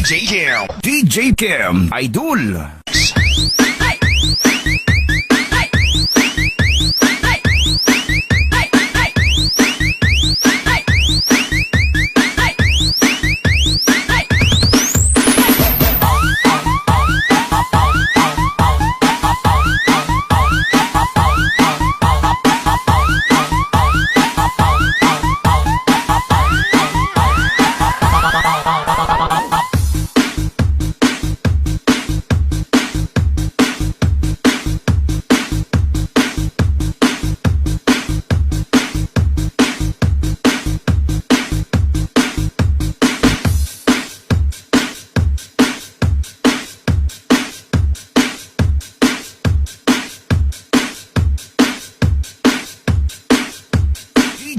DJ Kim. DJ Kim, Idol.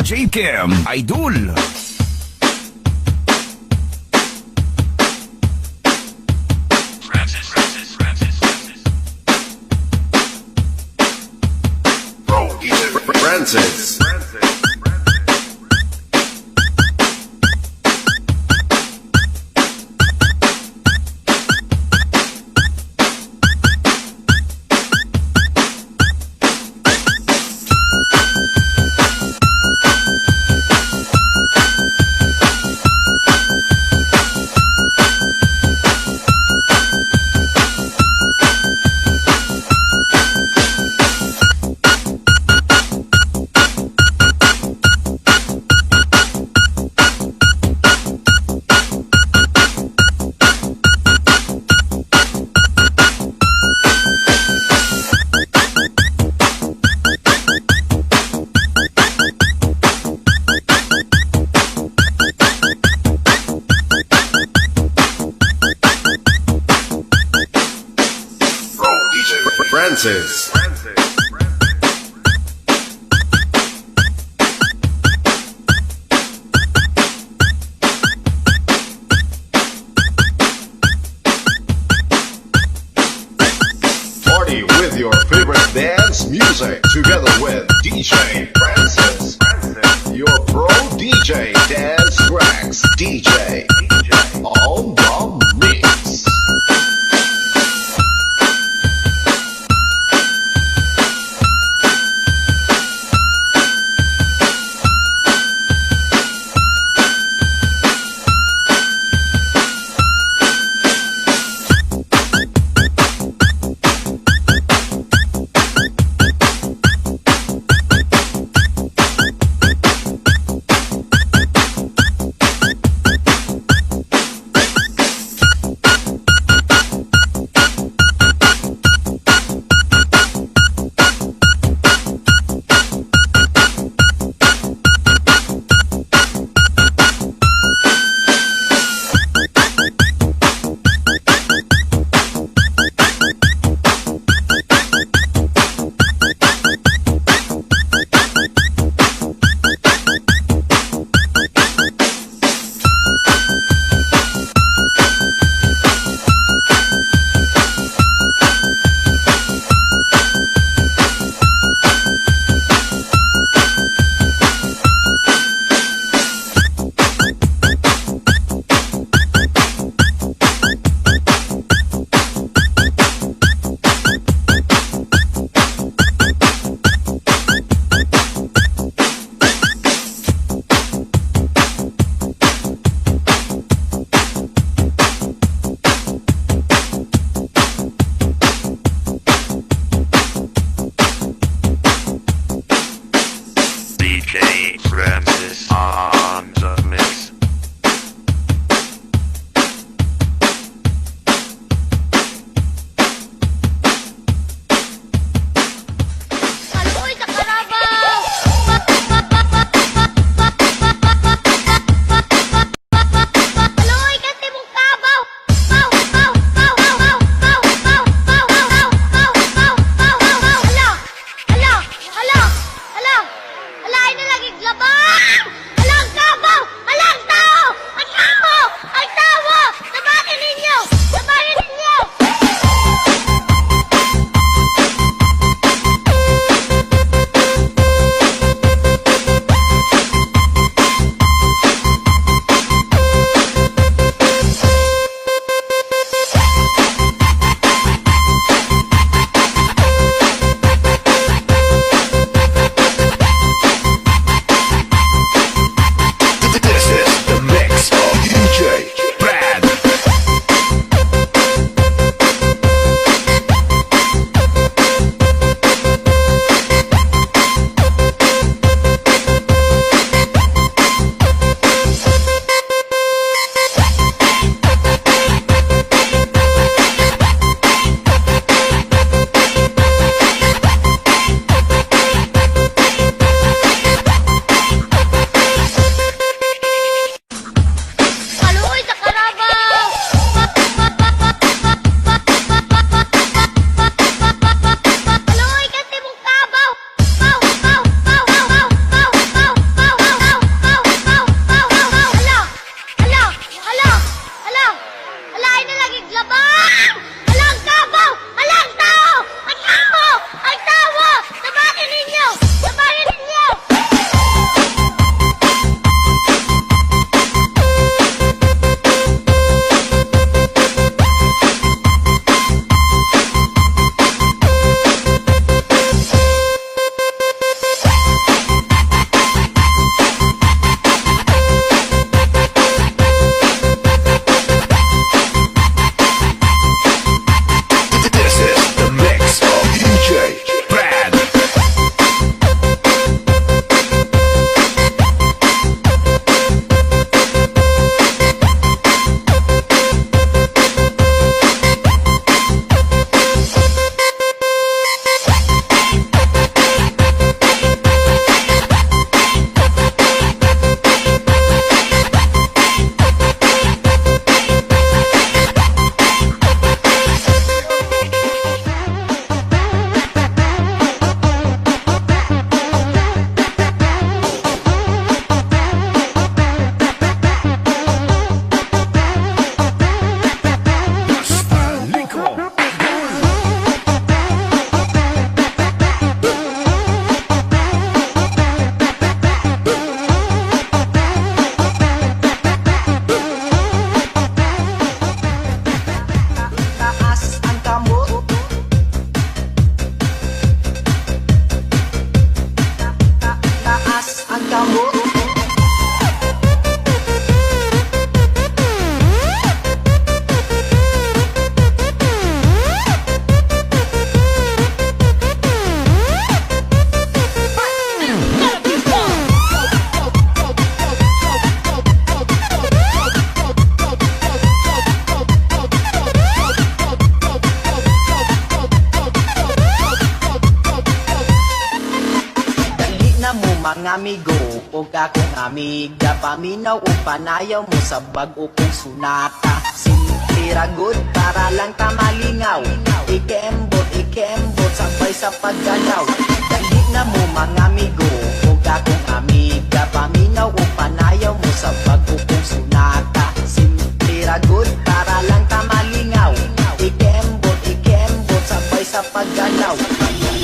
DJ Kim, Idol. Francis. Francis. Party with your favorite dance music together with DJ Francis. Your pro DJ dance tracks DJ on the mix. mga amigo o akong amiga, paminaw o panayaw mo sa bag-o kong sunata. Simple ra good para lang ta malingaw, ikembot sabay sa paggalaw. Dali na mo mga amigo o akong amiga, paminaw o panayaw mo sa bag-o kong sunata. Simple ra good para lang ta malingaw, ikembot sabay sa paggalaw.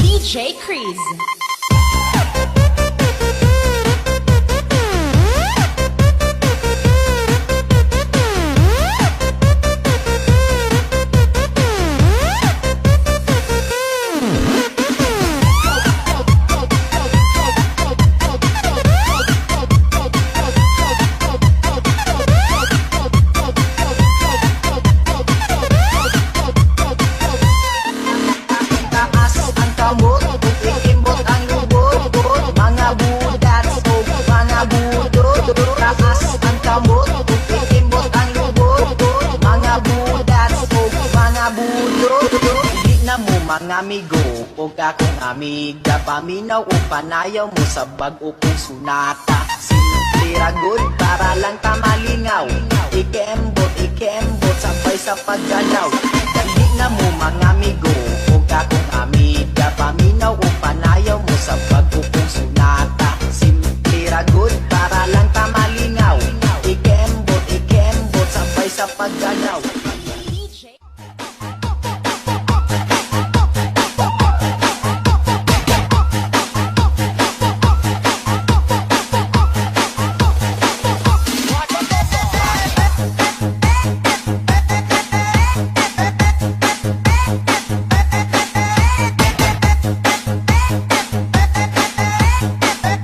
DJ Crease. Mga amigo o akong amiga, paminaw o panayaw mo sa bag-o kong sunata. Simple ra good para lang ta malingaw, ikembot sabay sa paggalaw. Dali na mo mga amigo o akong amiga, paminaw o panayaw mo sa bag-o kong sunata. Simple ra good para lang ta malingaw, ikembot sabay sa paggalaw.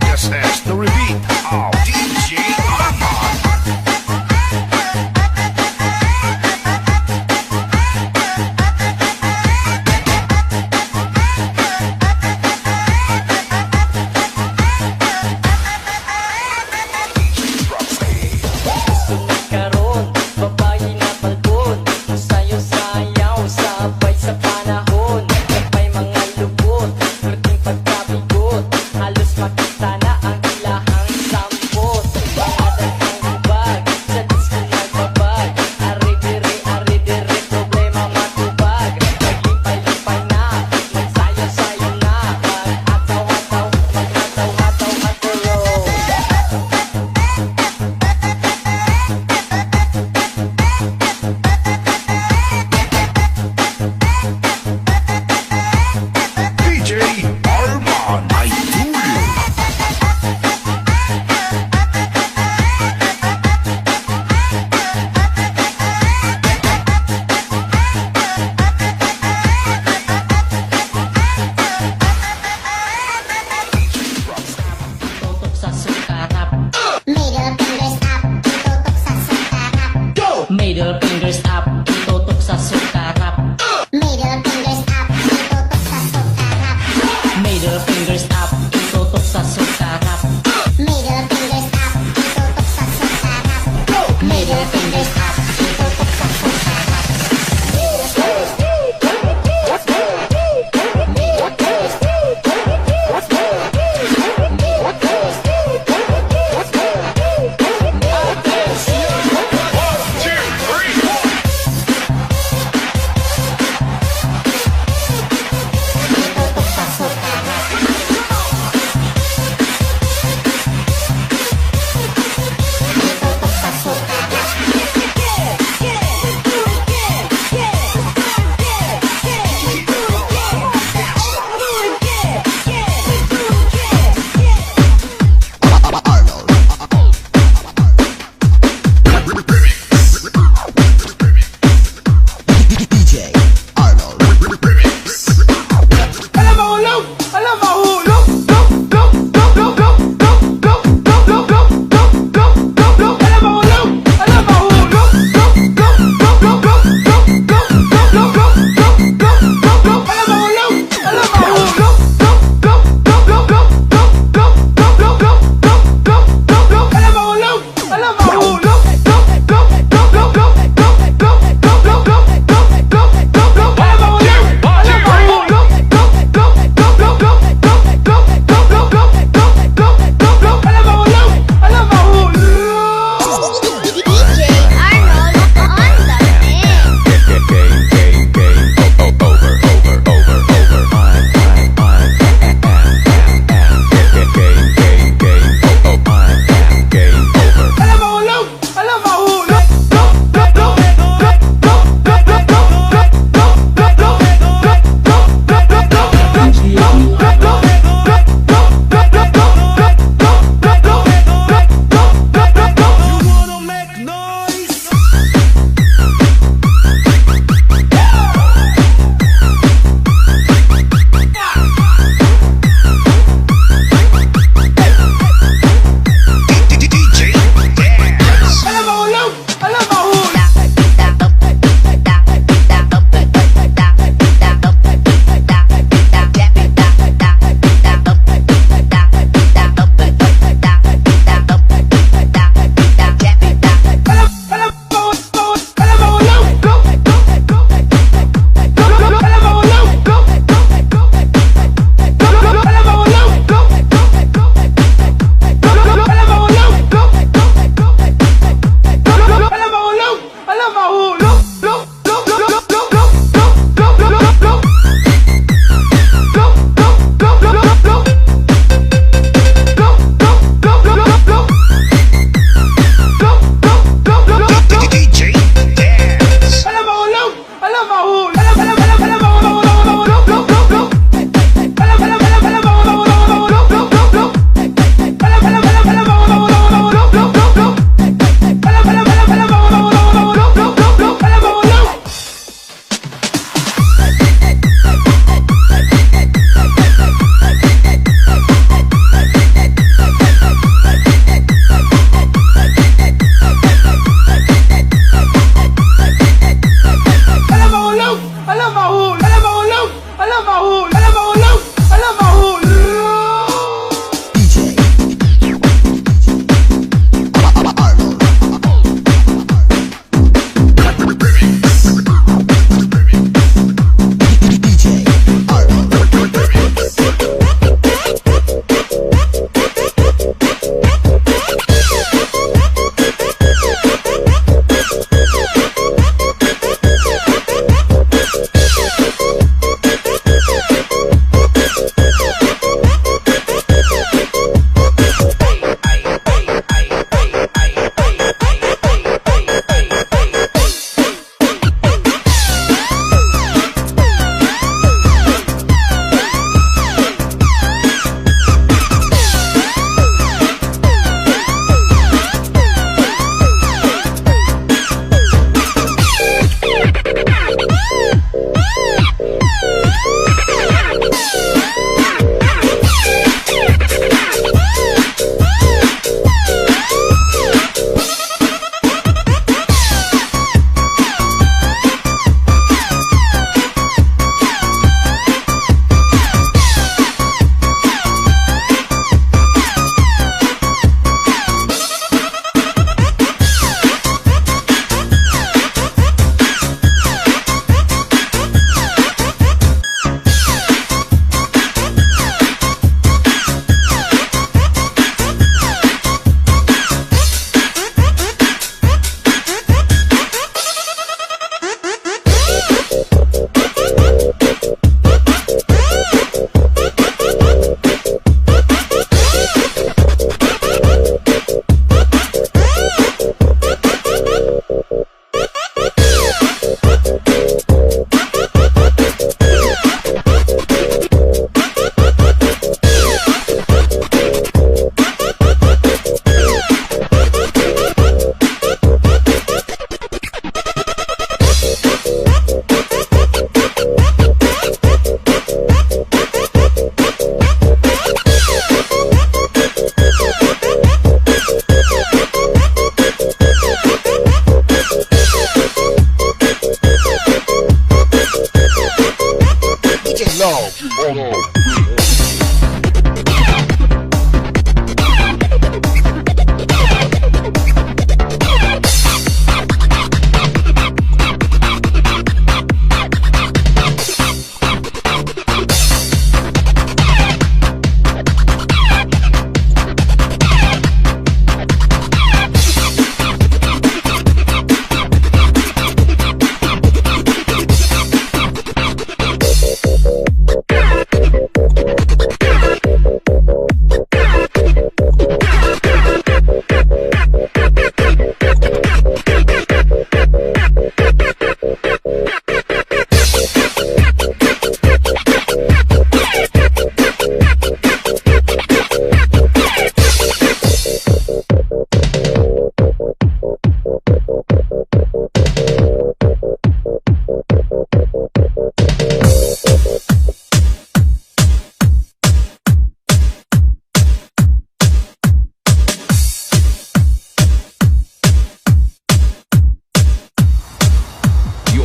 This is the repeat of DJ Arman. Karon, babae na balkon, sayo-sayaw, sabay sa panahon. Sabay mga lubot, perting pagkabigot, halos makita na ang ilahang sampot. Mga daghang hubag, sa disco nagbabag, ari-diri, problema matubag. Maglipay-lipay na, magsayo-sayo na, mag-ataw-ataw, hatero. DJ Arman Idol. Tutok sa sukarap, Middle fingers up, tutok sa sukarap. middle fingers up, tutok sa sukarap. Middle fingers up, tutok sa sukarap. Middle fingers up, tutok sa sukarap. Middle fingers up, tutok sa sukarap. Middle fingers up, tutok sa sukarap. One, two, three. Go!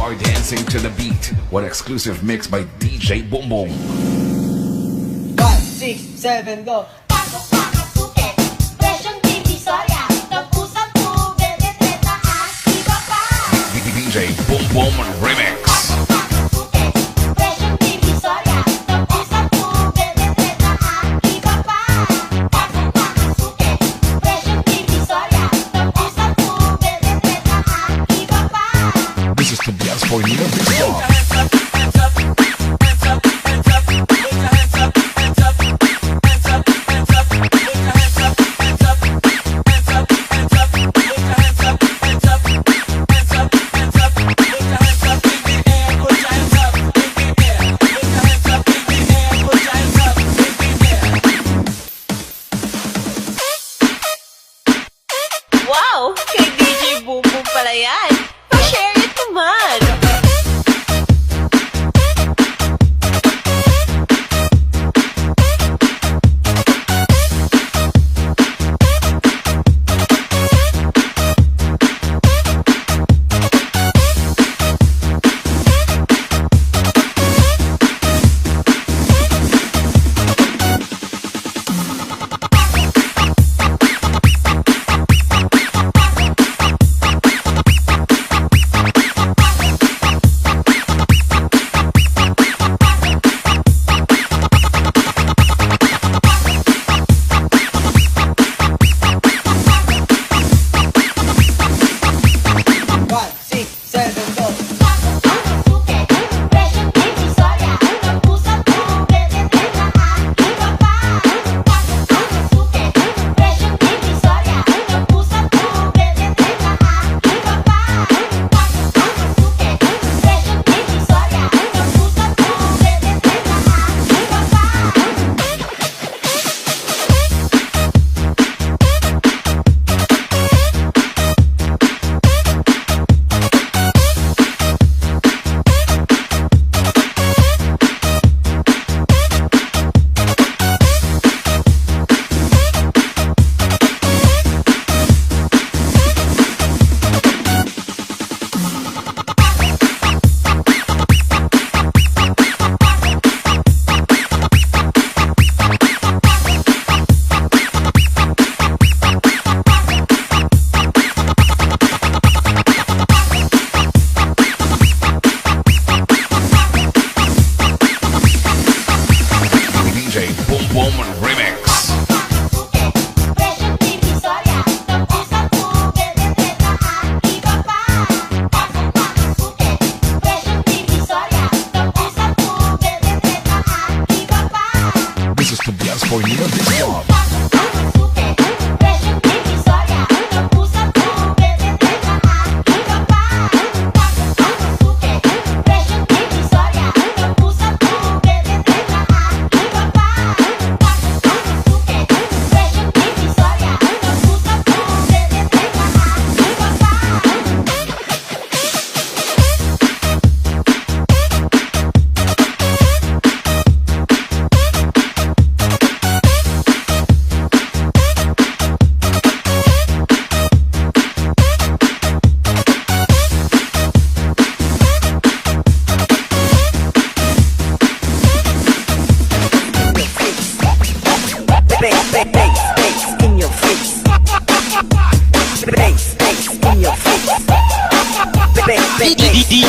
are dancing to the beat. One exclusive mix by DJ Boom Boom. 5, 6, 7, go! Pasok sa kasuke, presyong divisoria, nag-usap po, bebe, treta, at iba pa. DJ Boom Boom Remix. Pasok sa kasuke, presyong divisoria, nag-usap po, bebe, treta, at iba pa. Pasok sa kasuke, presyong divisoria, nag-usap po, bebe, treta, at iba pa. This is Tobias for Nina Vizsla. Wow! Kay DJ Boom Boom pala yan! Pa-share it naman!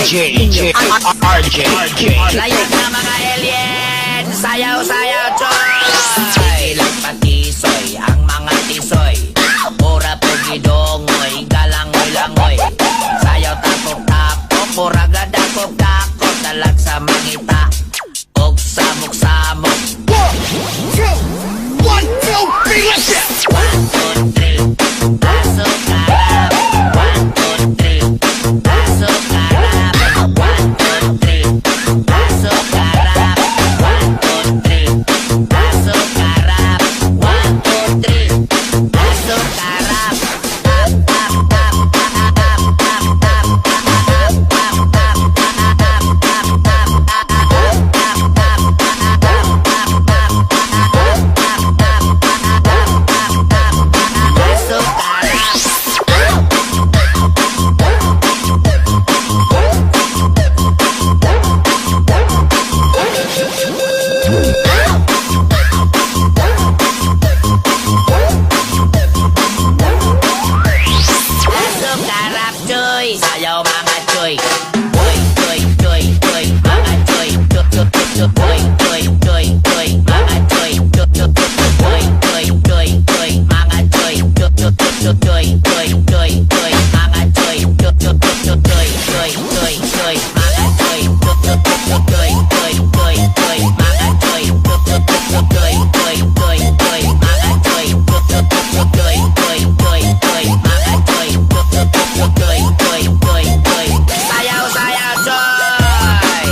DJ RJ. Layas na mga alien, sayaw-sayaw choy. Ilang patisoy, ang mga tisoy. Pura pugidongoy, galangoy-langoy. Sayaw tapok-tapok, pura gadakop-dakop. Dalag sa mangita, og samok-samok. 1, 2, 3, let's go! 1, 2, 3, pasok karap. 1, 2, 3, pasok karap. 1, 2, 3, pasok karap. 1, 2, 3, pasok karap. 1, 2, 3, pasok karap. Tap, tap, tap, tap, tap, tap, tap, tap, tap, tap, tap. sayaw mga choy. Choy, choy, choy, choy, mga choy. Choy, choy, choy, choy, choy, choy, mga choy. Choy, choy, choy, choy, choy, choy, mga choy. Choy, choy, choy, choy, choy, choy, mga choy. Choy, choy, choy, choy, choy, choy, choy, mga choy. Choy, choy, choy, choy, choy, choy, choy, mga choy. Choy, choy, choy, choy, choy, choy, choy, mga choy. Choy, choy, choy, choy, choy, choy, choy, mga choy. Choy, choy, choy, choy, choy, choy, choy. Sayaw, sayaw, choy.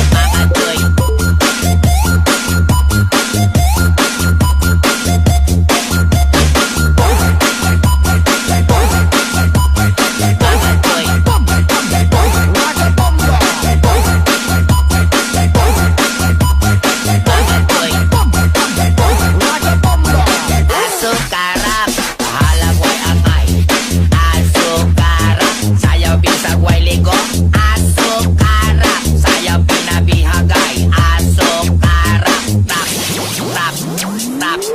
Mga choy. Asukarap, halang way angay. Asukarap, sayaw bisag way ligo. Asukarap, sayaw pinabihagay. Asukarap, tap, tap, tap, tap, tap, tap,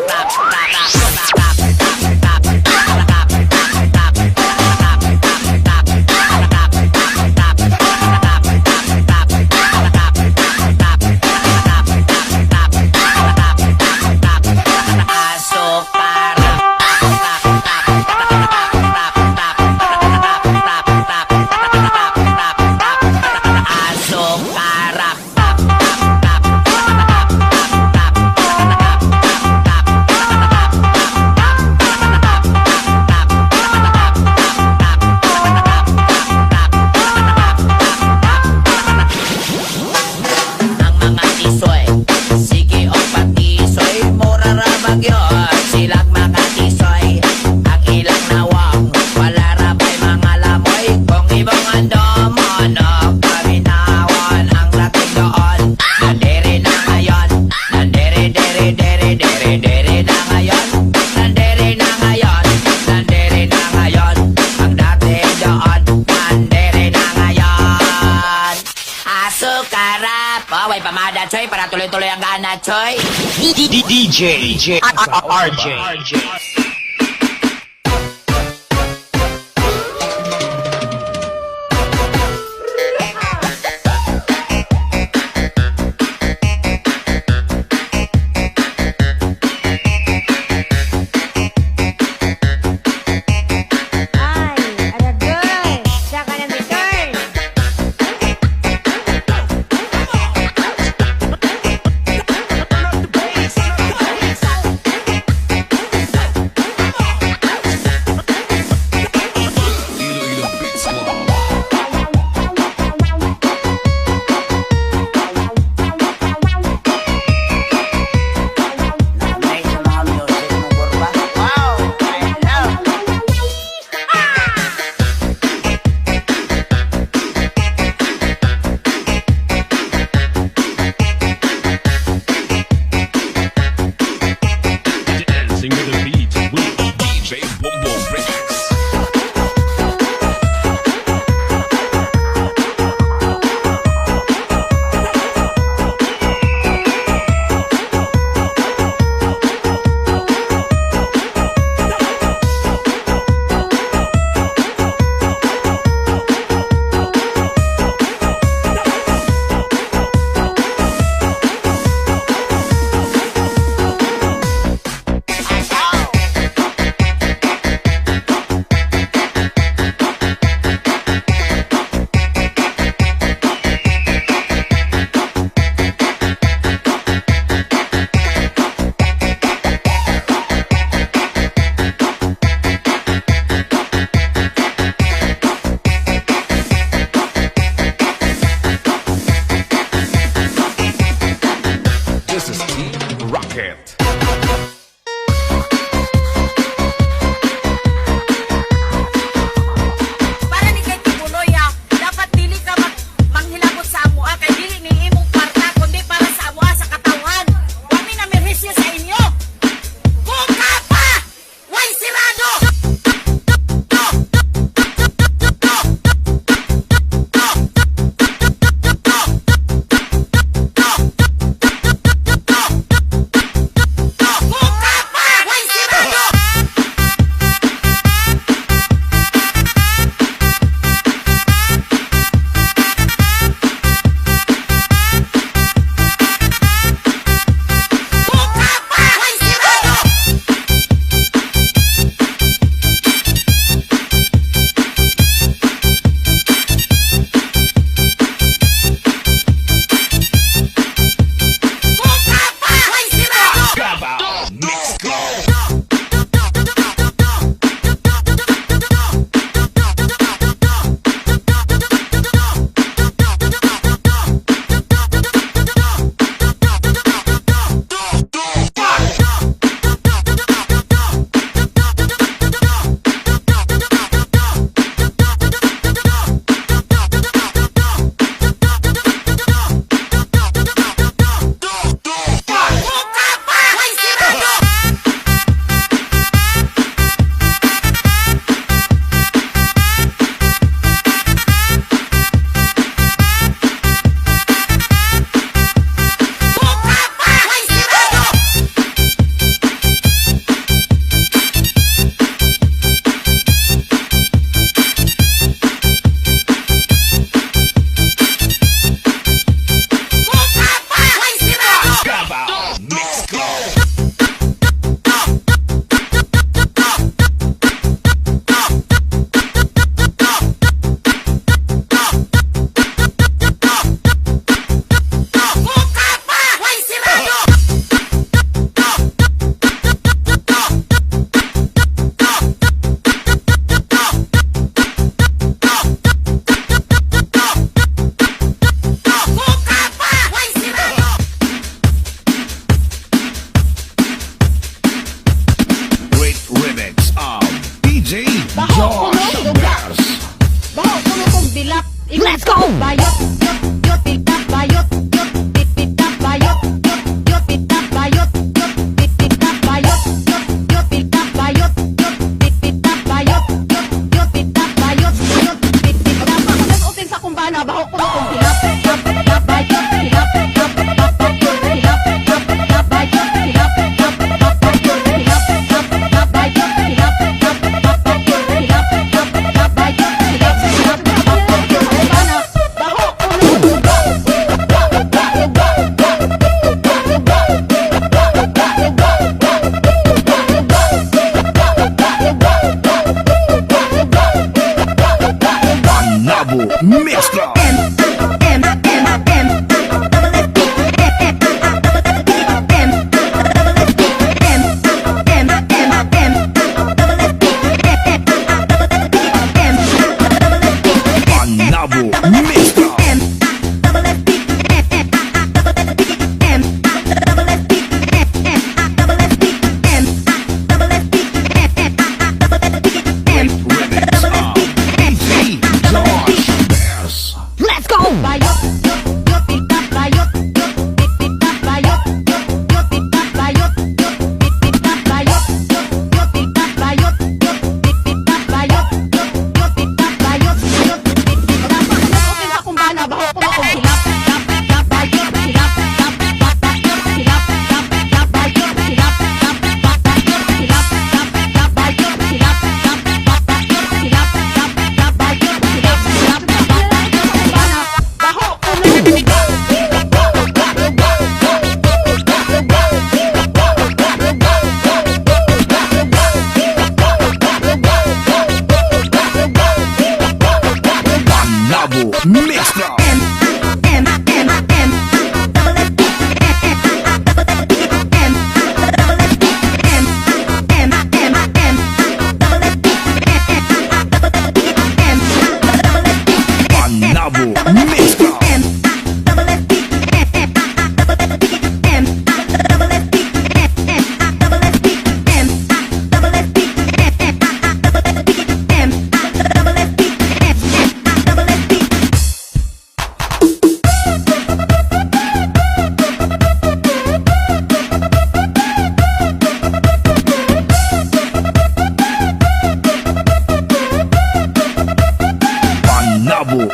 tap, tap, ang mga tisoy. Sige o patisoy, mura ra bagyon. Silang mga tisoy, ang ilang nawang. Wala ra ba'y mga lamoy. Kung ibang andomon o paminawan ang dating doon. Nandere na ngayon, nandere, dere, dere, dere, dere na ngayon. Nandere na ngayon, nandere na ngayon. Ang dating doon, nandere na ngayon. Asukarap, way pamada choy para tuloy-tuloy ang gana choy. DJ RJ. Ay, aragay. Siya ka ng return. Let's go! Bayot, yot, yot, pitak, bayot, yot, pitak, bayot, yot, yot, pitak, bayot, yot, pitak, bayot, yot, yot, pitak, bayot, yot, pitak, bayot, yot, yot, pitak, bayot, yot, pitak. Mas utin sa kumbana, baho ko kung hilap, hilap, hilap, bayot, hilap, hilap, hilap, bayot, hilap, hilap, hilap, bayot, hilap, hilap, hilap, bayot, hilap, hilap, hilap, bayot, hilap, hilap, hilap, bayot, hilap, hilap, hilap, bayot, hilap, hilap, Mixcloud.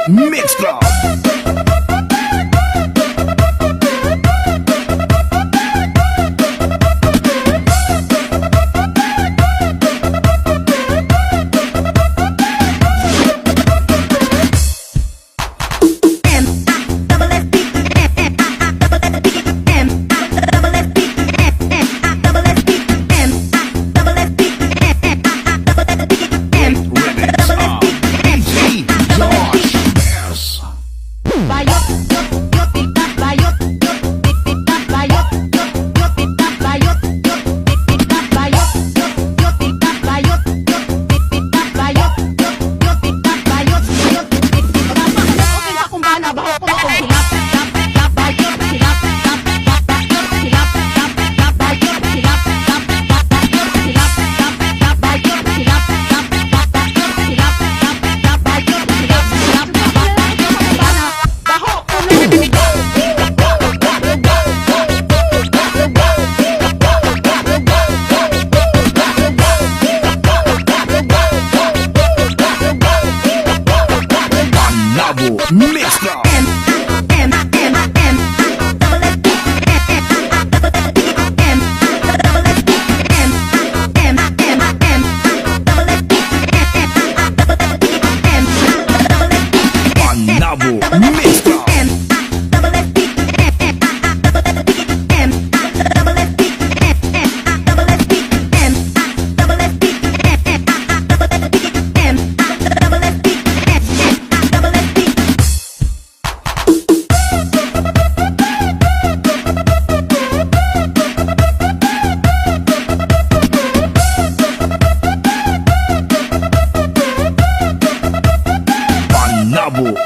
Mixcloud.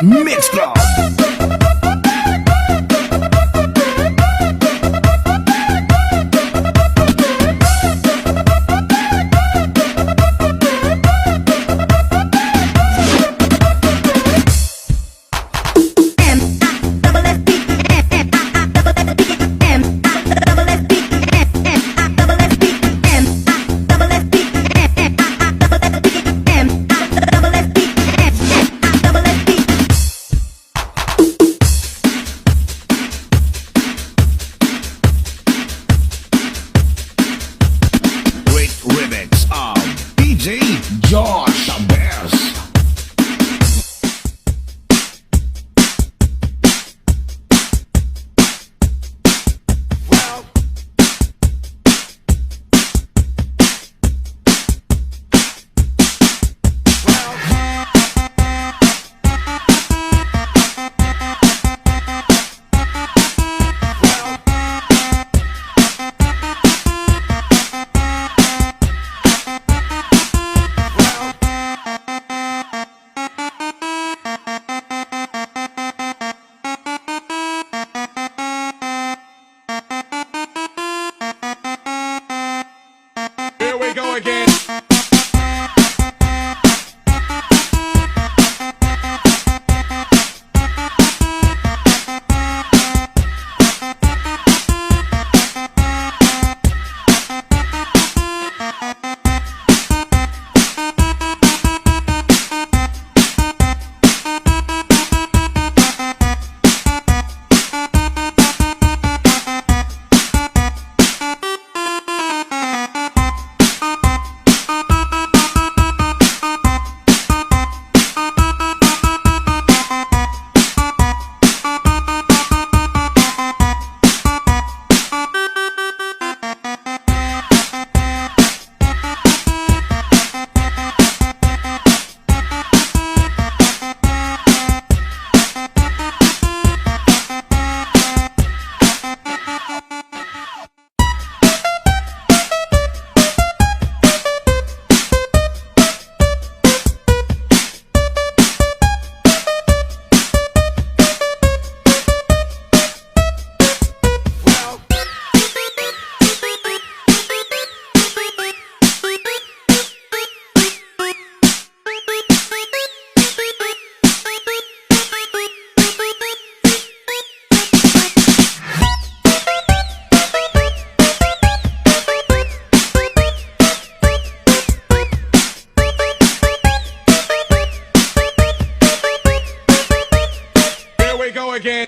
Mixcloud. Josh Bears. Here we go again. Here we go again.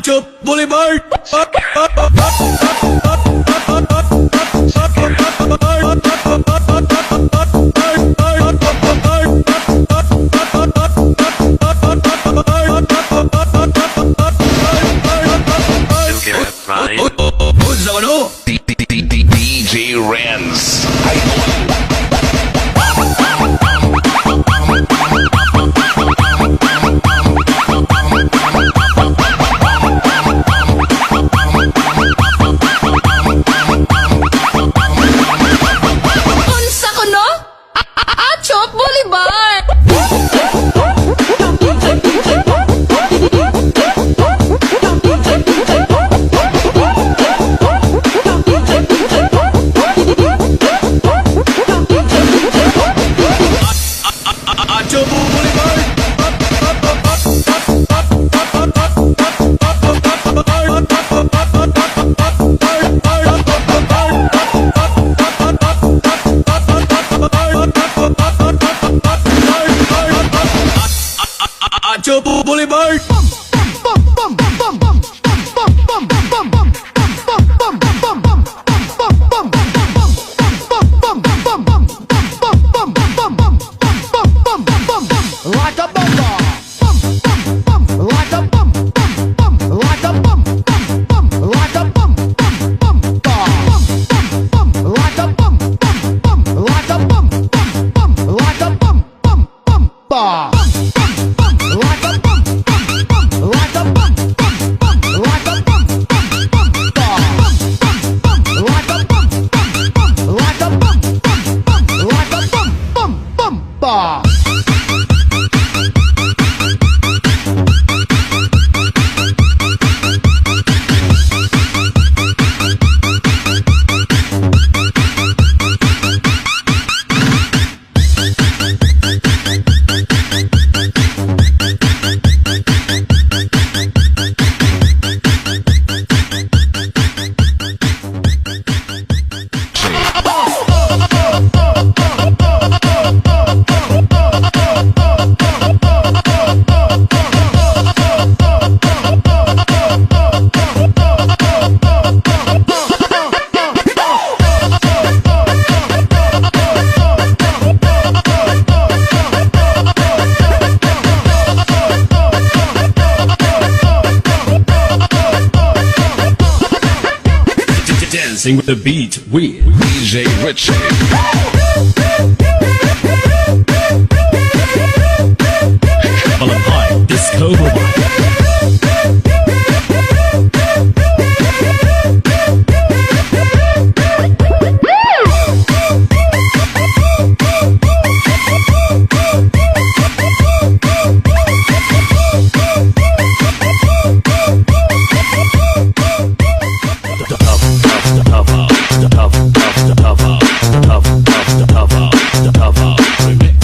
Chup Boulevard. DJ Renz. Boulevard. Like a bomber. Like a bum. Like a bum. Like a bum. Like a bum. Like a bum. Like a bum. Bar. Like a bum. Like a bum. Like a bum. Bar. Like a bum. Like a bum. Like a bum. Bar. Dancing with the beat with DJ Richie. High Disco Mobile. Remix.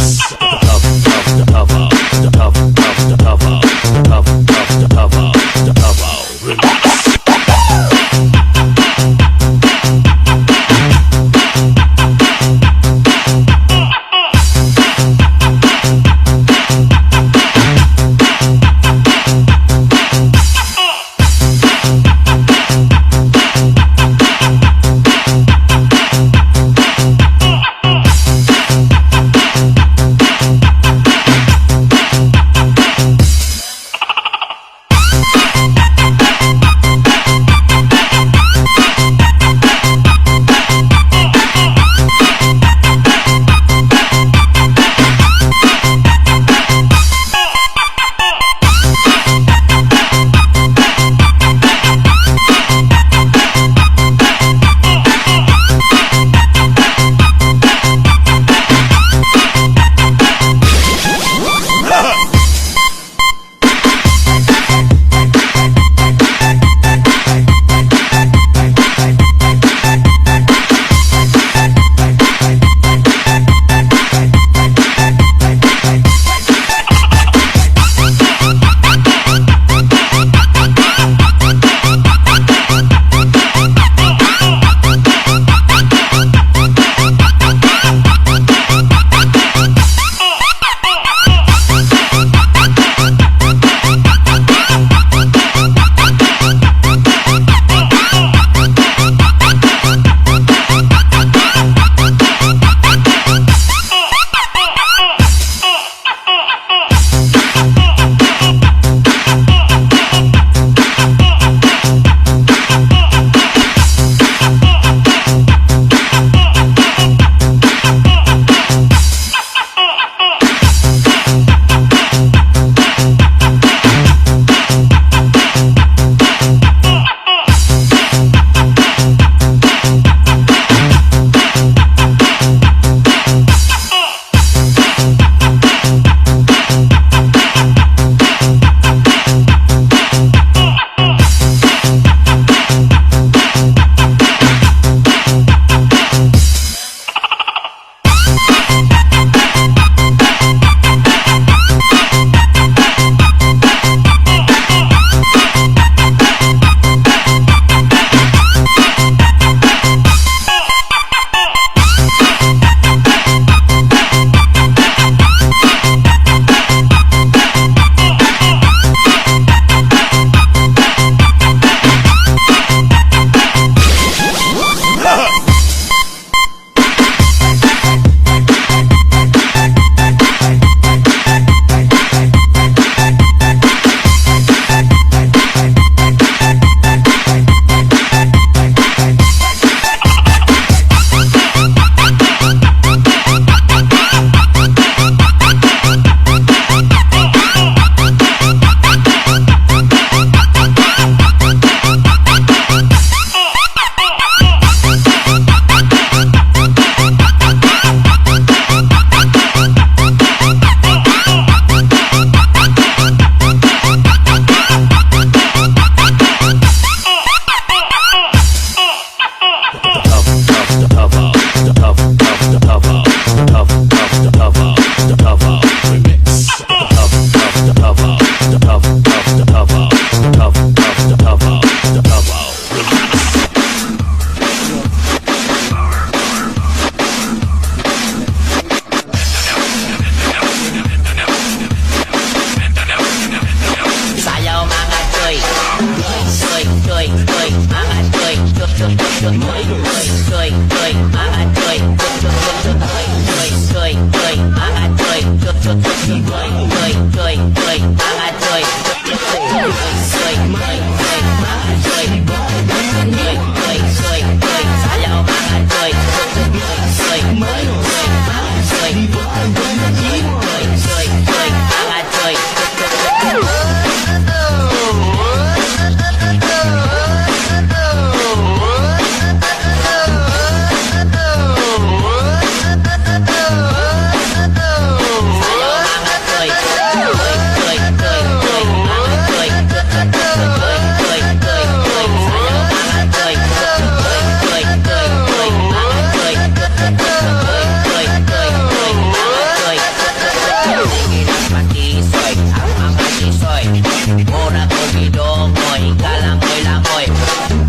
Mura ko gidomoy, kalangoy-langoy.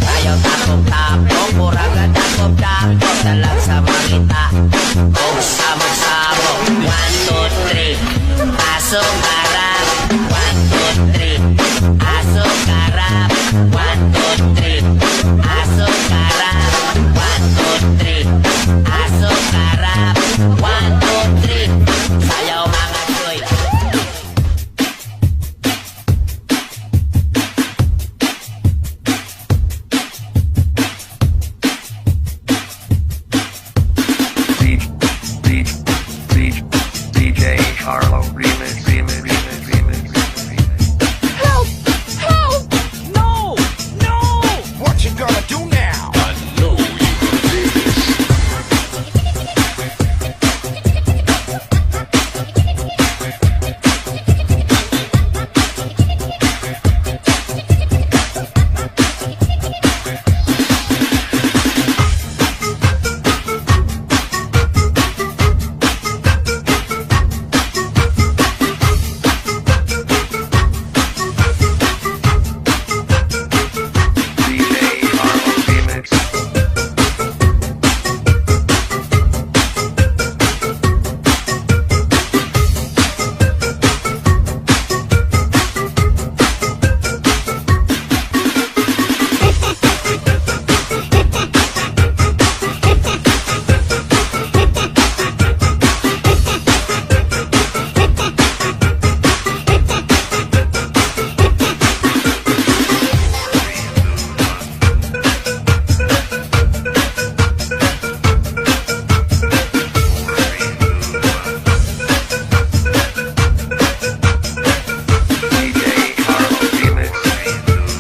Ayaw tapong-tapong, mura ka dakop-dakop. Dalag sa mangita, kung sabog-sabog. 1, 2, 3, asong harap. 1, 2, 3, asong harap. 1, 2, 3, asong harap. 1, 2, 3, asong harap. 1, 2, 3, sayaw mga choy. DJ Carlo remix. Help! Help! No! No! What you gonna do now? I know you gonna do this. DJ Carlo remix. DJ Carlo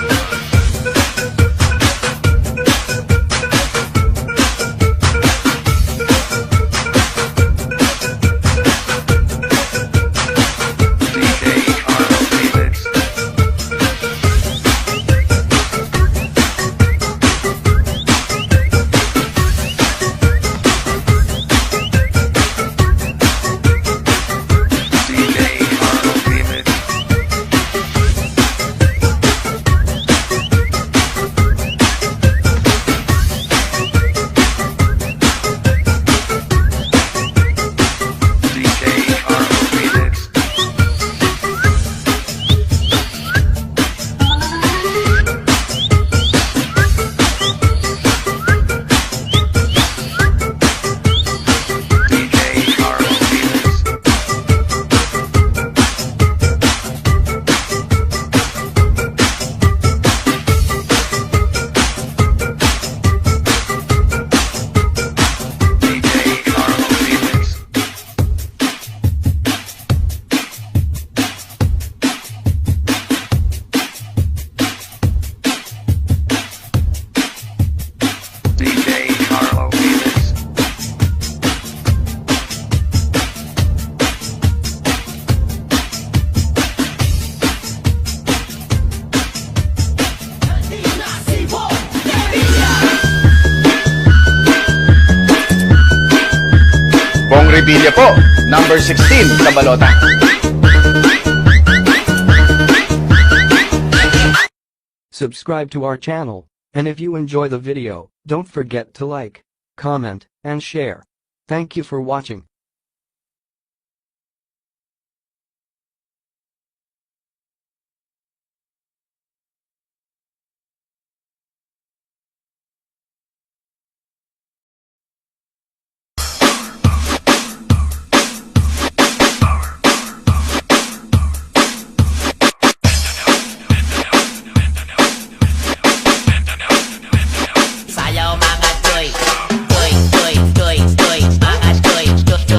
remix. DJ Carlo remix. DJ Carlo remix. DJ Carlo remix. DJ Carlo remix. DJ Carlo remix. DJ Carlo remix. Bong Revilla po, number 16 sa balota. Subscribe to our channel, and if you enjoy the video, don't forget to like, comment, and share. Thank you for watching. Sayaw mga choy. Choy, choy, choy, choy, mga choy, choy.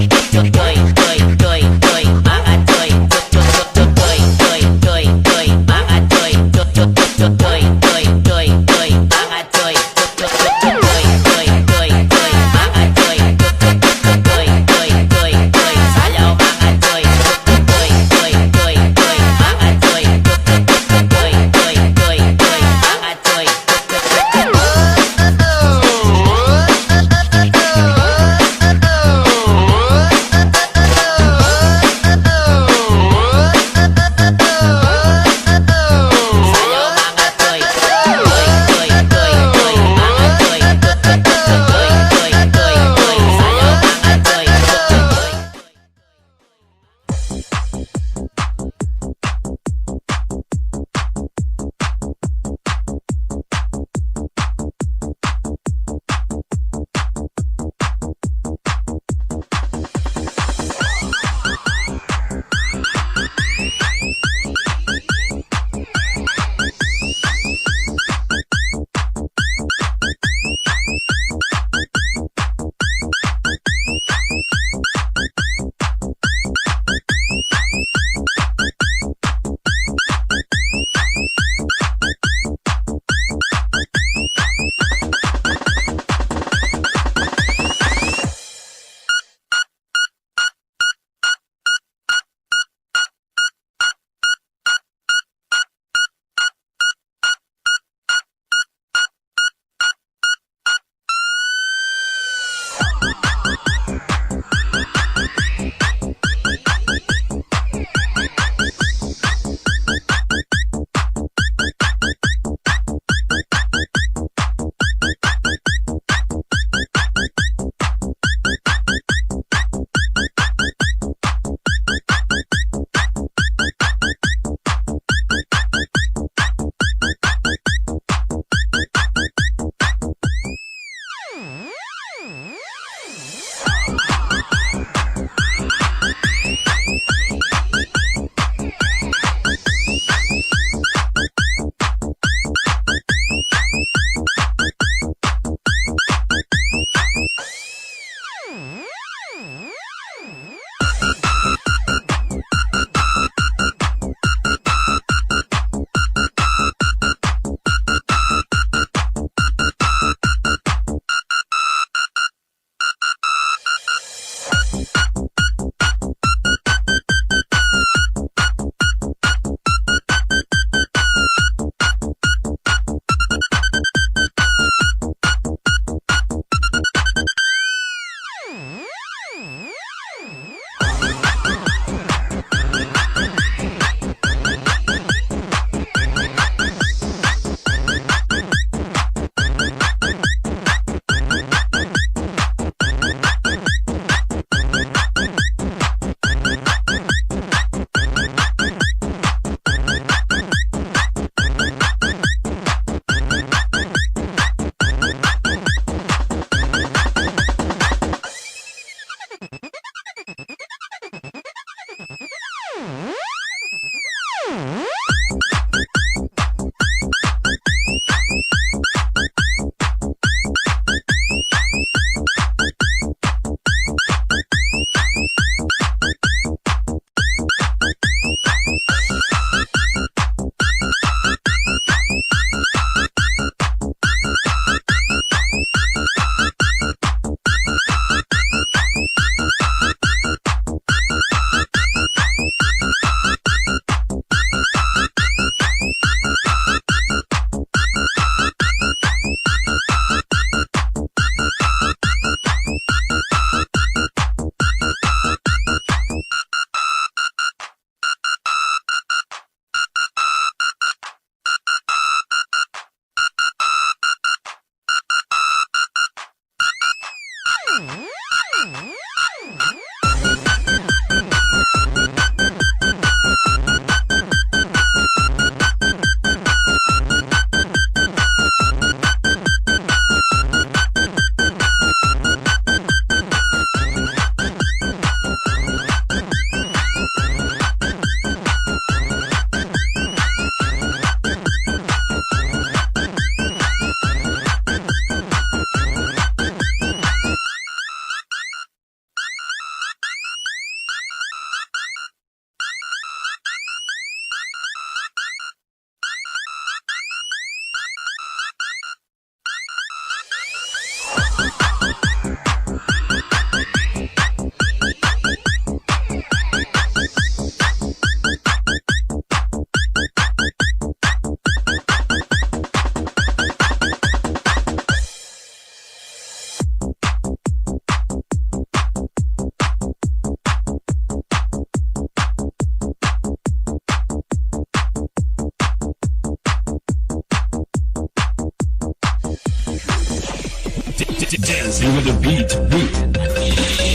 Dancing with the beat with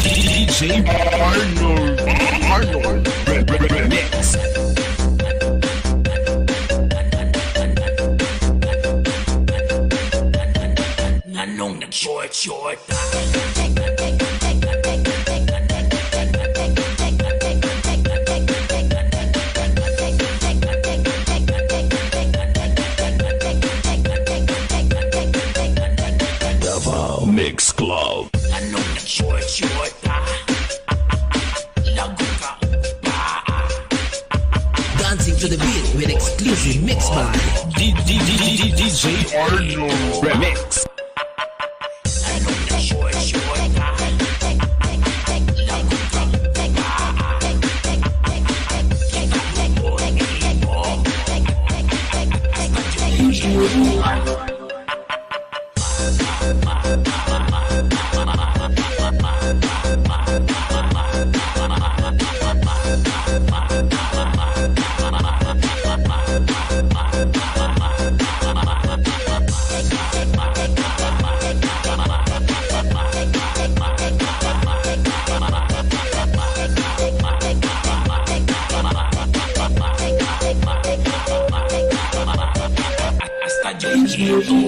DJ Arnold Remix. Nanong nag-short Davao Mix Club. Nanong nag-short Lago ka Dancing to the beat with exclusive mix by DJ Arnold Remix. Nanong nag-short Lago ka Kita mo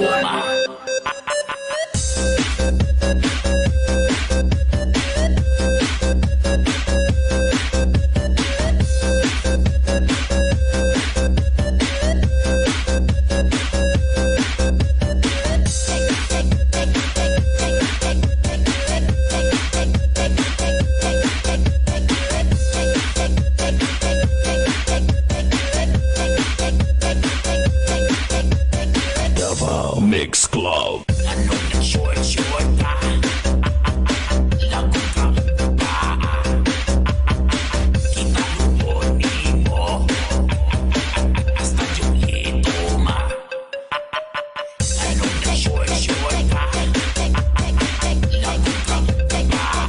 Davao Mix Club. Nanong nag-short Lago ka Kita mo Hasta yung ito ma Nanong nag-short Lago ka Kita mo Hasta yung ito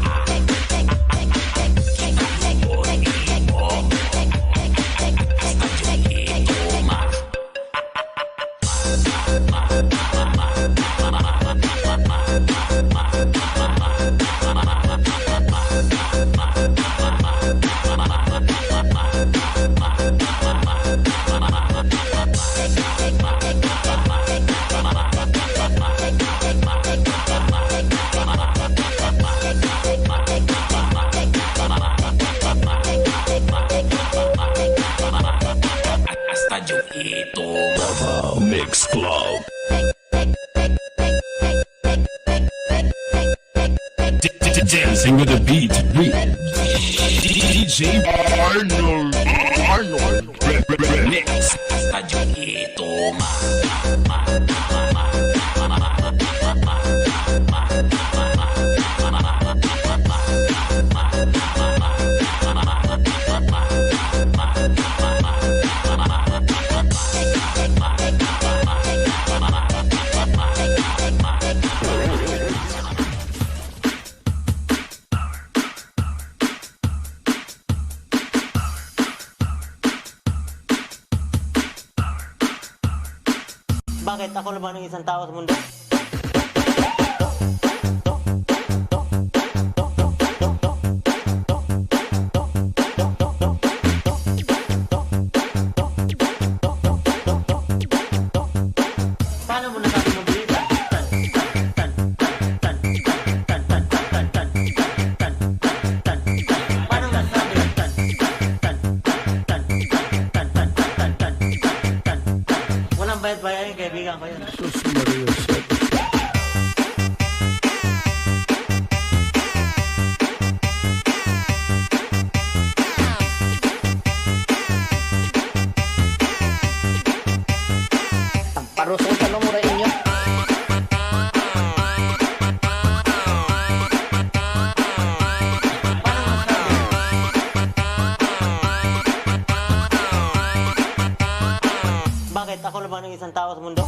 ma Hasta yung ito ma Davao Mix Club. Dancing with the beat with DJ Arnold Remix. Hasta yung ito ma Bakit ako naman ang isang tao sa mundo? Paano mo nasabi mabilisan? Paano nasabi? Walang bayad-bayad yung kaibigan ko yun. Parusong sa lumura inyo. Bakit ako naman ang isang tao sa mundo?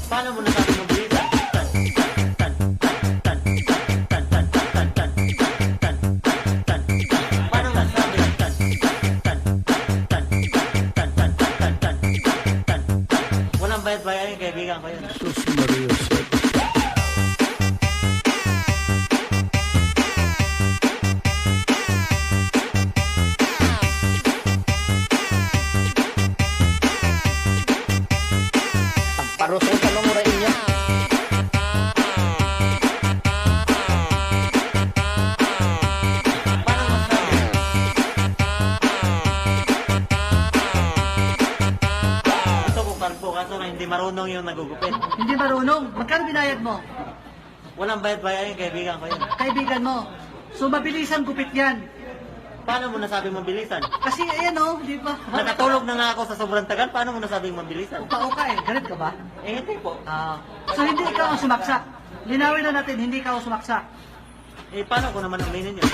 Paano mo nasabi mabilisan? marunong yung nagugupit. Hindi marunong. Magkano binayad mo? Walang bayad-bayad yung kaibigan ko yun. Kaibigan mo. So mabilisan gupit yan. Paano mo nasabing mabilisan? Kasi ayan oh, di ba? Nakatulog na nga ako sa sobrang tagal, paano mo nasabing mabilisan? Upa-uka eh. Galit ka ba? Eh, hindi po. So hindi ikaw ang sumaksak. Linawin na natin, hindi ikaw ang sumaksak. Eh, paano ko naman aminin yun?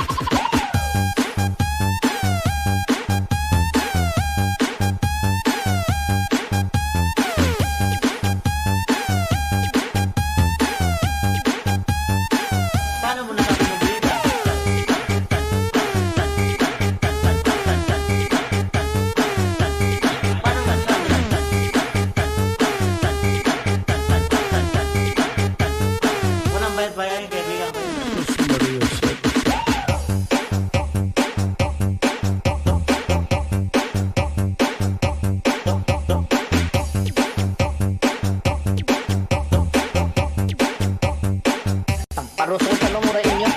Paano mo nasabing mabilisan? Paano mo nasabing? Walang bayad-bayad yung kaibigan ko. Parusong sa lumura inyo.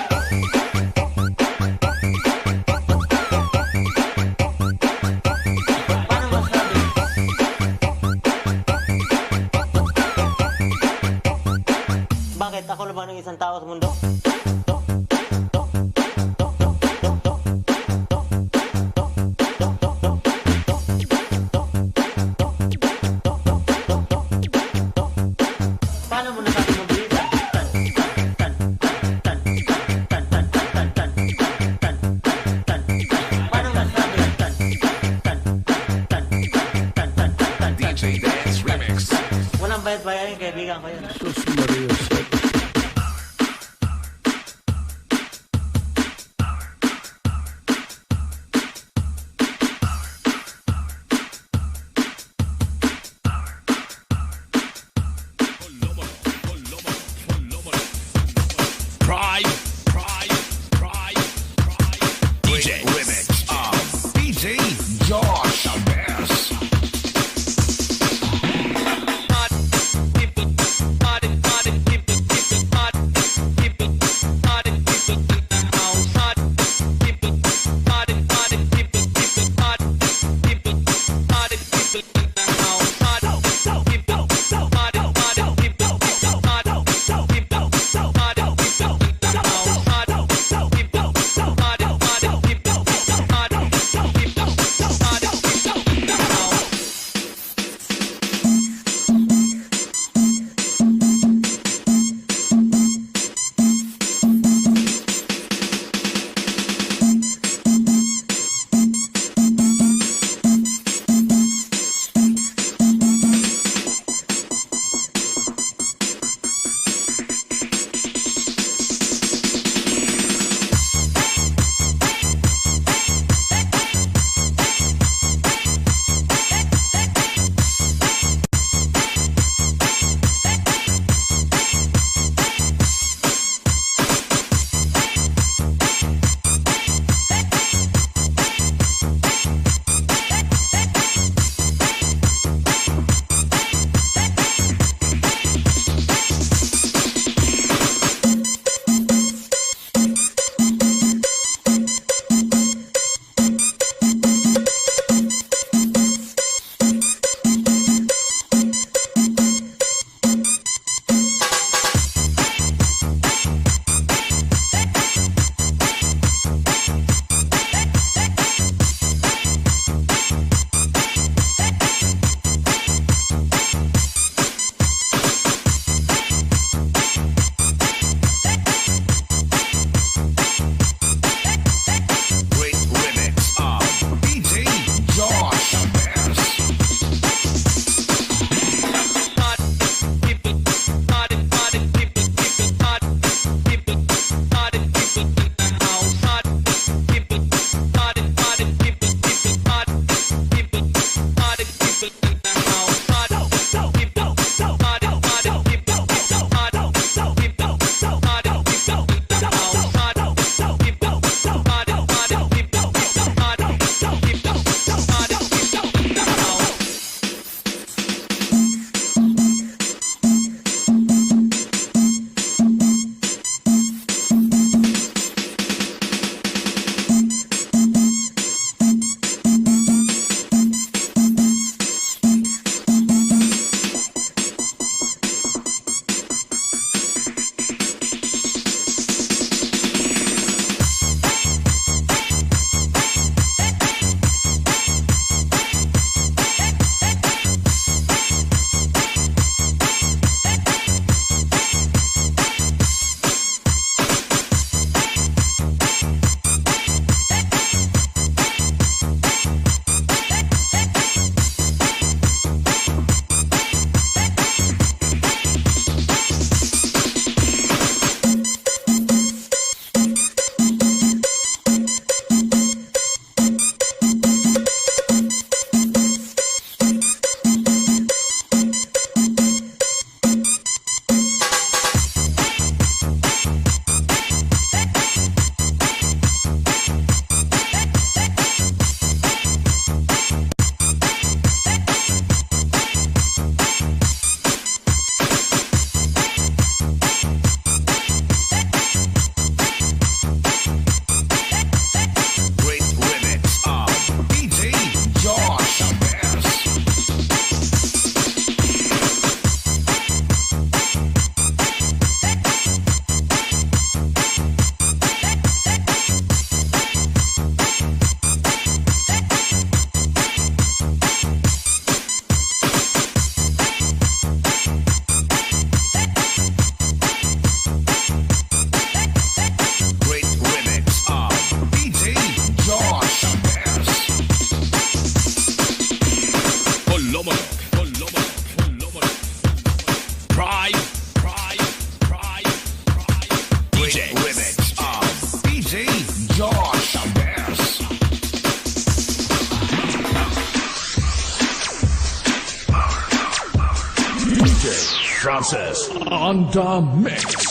Paano masabi? Bakit? Ako lang ba ng isang tao sa mundo? Paano mo nasabi mabilisan? Paano masabi? DJ Dance Remix. Walang bayad-bayad yung kaibigan ko yun. Pride, DJ Remix of DJ Josh Abers. Party, keep it, with it. DJ Josh Abes. DJ Francis on the mix.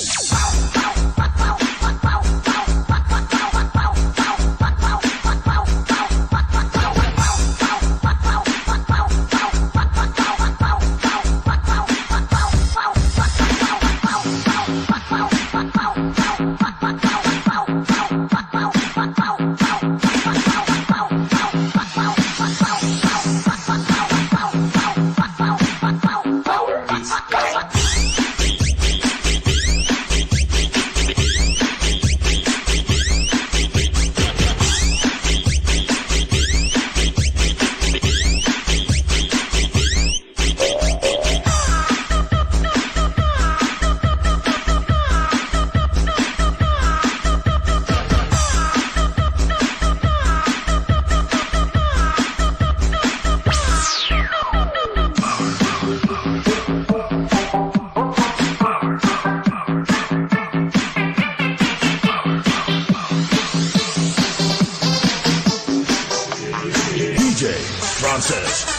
Francis.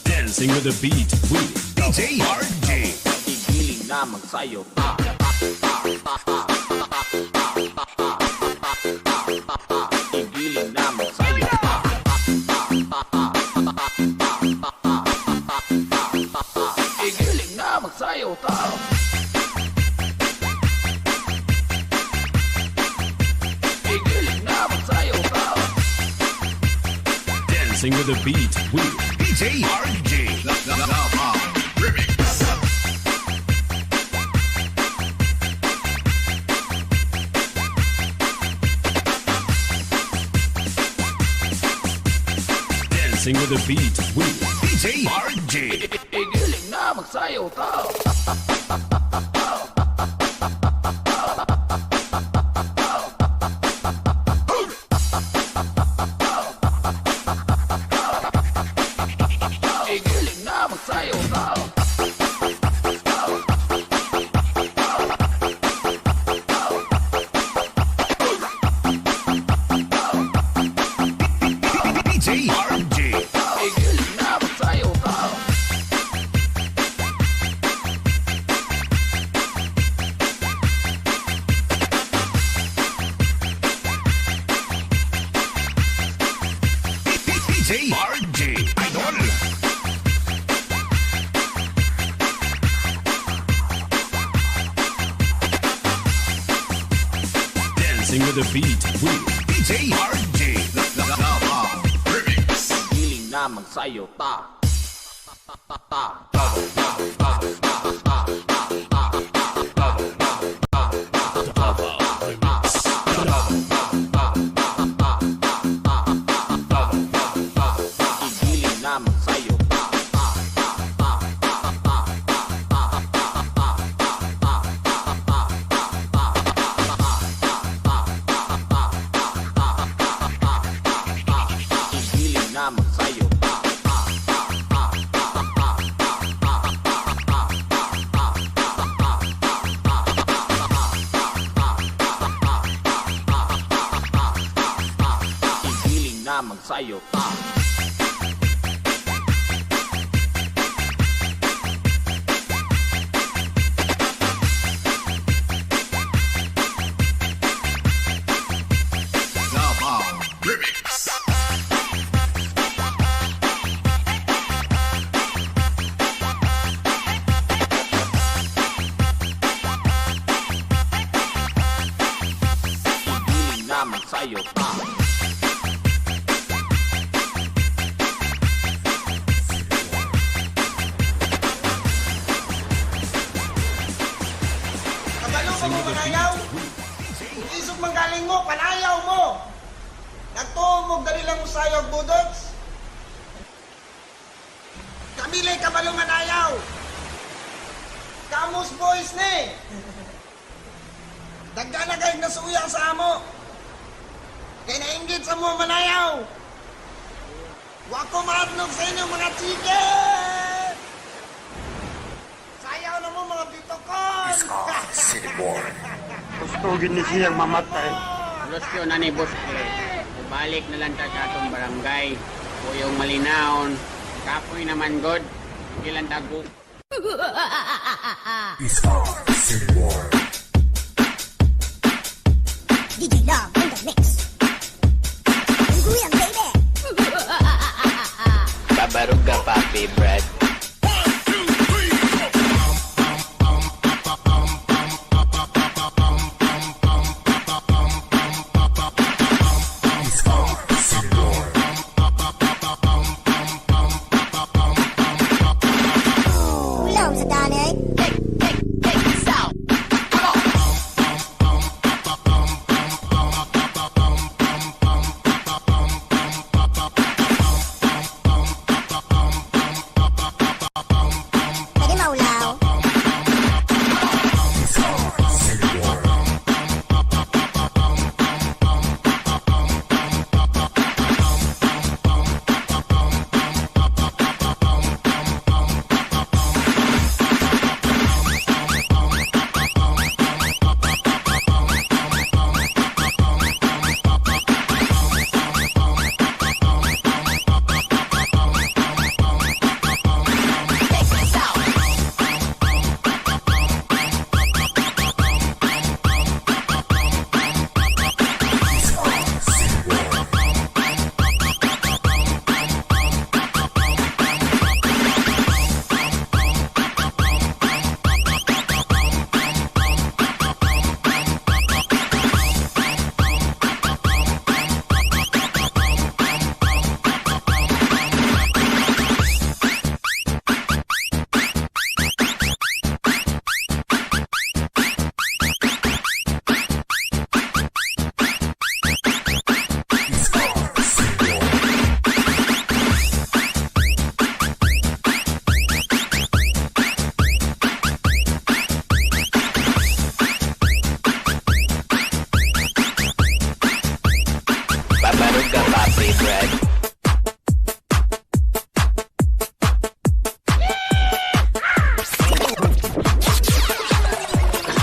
Dancing with the beat with DJ RJ. Igiling na magsayo. Igiling na magsayo. Igiling na magsayo tao. Igiling na magsayo tao. Dancing with the beat with DJ RJ. Remix. Dancing with the beat with DJ RJ. Igiling na magsayo tao. Igiling na magsayo tao. DJ RJ. Igiling na magsayo tao. DJ RJ. Idol. Dancing with the beat with DJ RJ. Remix. Igiling na magsayo ta. Igiling na magsayo ta. Igiling na magsayo ta. na magsayo pa. Sa'yo pa. Kabalo mo mo panayaw? Isog manggaling mo, panayaw mo! Nagtuong mo, dali lang mo sa'yo, budots! Kamilay kabalo manayaw! Kamus boys ni! Dagda na kayo nasuyang sa amo! Kaya nainggit sa mga manayaw! Wako maadnog sa inyo mga chicken! Sayaw na mo mga bitokon! City boy. Gusto gini siyang mamatay. Los yun na ni Boss Clay. Balik na lang ta sa atong barangay. Kuyong malinaon. Kapoy naman god. Ilan tago. City boy. DJ Love in the mix. Ungguyan, baby. Babaruga papi, Brad. Ulam sa tanay. Pwede maulaw. Babaruga papi, Brad.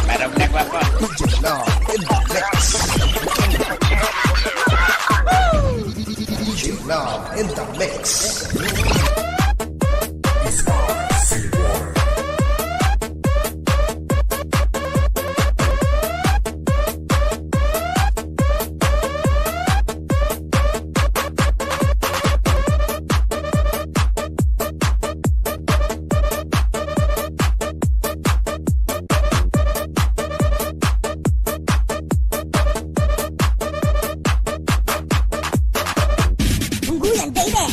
Barugdag ba po? DJ Love in the mix. DJ Love in the mix. Ungguyan, baby.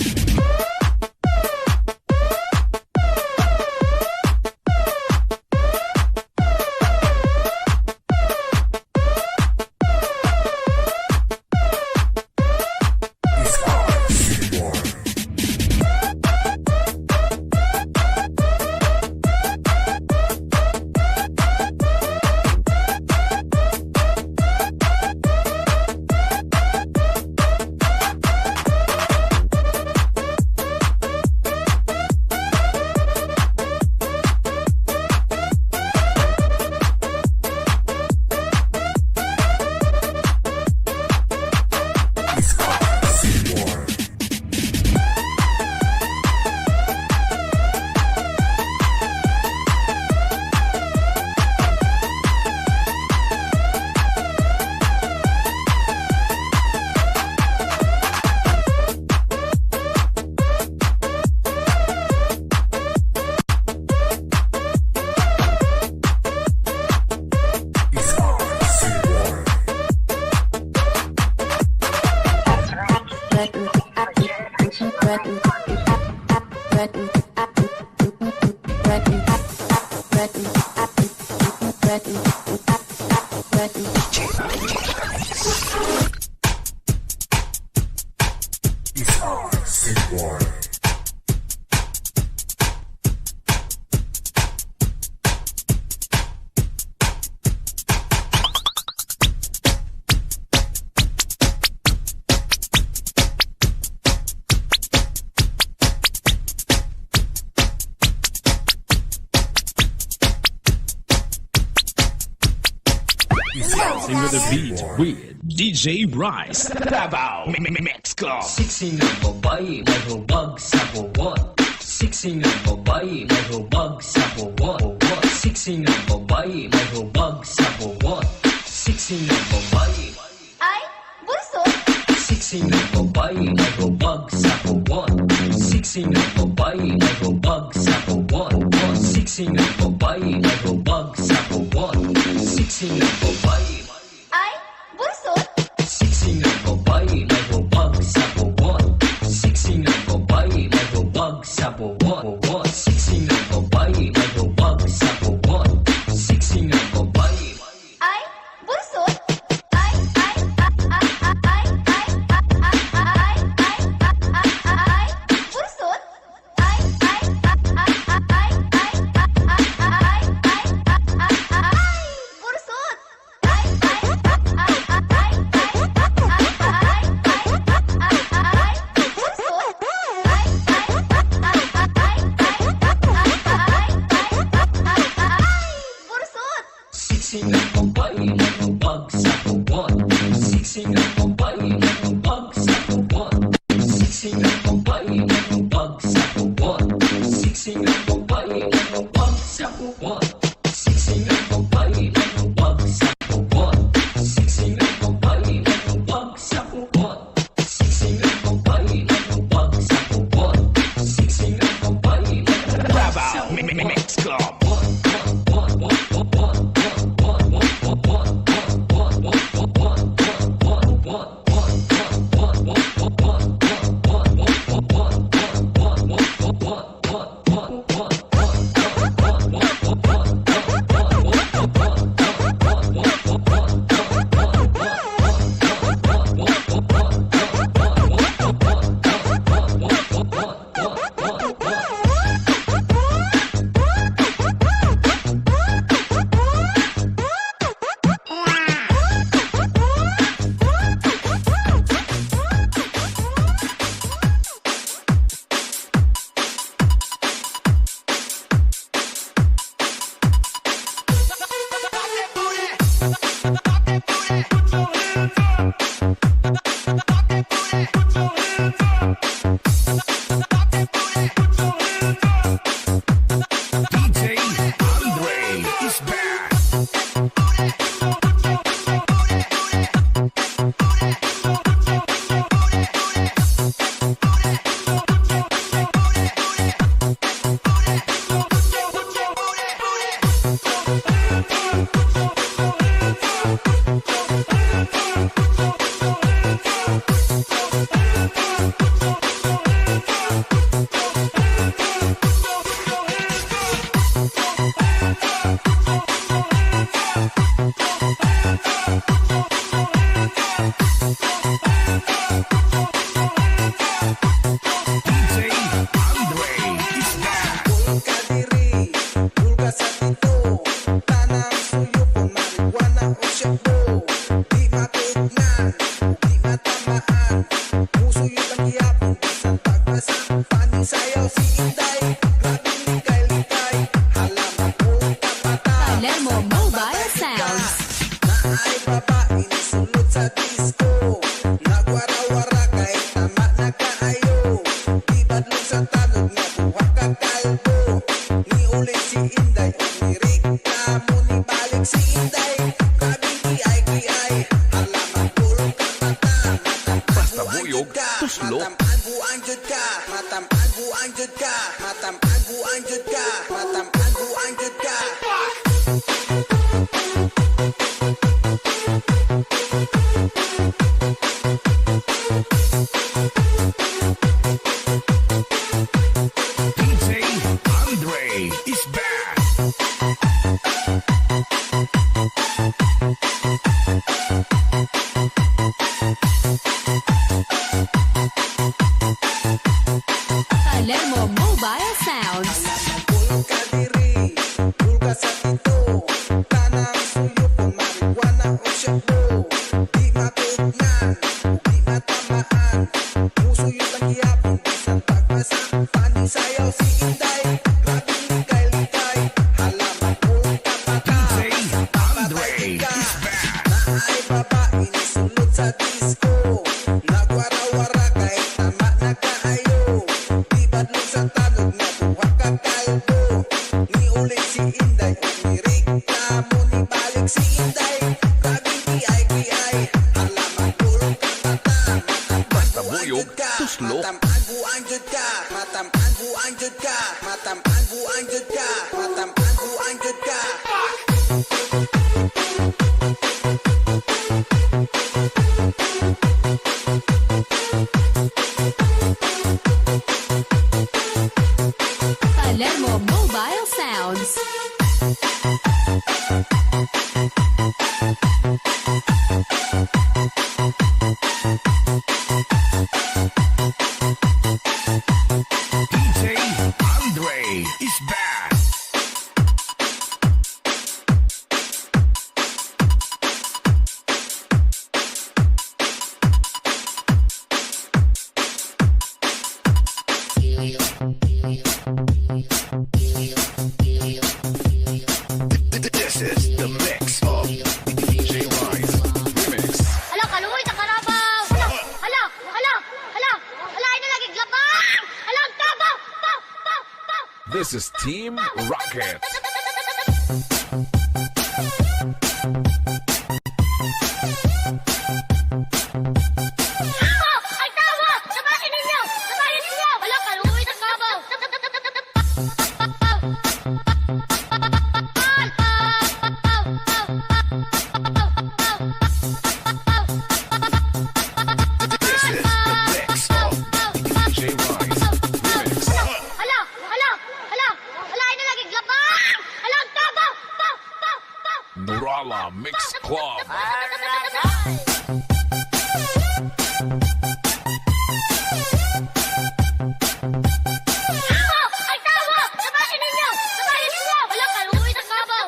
Dancing with the beat with DJ Bryce. Davao Mix Club. Sexy na babae, may hubag sa buwan. Sexy na babae, may hubag sa buwan. Sexy na babae, may hubag sa buwan. Sexy na babae. Ay, bunso! Sexy na babae, may hubag sa buwan. Sexy na babae, may hubag sa buwan. Sexy na babae, may hubag sa buwan. Sexy na babae. Ay, bunso! Sexy na babae, may hubag sa buwan. Sexy na babae, may hubag sa buwan. Sexy na babae, may hubag sa buwan. Sexy na babae. Ay, bunso! Ay, ay, ay, bunso! Ay, ay, Sexy na babae, may hubag sa buwan. Sexy na babae, may hubag sa buwan. Sexy na babae, may hubag sa buwan. Sexy na babae, may hubag sa buwan. Sexy na babae, may hubag sa buwan. Sexy na babae, may hubag sa buwan. Sexy na babae, may hubag sa buwan. Sexy na babae, may hubag sa buwan. Davao Mix Club. Palermo Mobile Sounds. Basta buyog, tuslo. Palermo Mobile Sounds. Sayaw si Inday, grabing likay-likay. Halaman pulong kapatay, papatay ka. Naay babae ni sulod sa disco. Nagwara-wara kahit tama na kaayo. Di badlong sa tanog na buwak ka kalbo. Ni ulit si Inday, umireklamo ni balik si Inday. Grabing kiay-kiay, halaman pulong kapatay. Matampan ka, matampan buang jud ka. Matampan buang jud ka, matampan buang jud ka, matampan buang jud ka. Palermo Mobile Sounds. DJ Andre is back. This is the mix of DJ Rise Remix. Hala, kaluoy sa karabaw! Hala, ay na lagi glabang! Hala, ang tabaw! This is Team Rocket. Ay tawa! Sabahin ninyo! Hala, kaluoy sa karabaw! This is the mix of DJ Rise Remix. Hala, ay na lagi glabang! Hala, ang tabaw! Nurala Mix Club. Ay tawa! Sabahin ninyo! Hala, kaluoy sa karabaw!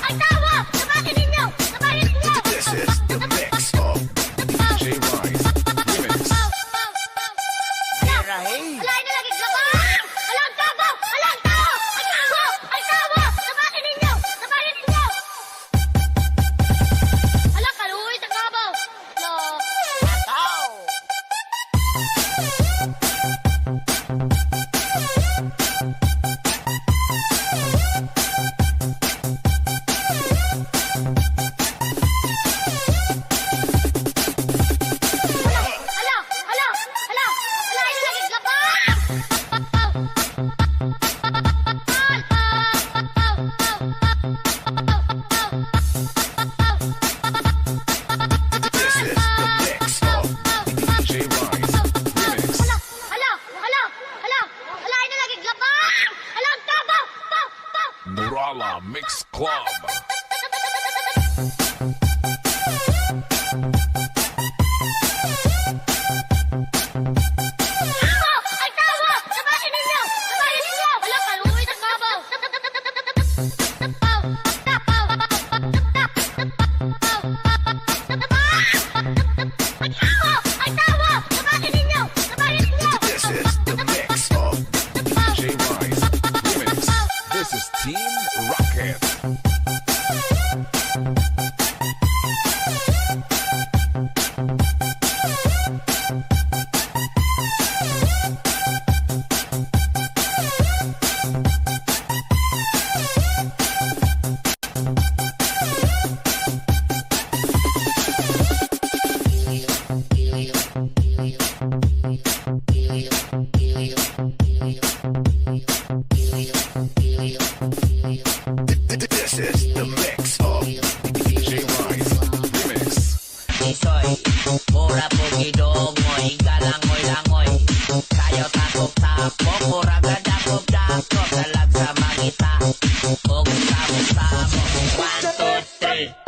Ay tawa! Sabahin ninyo! This is the mix of DJ Rise Remix. Hala, ay na lagi glabang! Hala, ang tabaw! Ay tawa! Sabahin ninyo! Hala, kaluoy sa karabaw! Hala, ay na lagi glabang! This is the mix of DJ Rise Remix. Hala, ay na lagi glabang! Hala, ang tabaw! Nurala Mix Club. Ay tawa! Sabahin ninyo! Hala, kaluoy sa karabaw! Ay tawa! Sabahin ninyo! This is the mix of DJ Rise Remix. This is Team Rocket. This is the mix of DJ Rise Remix. Isoy, mura po gidongoy, galangoy-langoy. Kayo takop-tapok, mura gadakop-dakop, dalag sa mangita. O gustamo-samo 1, 2, 3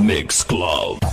Mix Club.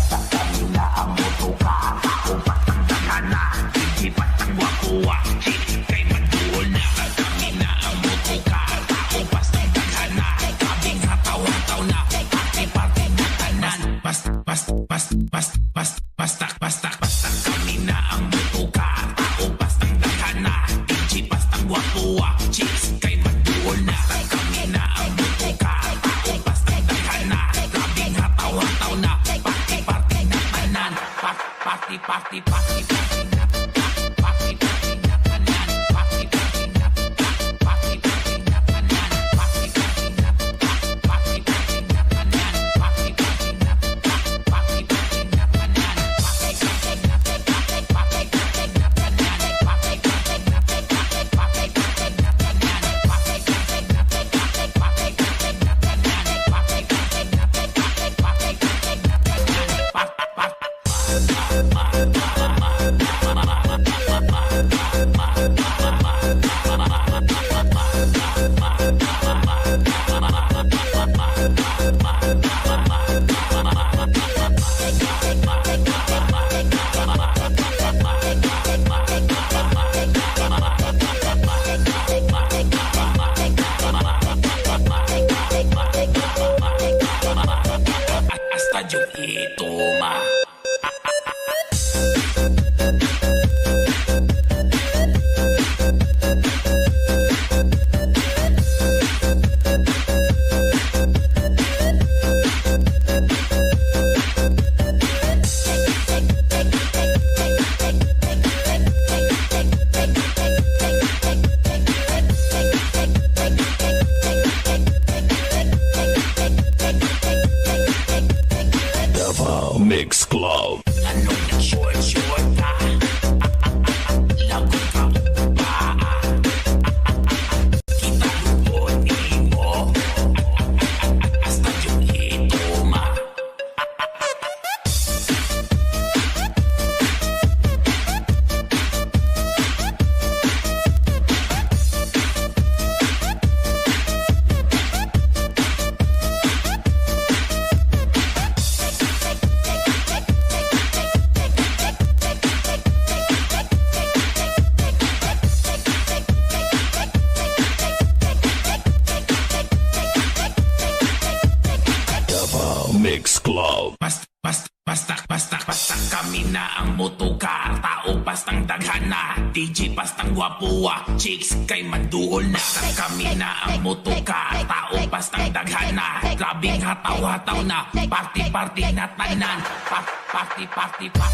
Hasta yo y toma. Mix Club. Anong short ka? Lagot ka ba? Kita lubunin mo. Hasta yo y toma. Mix Club. Basta kami na ang motocar. Tao bastang daghana, DJ bastang gwapuwa, chicks kay manduol na. Kami na ang motocar. Tao bastang daghana, grabing hataw-hataw na. Party na tanan. Party na tanan.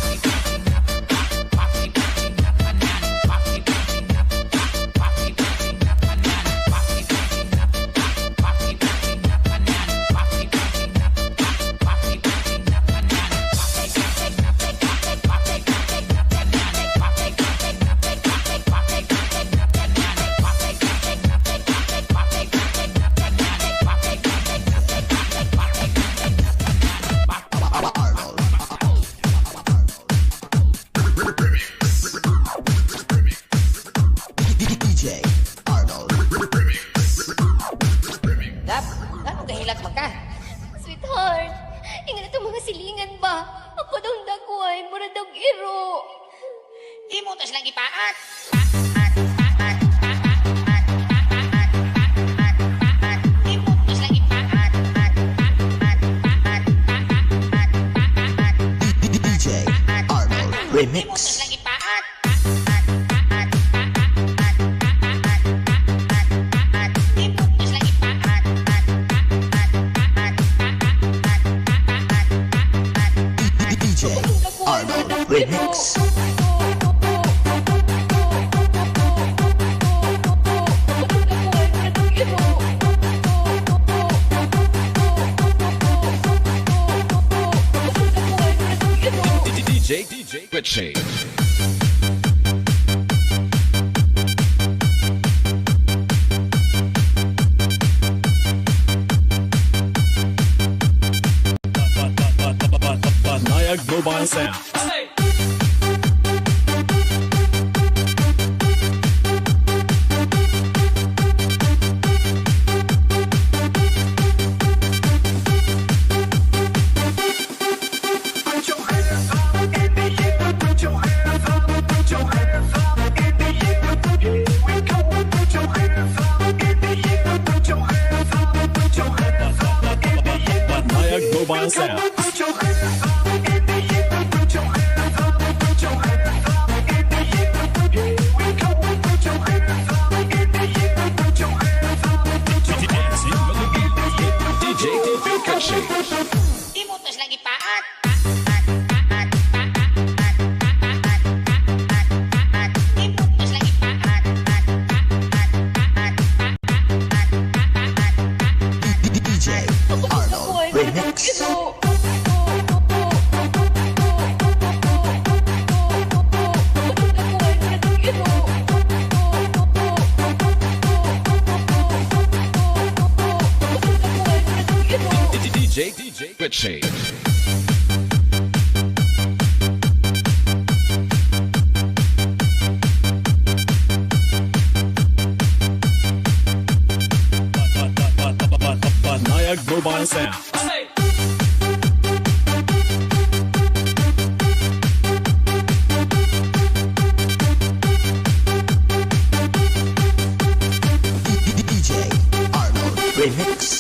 Anong gahilat man ka? Sweetheart, ingat itong mga silingan ba? Ako daw dagway, mura daw iro. Imo tas lang ipaat. DJ Arnold Remix. DJ Arnold Remix. DJ Richie. Banayag Mobile Sound. Banayag Mobile Sound. Imo tas lang ipaat. DJ Arnold Remix. DJ Richie. Banayag Mobile Sound. Mix.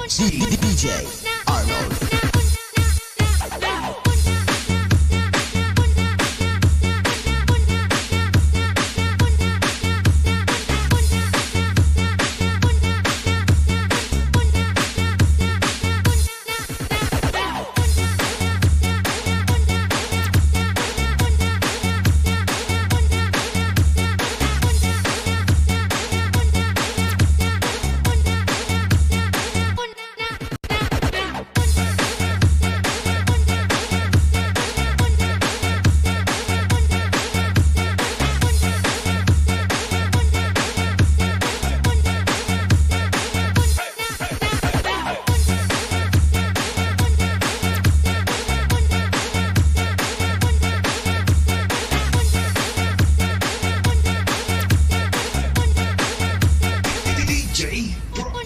DJ Arnold.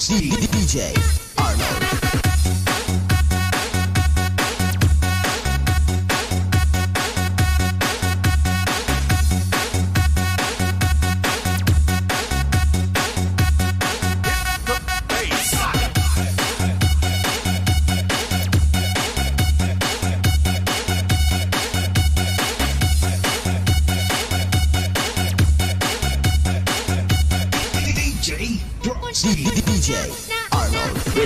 DJ Arnold. DJ Arnold.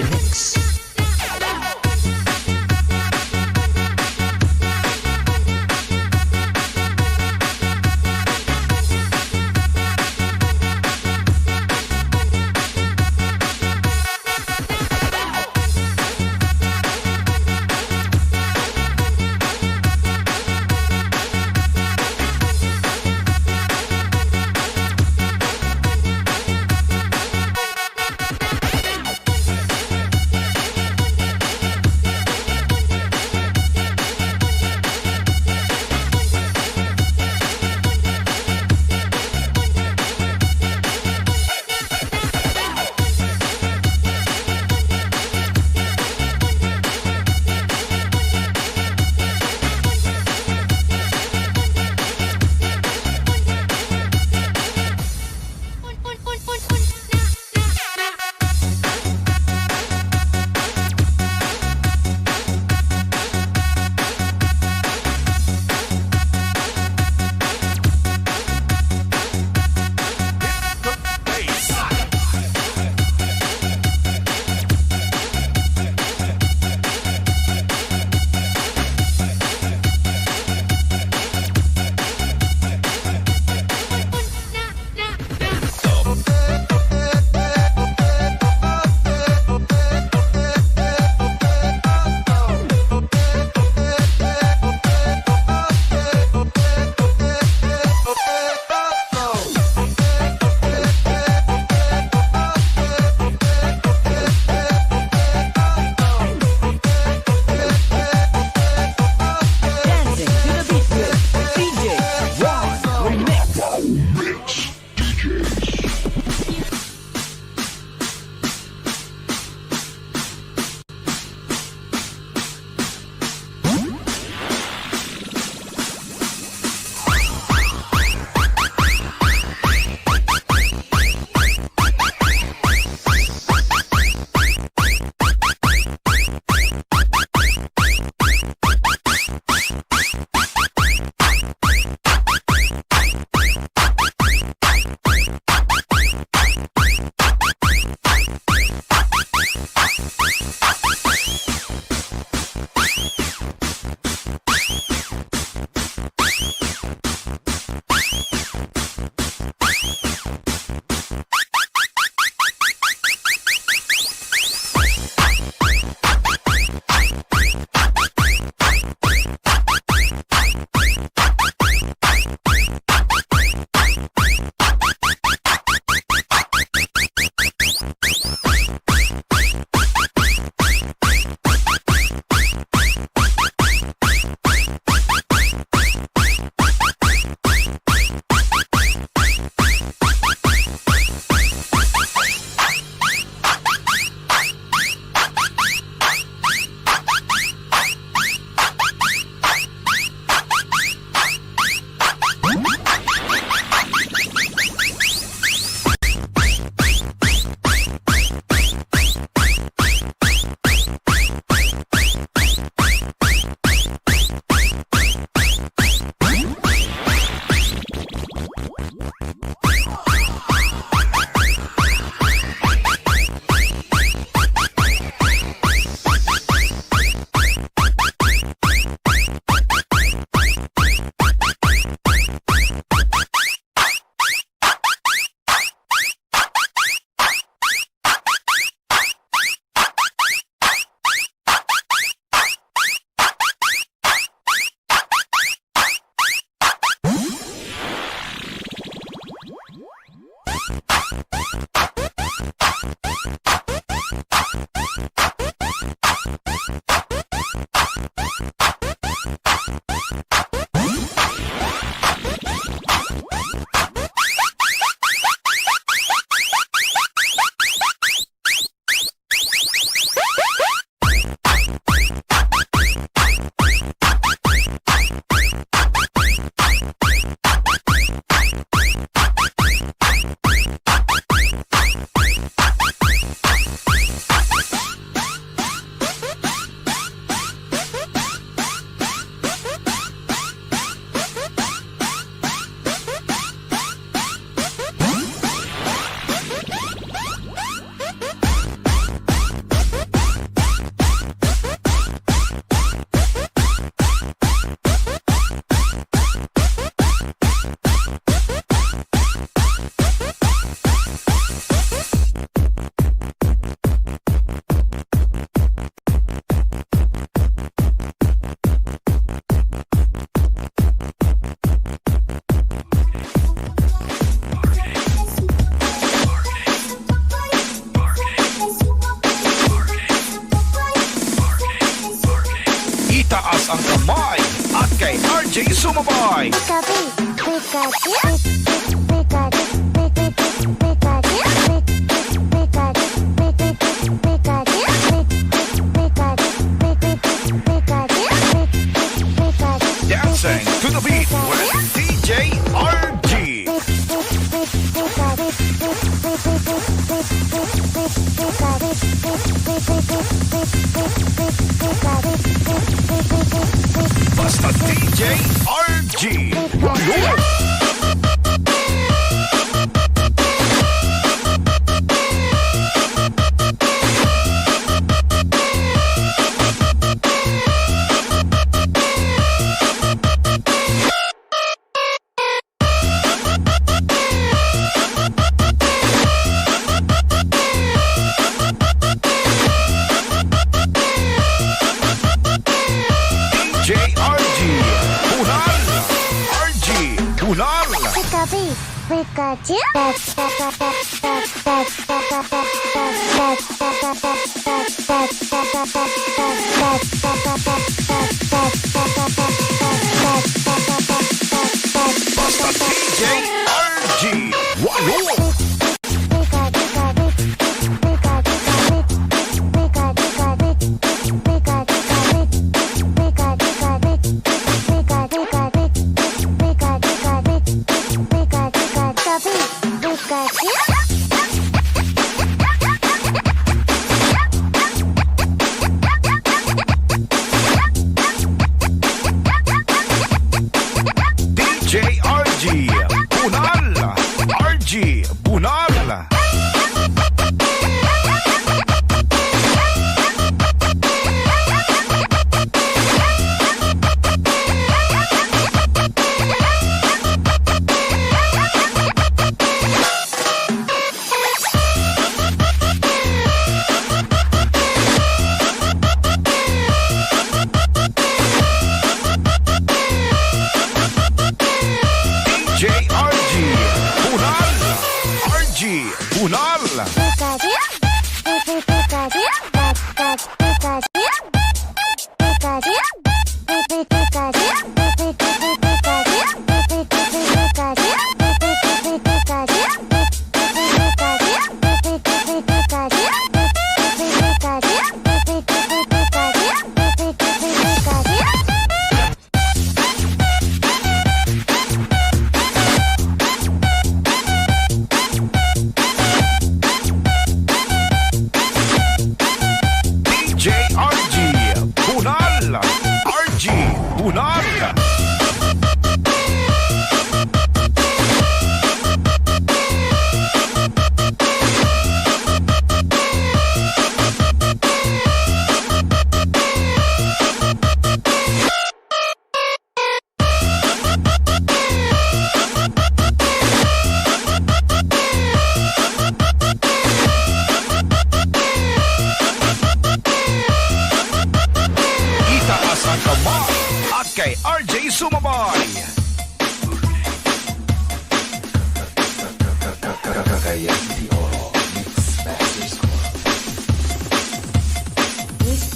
Itaas ang kamay at kay RJ Sumabay. Dancing to the beat with DJ RG. Basta DJ RG. Cagayan de Oro Mix Master Score.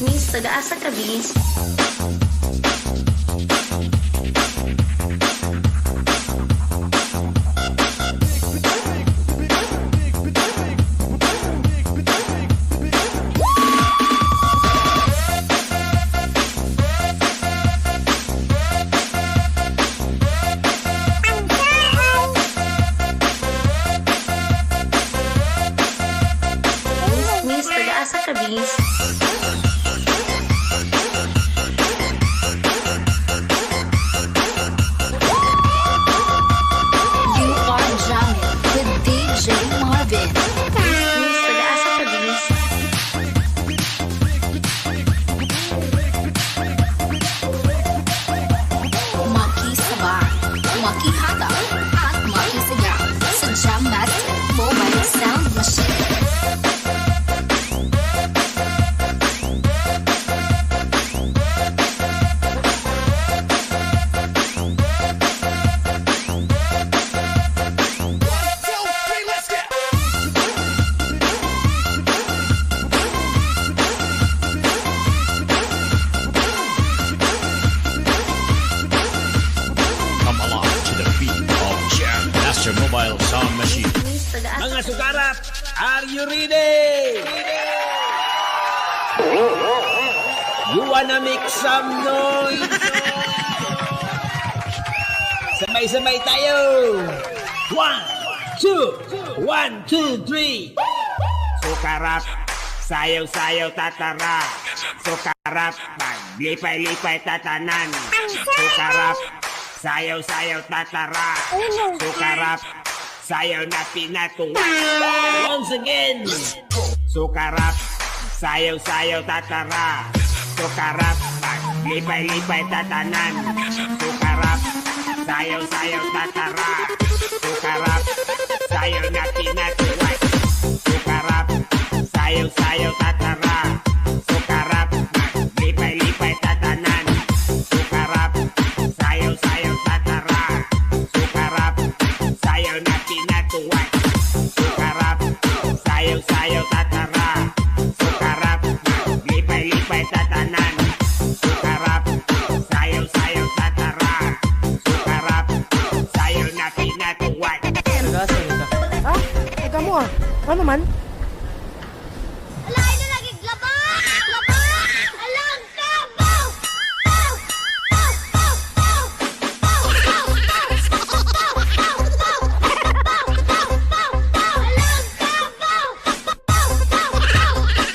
Miss, taga-asa ka, Miss? Miss, taga-asa ka, Miss? You are jamming with DJ Marvin. Miss, taga-asa ka, Miss? Maki Sabar, Maki Hata, at Maki Sigaw sa Jam Master Mobile Sound Machine. Come along to the beat of Jam Master Mobile Sound Machine. Miss, taga-asa Mga sukarap, are you ready? You wanna make some noise? Sabay-sabay tayo! 1, 2, 1, 2, 3. Sukarap, sayaw-sayaw tatara. Sukarap, maglipay-lipay tatanan. Sukarap, sayaw-sayaw tatara. Sukarap, sayaw na pinatuwa. Once again. Sukarap, sayaw-sayaw tatara. Sukarap, maglipay-lipay tatanan. Sukarap, sayaw-sayaw tatara. Sukarap, sayaw na pinatuwa. Sukarap, sayaw-sayaw tatara. Sukarap, maglipay-lipay tatanan. Sukarap, sayaw-sayaw tatara. Sukarap, sayaw na pinatuwa. Sukarap, sayaw-sayaw tatara. Sukarap, maglipay-lipay tatanan. Sukarap, sayaw-sayaw tatara. Sukarap, sayaw na pinatuwa. Ha? Teka mo ah. Ano man? Alay na lagi laba! Laba! Alang ka! Bow! Bow! Bow! Bow! Bow! Bow! Bow! Bow! Bow! Bow! Bow! Bow! Bow! Bow! Alang ka! Bow! Bow! Bow! Bow!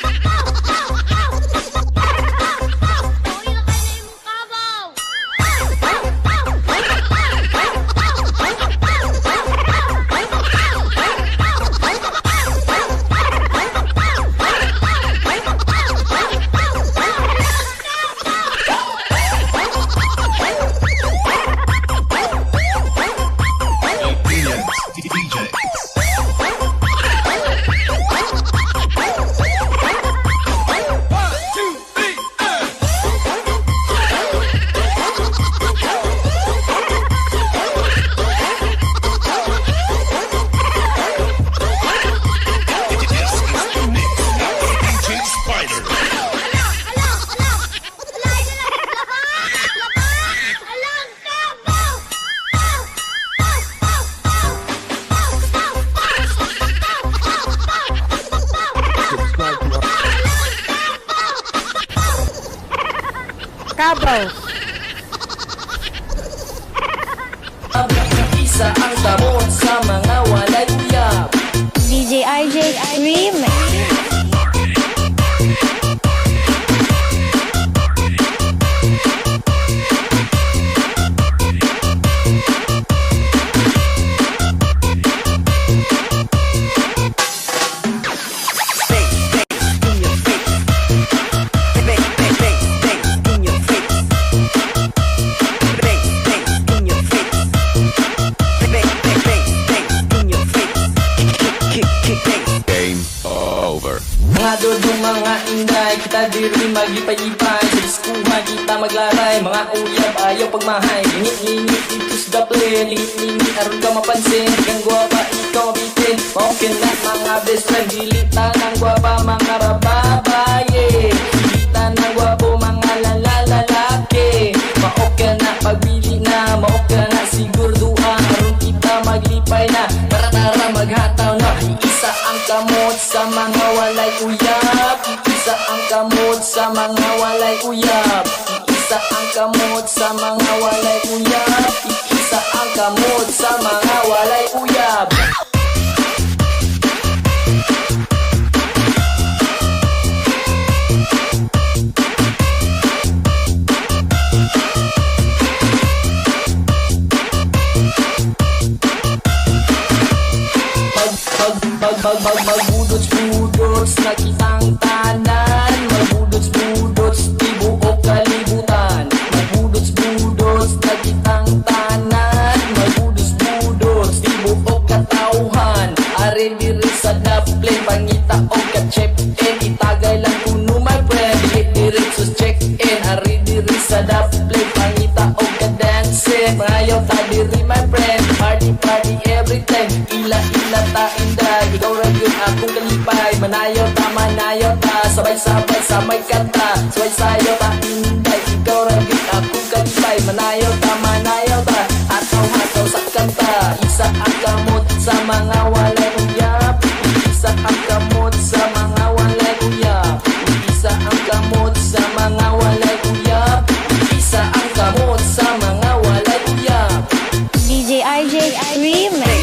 Bow! Bow! Bow! Uy, lakay na imong kabaw! Kabaw. Isa ang tarot sa mga walay uyab. DJ RJ Remix. In your face. Animado ng mga inday, kita diri magipay-ipay. Sa diskuhan kita maglaray, mga uyab ayaw pagmahay. Lingit-lingit dito sa daplin, lingit-lingit aron ka mapansin. Kang guwapa ikaw mabitin, okay na mga best friend. Gilitan ng guwapa mga rababaye, gilitan ng guwapo mga lalaki. Maokya na pagbili na, maokya na sigurduan. Aron kita maglipay na, tara maghataw na. Iisa ang kamot sa mga walay uyab, iisa ang kamot sa mga walay uyab, iisa ang kamot sa mga walay uyab, iisa ang kamot sa mga walay uyab. Magbudots-budots na kitang tanan, magbudots-budots di buok kalibutan. Magbudots-budots na kitang tanan, magbudots-budots di buok katauhan. Are diri sa daplin, pangita o ka-check-in, itagay lang kuno my friend. Diretso check-in, are diri sa daplin, pangita o ka-dancing. Mayaw ta diri my friend, party every time. Ila ta inday, ikaw ra yun akong kalipay. Manayaw ta, sabay-sabay sa may kanta. Sabay-sayaw ta inday, ikaw ra yun akong kalipay. Manayaw ta, ataw-hataw sa kanta. Isa ang kamot sa mga walay uyab, isa ang kamot sa mga walay uyab, isa ang kamot sa mga walay uyab, isa ang kamot sa mga walay uyab. DJ RJ Remix.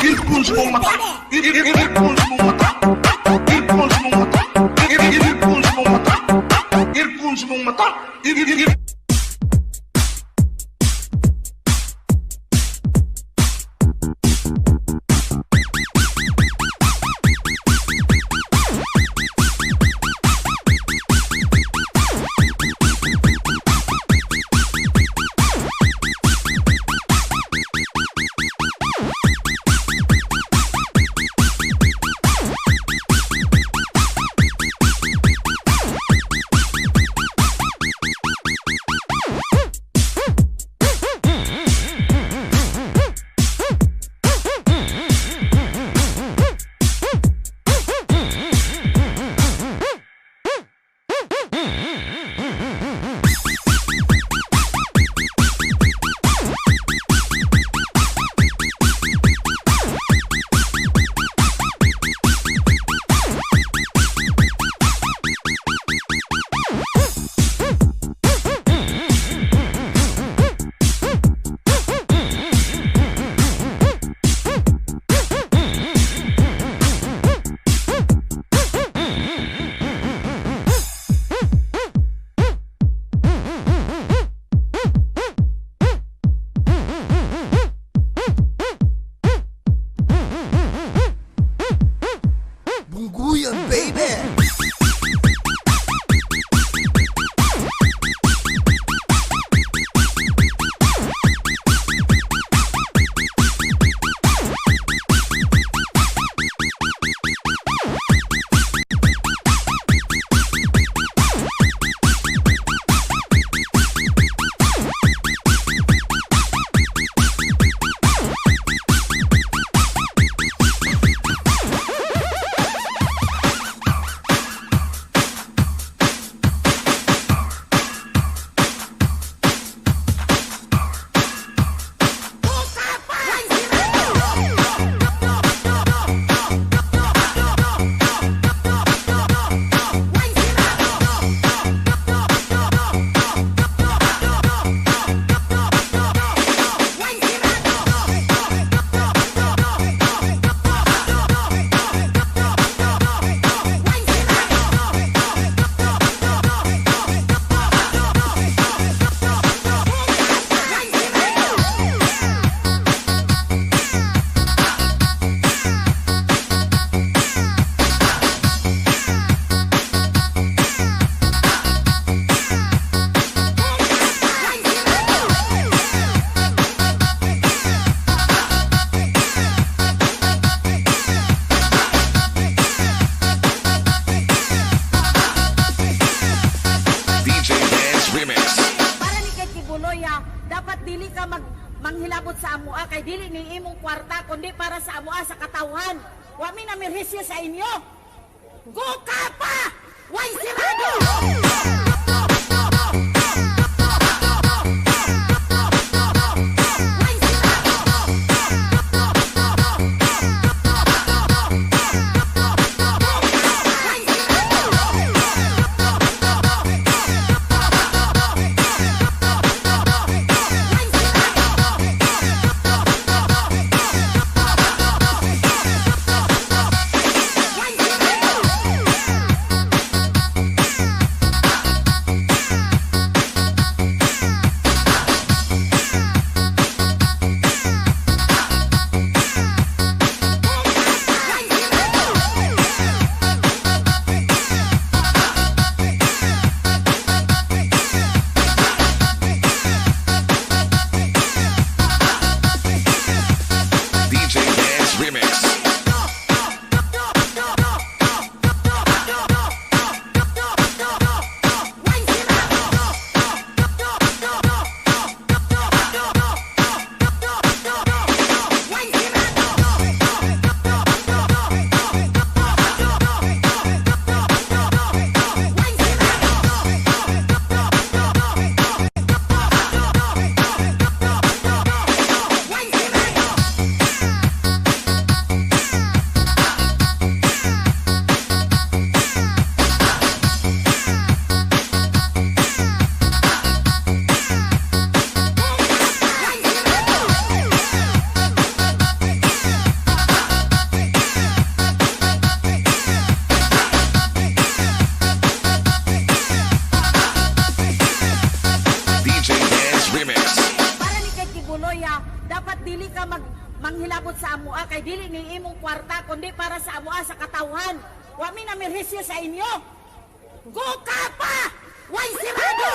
Irkun sa mong mata. Tungguyan, baby! manghilabot sa amua kay dili ni imong kwarta kundi para sa amua sa katawhan. Wa mi na mirhisyo sa inyo. Go Kapa! Way sirado! Manghilabot sa amua kay dili ni imong kwarta kundi para sa amua sa katawhan. Wa mi na mirhisyo sa inyo. Go Kapa! Way sirado!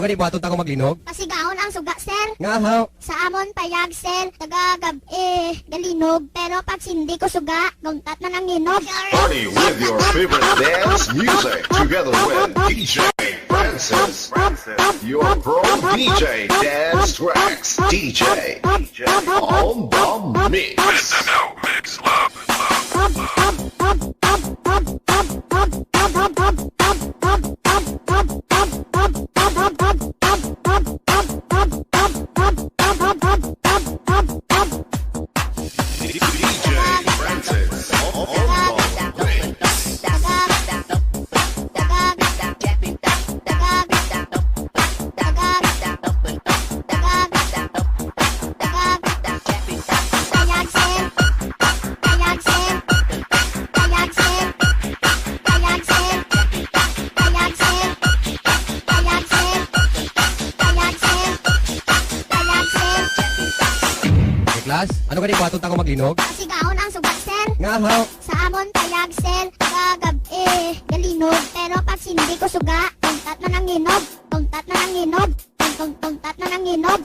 gani buhaton ta ko maglinog? Pasigaon ang suga, sir. Nga haw. Sa amon payag, sir. Tagagab, galinog. Pero pag sindi ko suga, guntat na nanginog. Party with your favorite dance music together with DJ Francis. Your pro DJ Dance Tracks. DJ on the mix. Mix love. Ano gani buhaton ta ko maglinog? Pasigaon ang suga, sir. Nga haw. Sa amon payag, sir. Tagagab, galinog. Pero pag sindi ko suga, guntat na nanginog. Guntat na nanginog. Guntat na nanginog.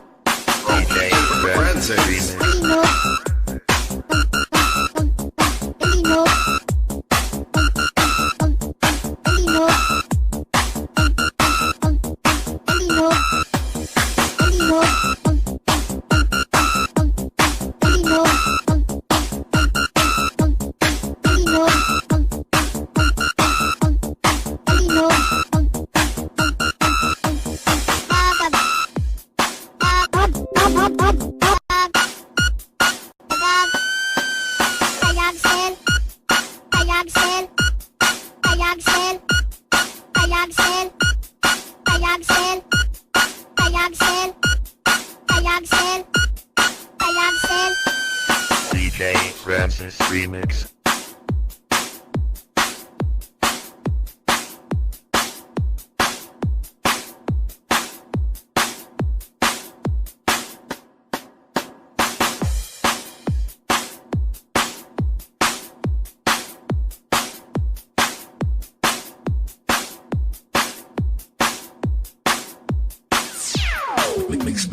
DJ Francis. Galinog. Galinog. Galinog. Galinog. Galinog. DJ Francis Remix.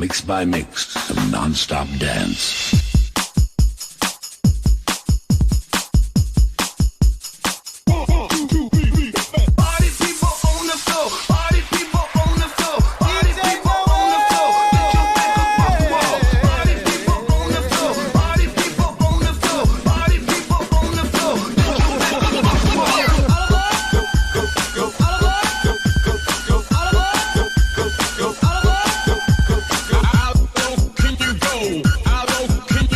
Mix by mix, a non-stop dance. How low can you go? How low can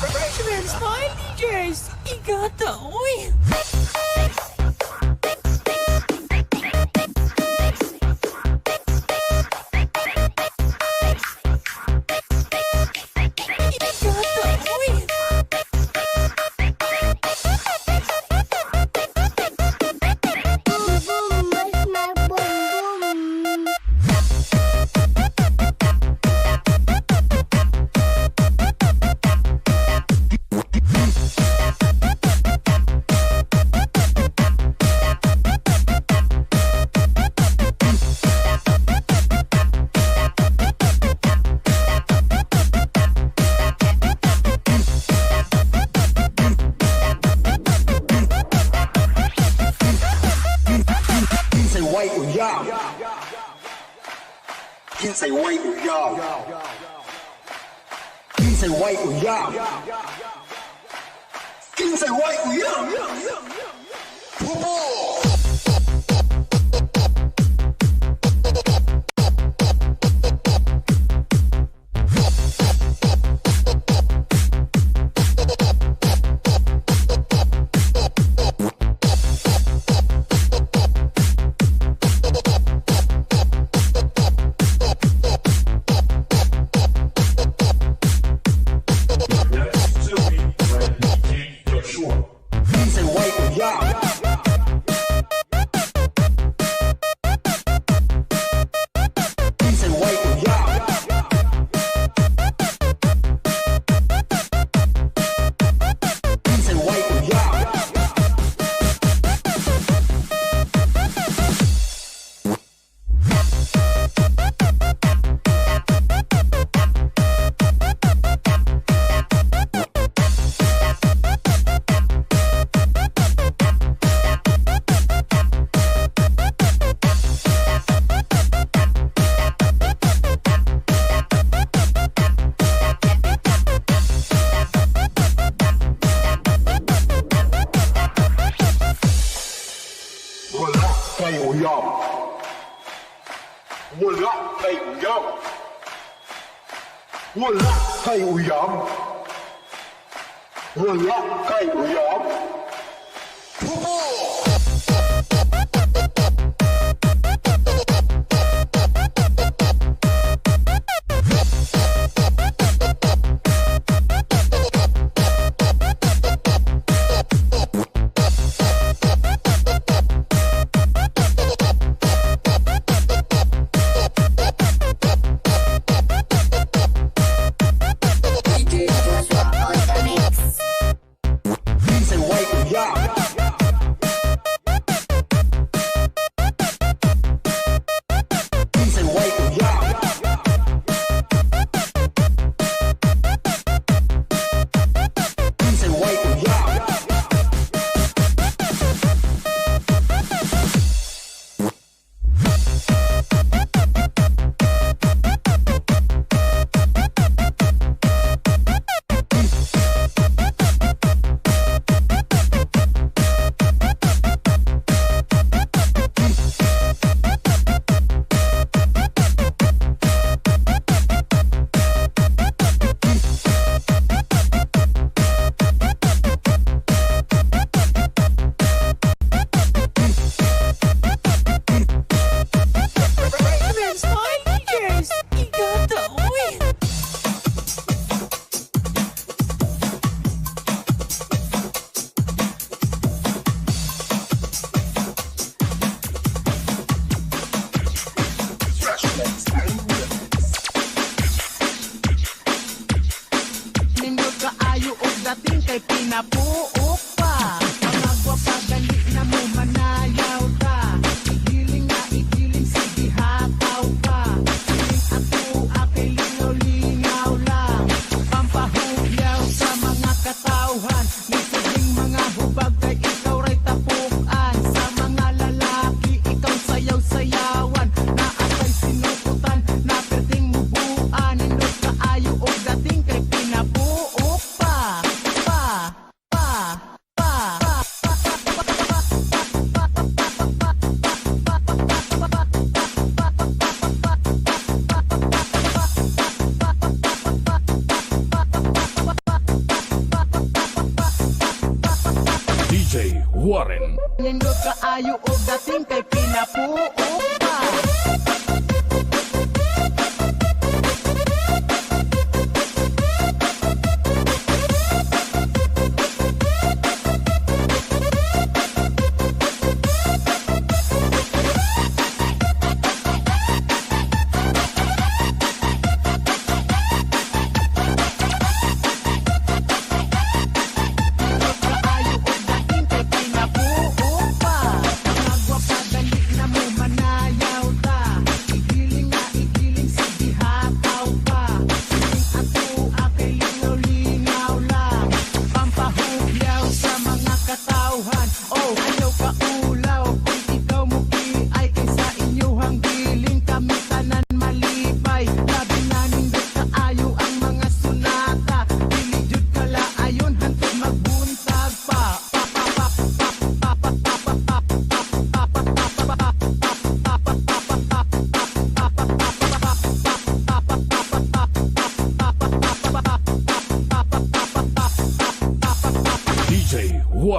Freshman Style DJs, igata, uy! Say white or y'all. King say white or y'all. King say white or y'all.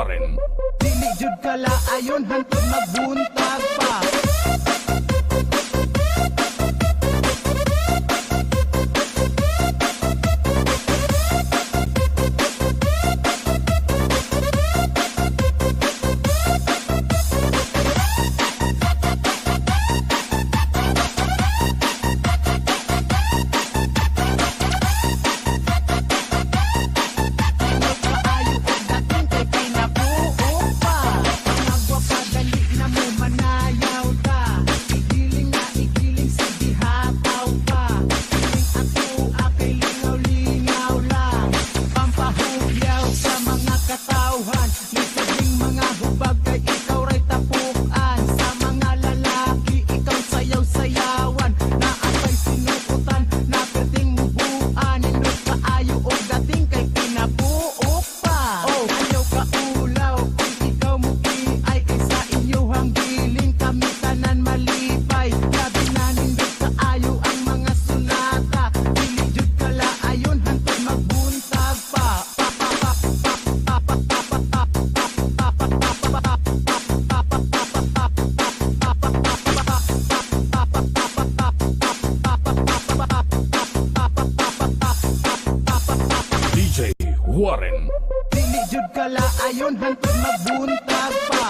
Warren. Dili jud kala ayon hantod magbuntag pa. DJ Warren. Dili jud kala ayon hantod magbuntag pa.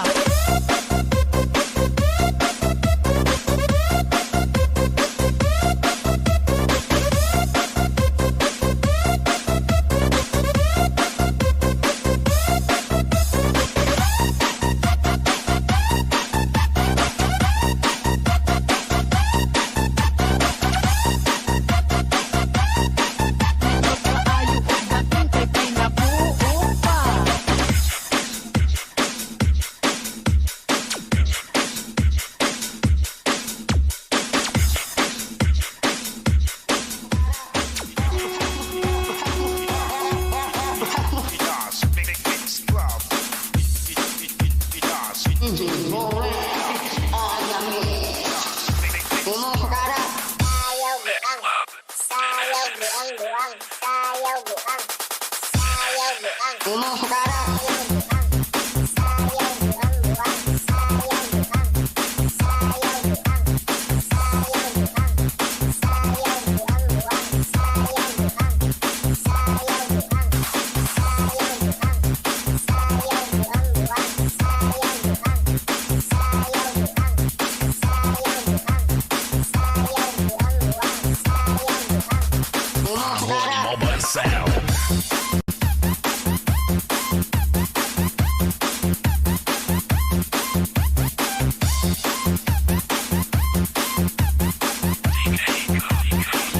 Mobile Sound.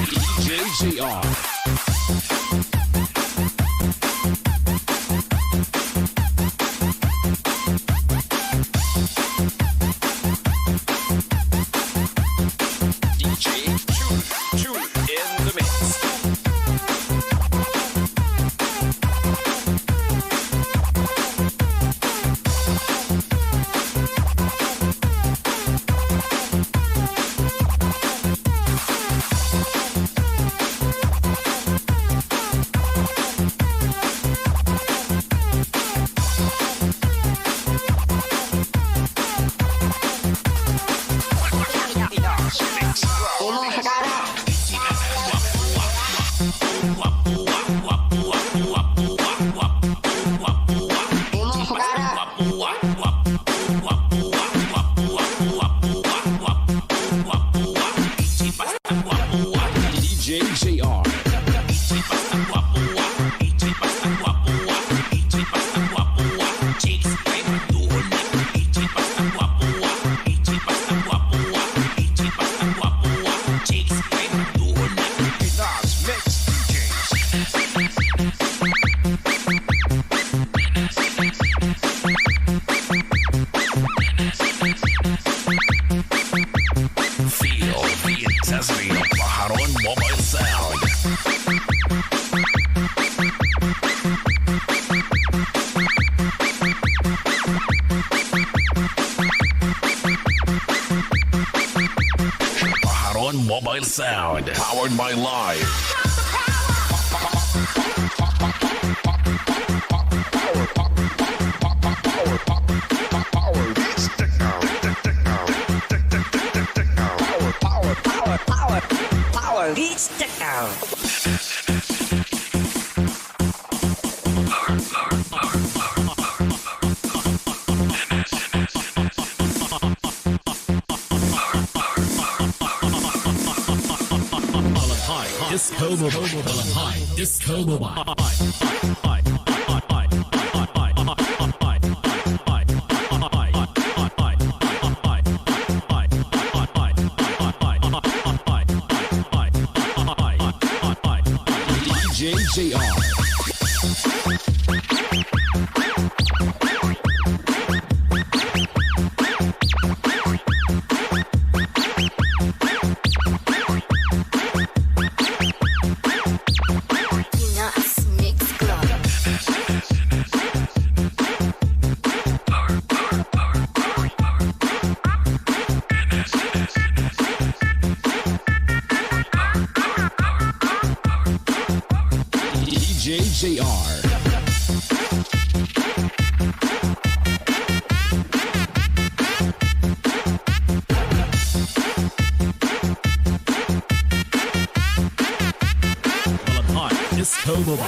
DJ JR. DJ True in the mix. DJ JR. Feel the intensity of Pajaron Mobile Sound. Pajaron Mobile Sound, powered by Live. Power Beats Techno. Disco Mobile. High Disco Mobile. DJ JR. DJ JR. Disco Mobile.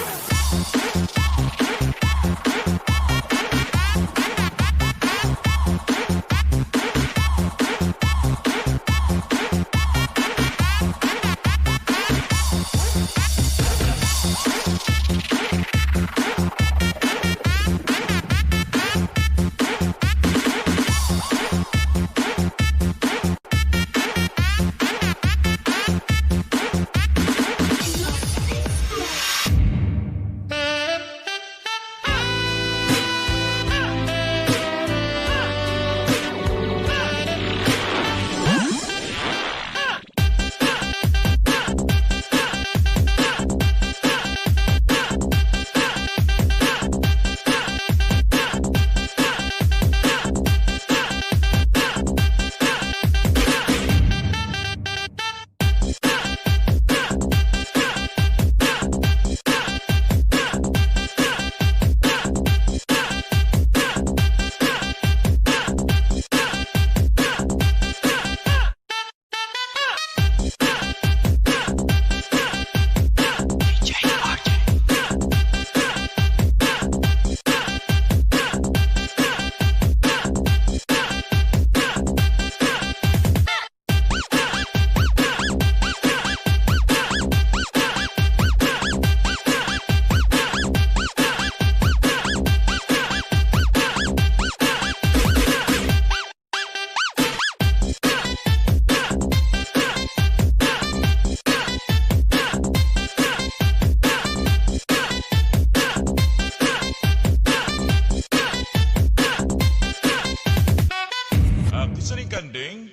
Sering kanding.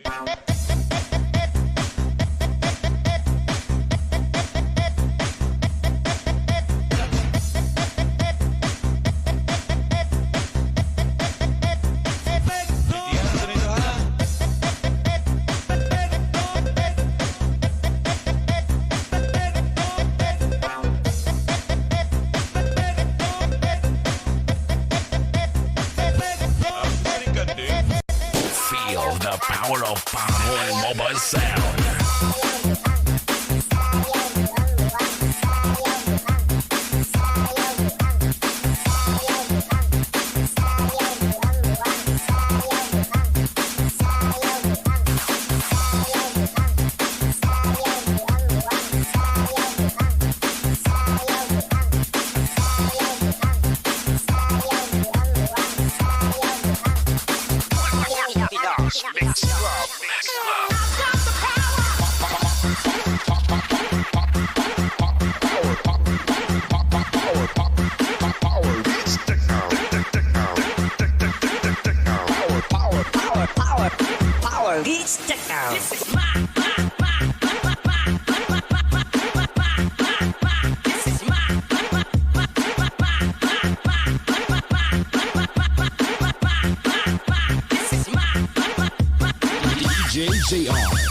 Feel the power of Power Mobile sound. Power Beats Techno. This is my DJ JR.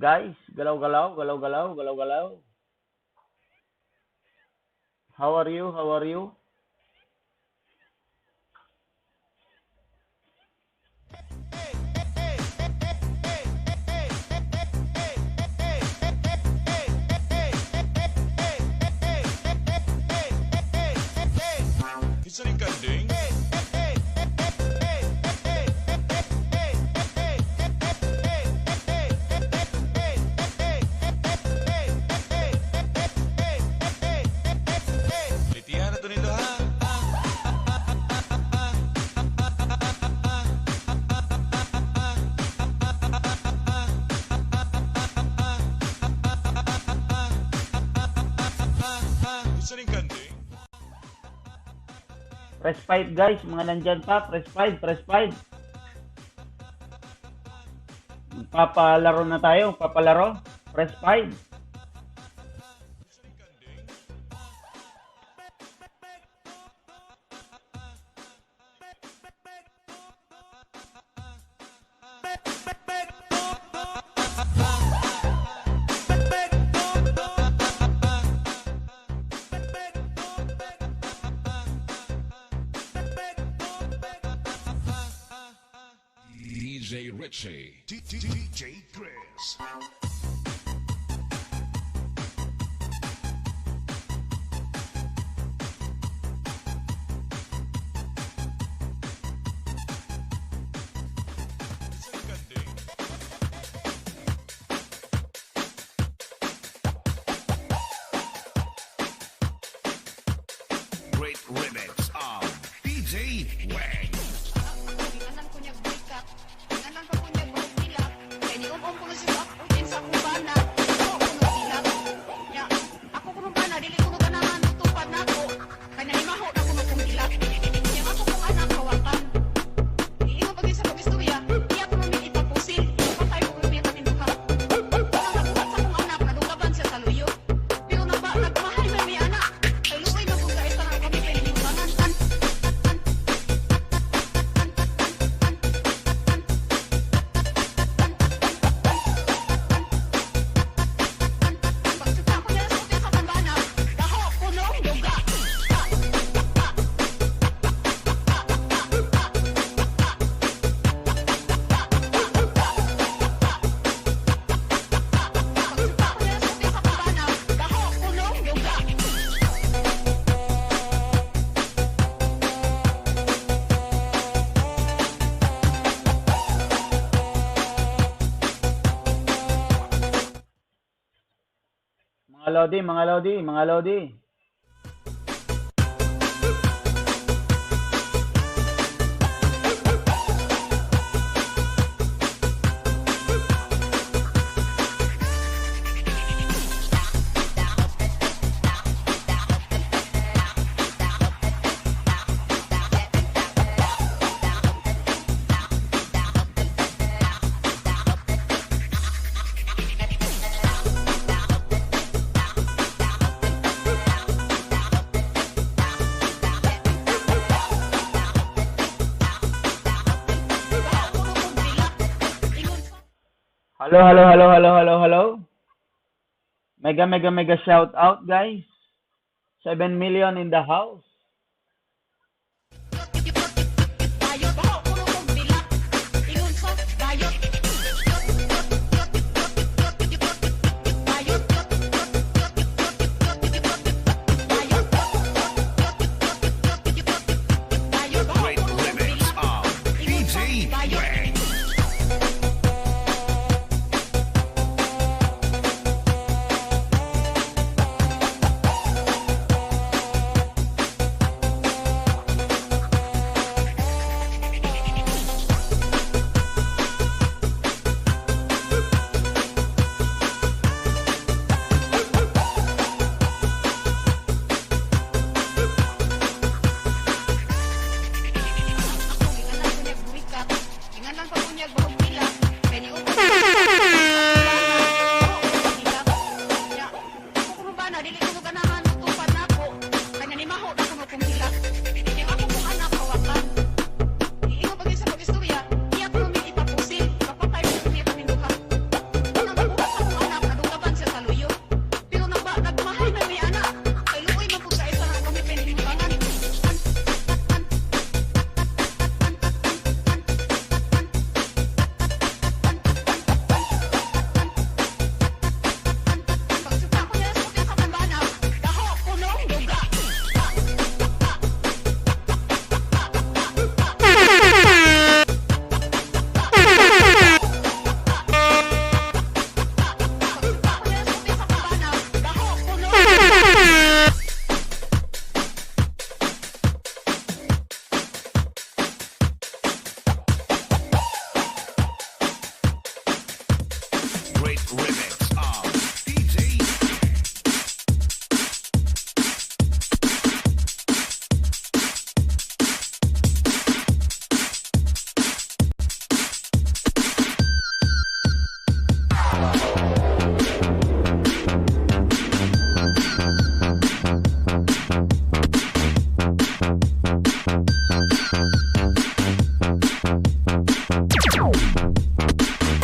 Guys, galaw-galaw, galaw-galaw, galaw-galaw. How are you? How are you? Isa rin kanding. Litihan na to nito ha. Isa rin kanding. Press 5 guys, mga nandyan pa, press 5, press 5. Papalaro na tayo, papalaro. Press 5. DJ Richie. DJ Chris. Great remix of DJ Wang. Mga Lodi, mga Lodi, mga Lodi. Hello, hello, hello, hello, hello, hello. Mega shout out, guys. 7 million in the house. Great remix of DJ Wang. remix of DJ.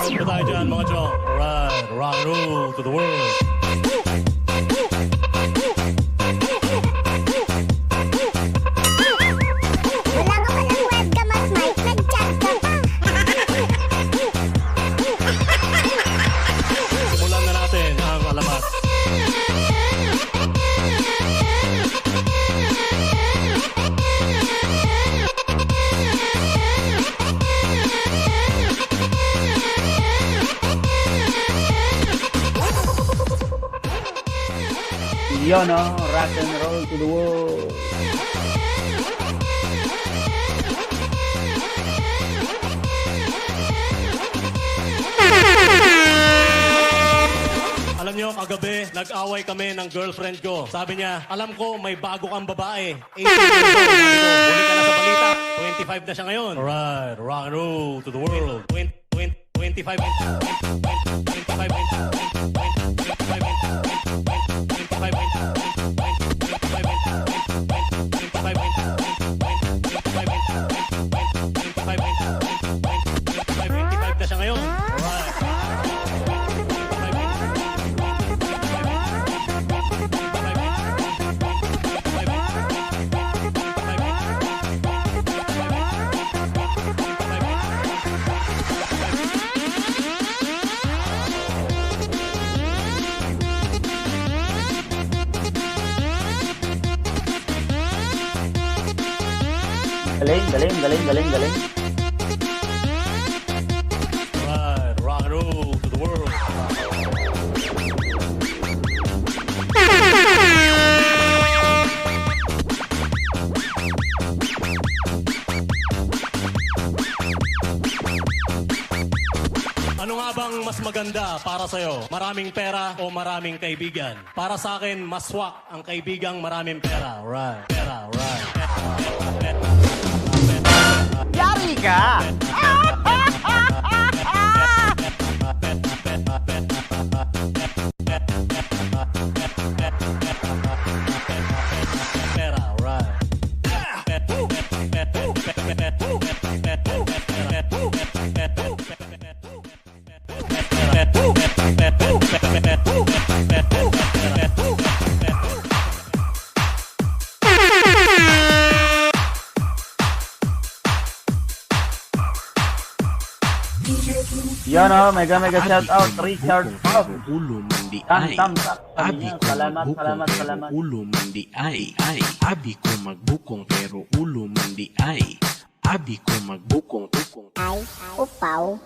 Ano tayo dyan mga chong? Alright, rock and roll to the world. Simulan na natin ang alamat. Yun, no? Rock and roll to the world. Alam nyo, kagabi, nag-away kami ng girlfriend ko. Sabi niya, alam ko, may bago kang babae. 18 years old. Sabi ko, huli ka na sa balita. 25 na siya ngayon. Alright, rock and roll to the world. 25. na siya ngayon. Alright. Galing. Alright, rock and roll to the world. Ano nga bang mas maganda para sa'yo? Maraming pera o maraming kaibigan? Para sa akin, mas swak ang kaibigang maraming pera. Right. Pera, right. Yari ka! Pera, right. Yan o, mega shout out Richard Pop. Ulo mandi Tam. Abi ko Salamat. ulo mandi ay. Abi ko magbukong pero ulo mandi ay. Abi ko magbukong Ay, upaw.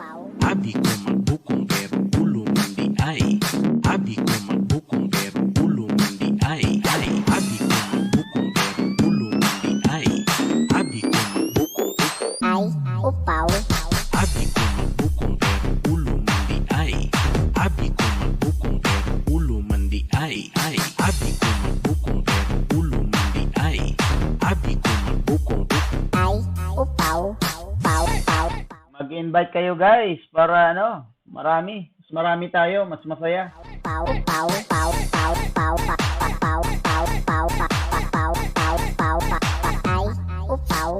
Abi ko magbukong pero ulo mandi ay. Abi ko magbukong pero ulo mandi ay. Abi ko magbukong pero ulo mandi ay. Abi ko magbukong Ay, upaw. Abi ko magbukong pero ulo mandi ay. Abi ko magbukong pero ulo mandi ay. Abi ko magbukong pero ulo mandi ay. Abi ko magbukong Ay, upaw. Paw. Mag-invite kayo guys para marami. Mas marami tayo, mas masaya. Paw. Ay, upaw.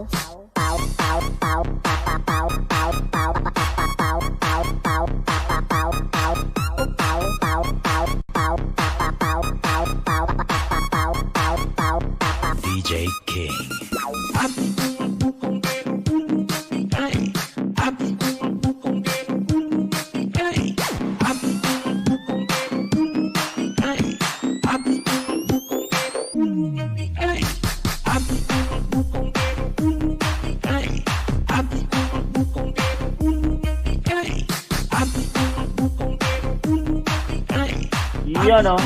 DJ King. Abi ko magbukong pero ulo mandi ay. Abi ko magbukong pero ulo mandi ay. Abi ko magbukong pero ulo mandi ay. Abi ko magbukong pero ulo mandi ay. Abi ko magbukong pero ulo mandi ay. Abi ko magbukong pero ulo mandi ay. Abi ko magbukong pero ulo mandi ay. Yan o.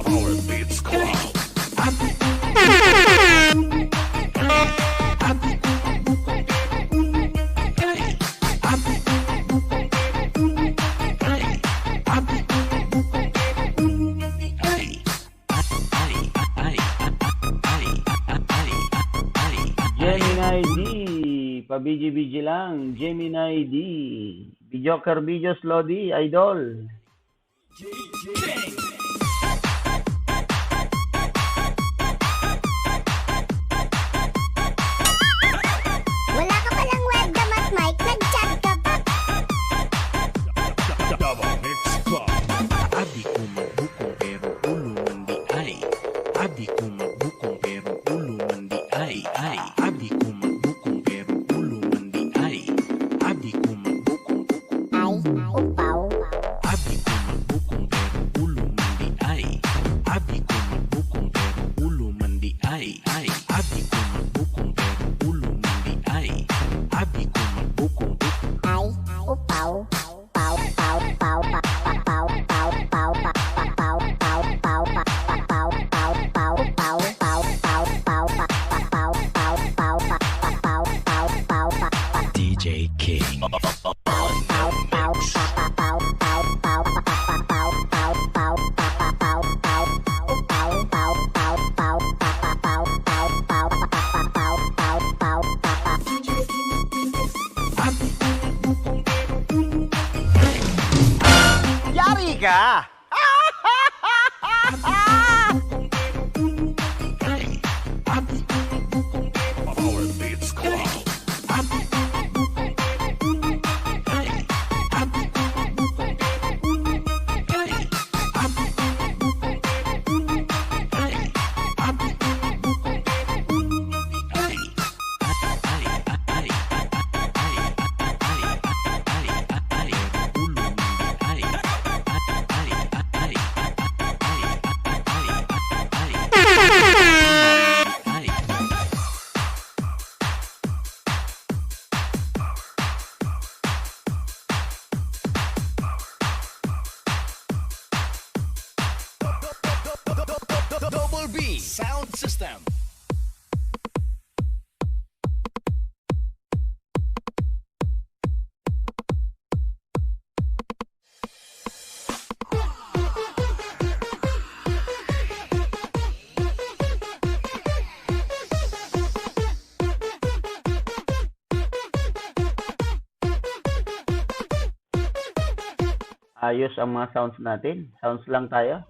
Power Beats Club. Abi ko Pa-BG-BG lang. Gemini D. Videoker Videos Lodi, Idol. Wala ka palang webcam at mic, nag-chat ka pa. Double Mix Club. Abi ko magbukong pero ulo mandi ay. Abi ko magbukong pero ulo mandi ay. Abi ko magbukong pero ulo mandi ay. Abi ko magbukong. Ay, upaw. Abi ko magbukong pero ulo mandi ay. Abi ko magbukong pero ulo mandi ay. Abi ko magbukong pero ulo mandi ay. Abi ko magbukong. Ay, upaw. Pau, pau, pau, pa, pa, pau, pau, pau, pa, pa, pau, pau, pau, pa, pa, pau, pau, pau, pau, pau, pau, pau, pa, pa, pau, pau, pau, pa, pa, pau, pau, pau, pa, pa. DJ King. Yari ka! Power Beats Club. Double B Sound System. Ayos ang mga sounds natin. Sounds lang tayo.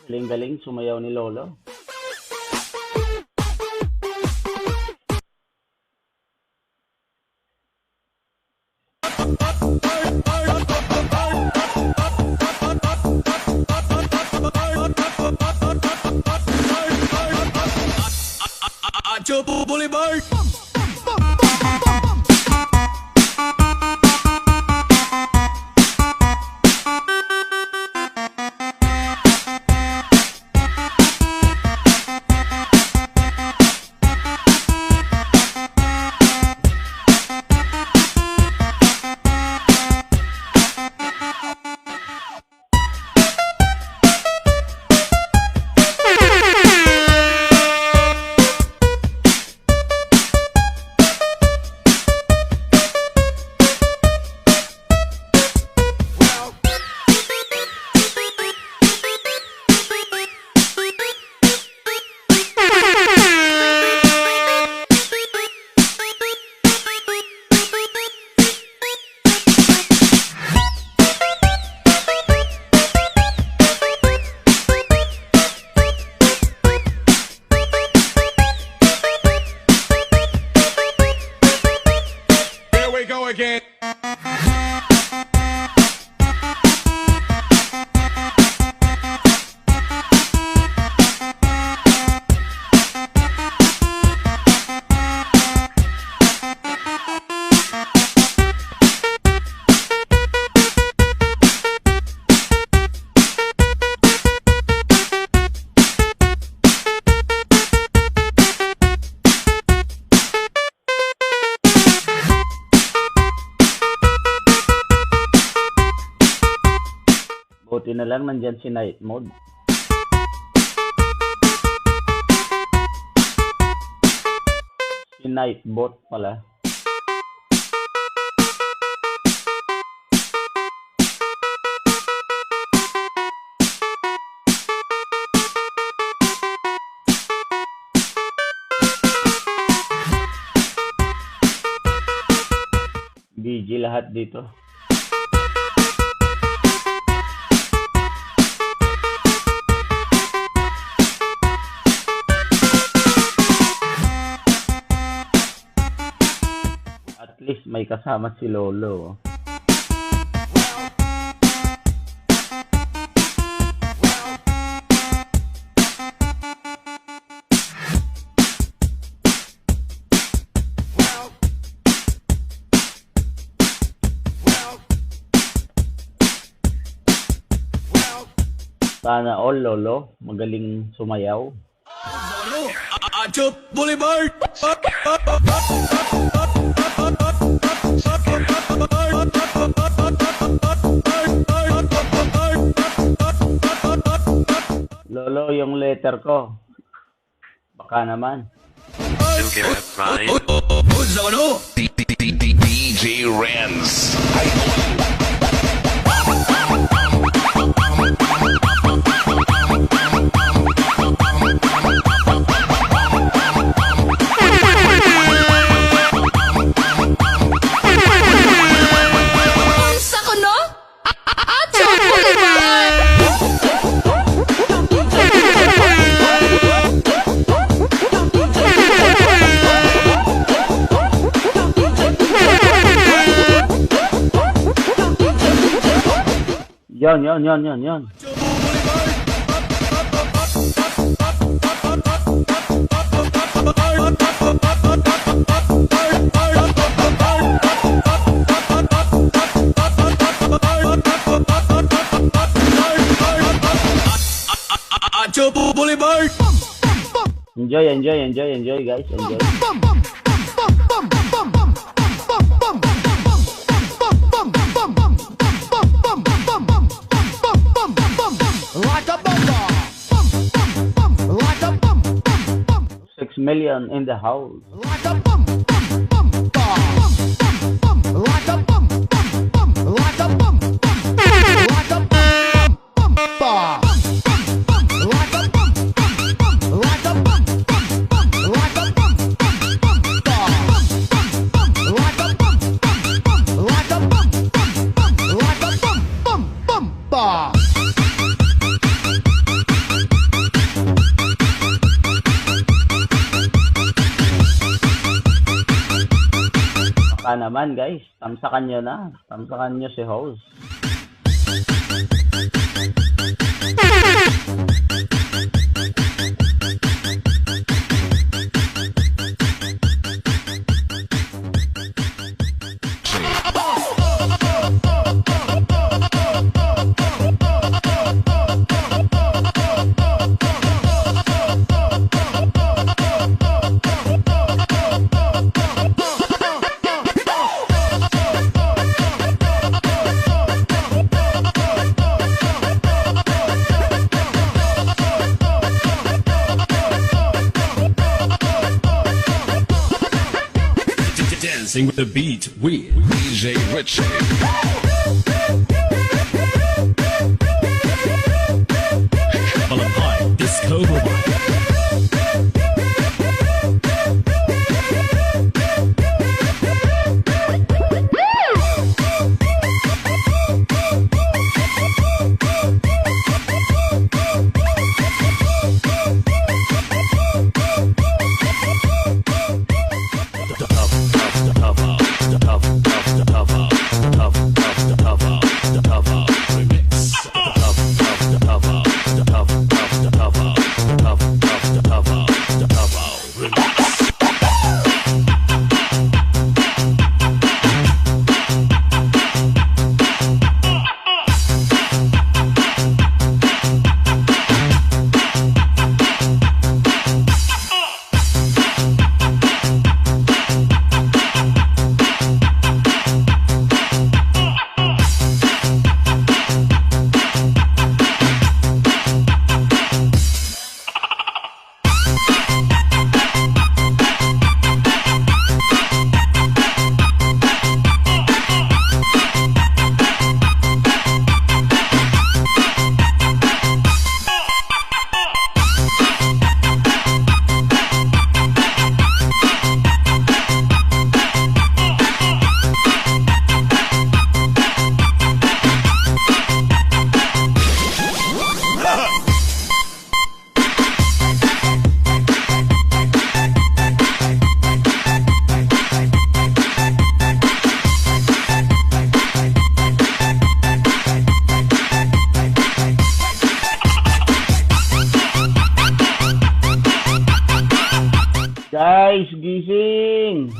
Galing-galing sumayaw ni Lolo. Acho Boulevard. na lang, nandyan si Night Mode. Si Nightbot pala. DJ lahat dito. At least may kasama si Lolo. Sana all, Lolo. Magaling sumayaw. Acho Boulevard! Lolo, yung letter ko. Baka naman. DJ Renz. Yon. Acho Boulevard! Enjoy guys, enjoy. Like a bomber. Like a 6 million in the house. like a bomber. Like a bomber. Like a bomber. Like a bomber. Like a bomber. Like a bomber. Like a bomber. Like a bomber. Like a bomber. Like a bomber. Baka naman guys, tamsakan nyo na. Tamsakan nyo si host. Dancing with the beat with DJ Richie. Valentine Disco Mobile. Guys, gising!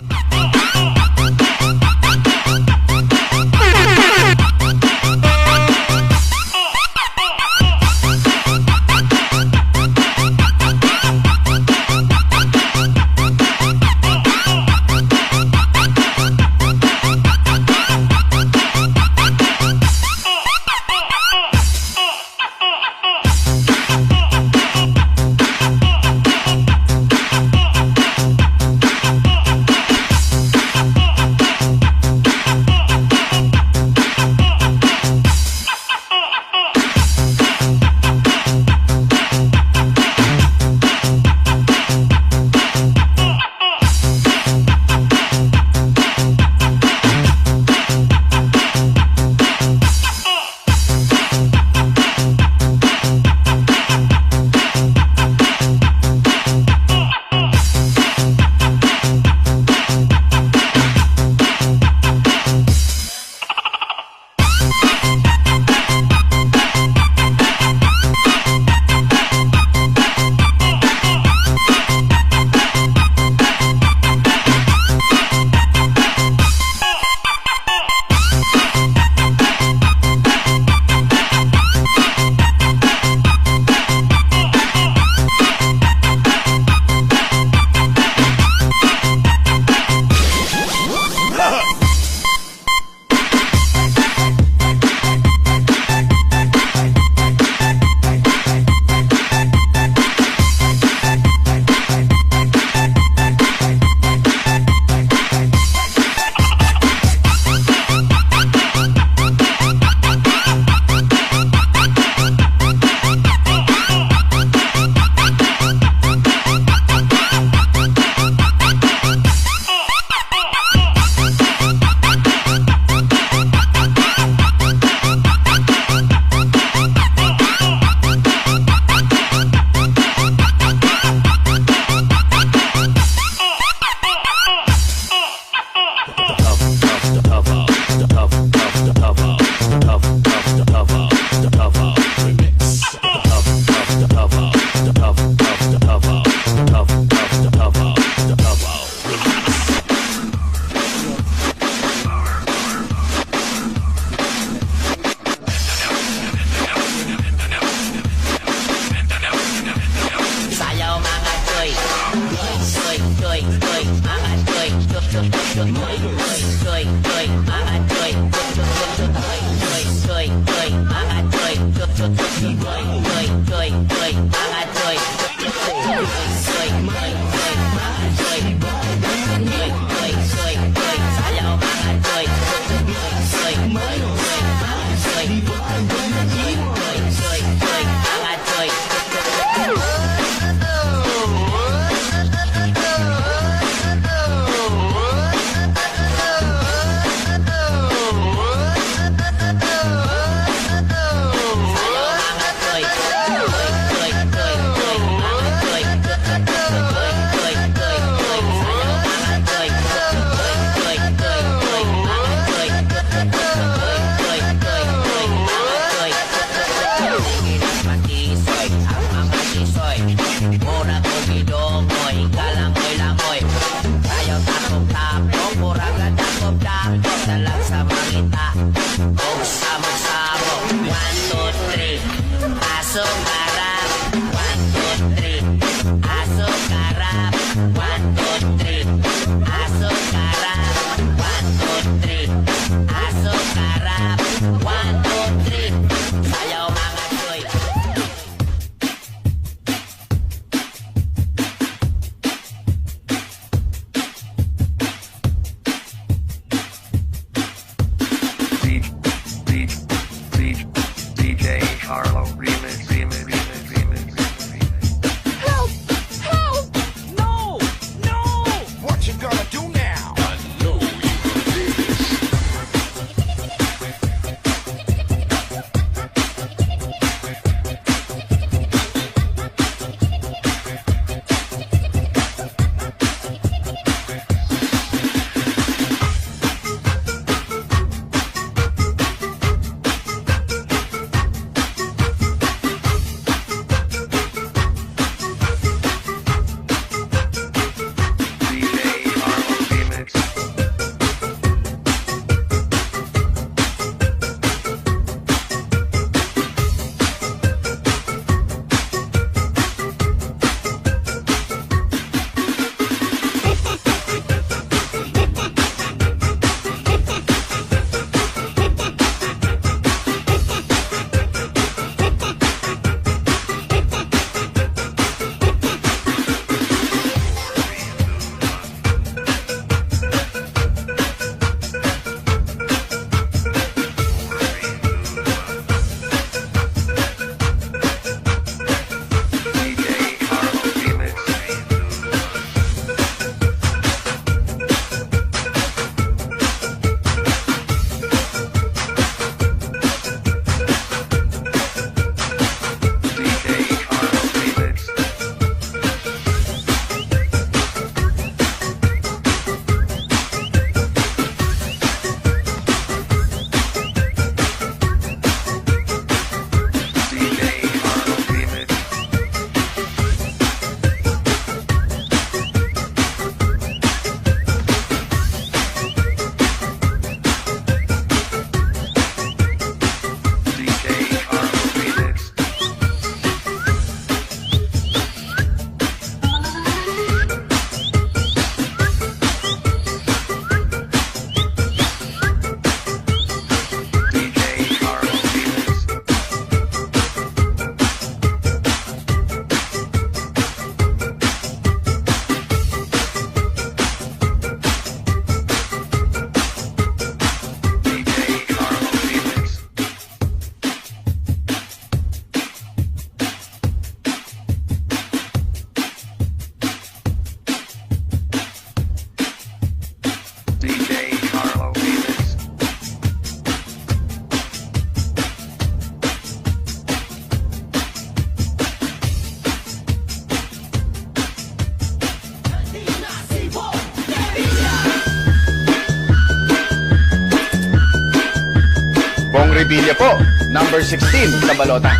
Revilla po, number 16 sa balota.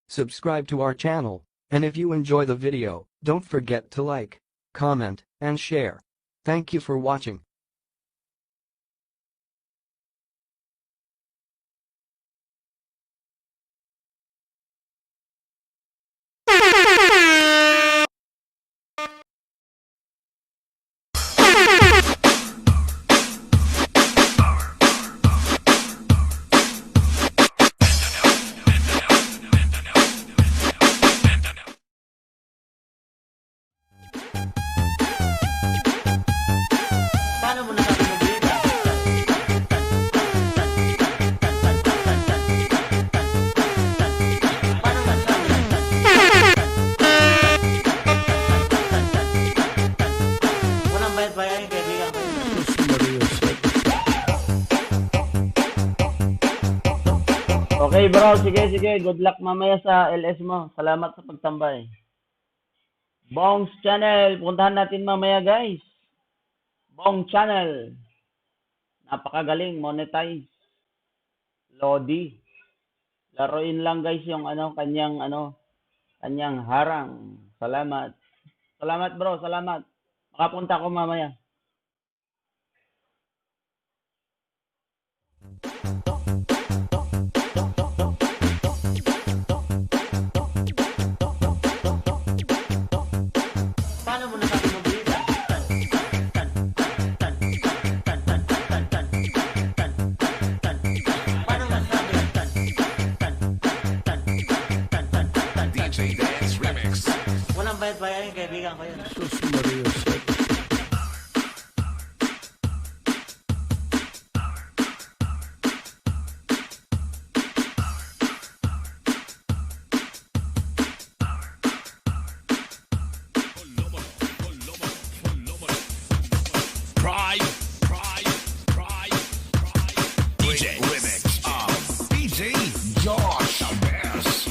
Subscribe to our channel, and if you enjoy the video, don't forget to like, comment, and share. Thank you for watching. Paano mo nasabi mag-iita? Walang bayad-bayarin, kaibigan. Okay bro, sige. Good luck mamaya sa LS mo. Salamat sa pagtambay. Bong's Channel, puntahan natin mamaya guys. Bong Channel. Napakagaling, monetize. Lodi. Laruin lang guys yung kanyang harang. Salamat. Salamat bro, salamat. Makapunta ko mamaya. Paano mo nasabi mag-iita? Paano nasabi? DJ Dance Remix. Walang bayad-bayarin, kaibigan ko yun. Pride. DJ Remix of DJ Josh Abes.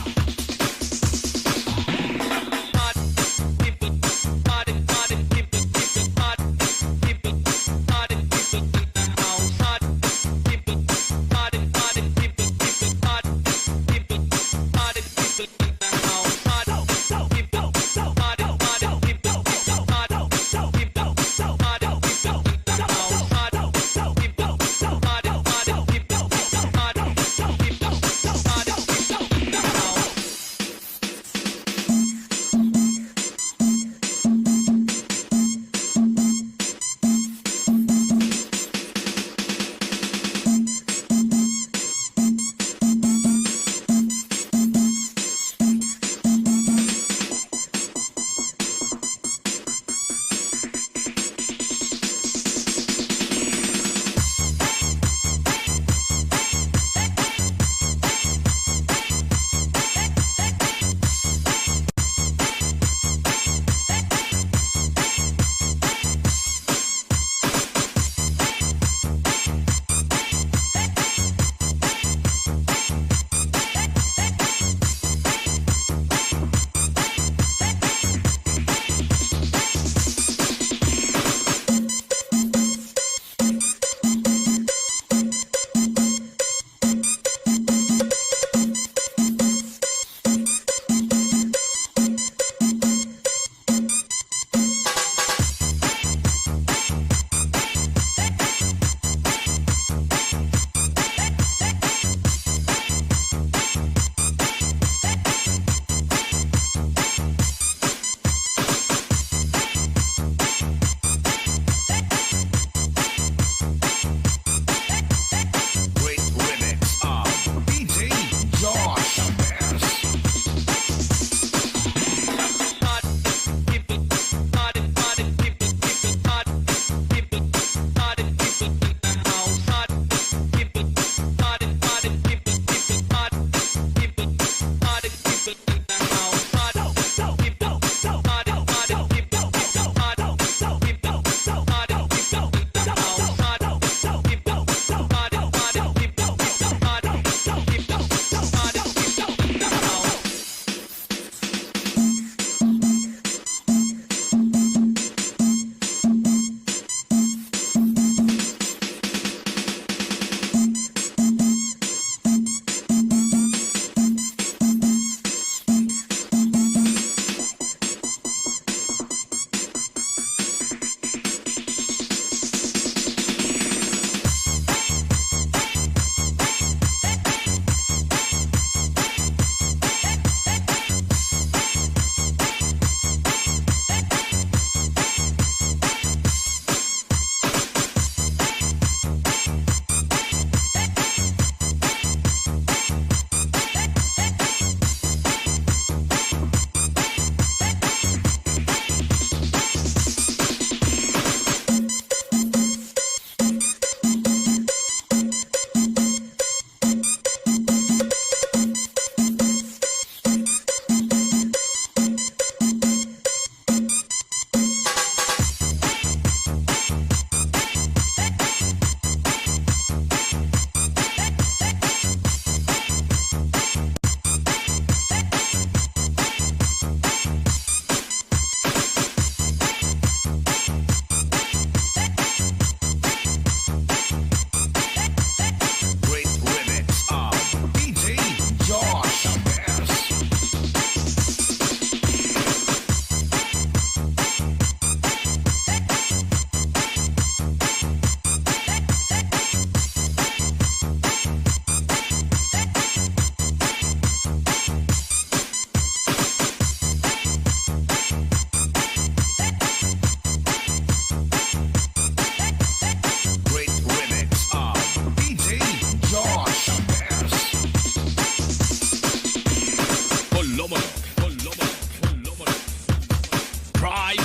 Pride.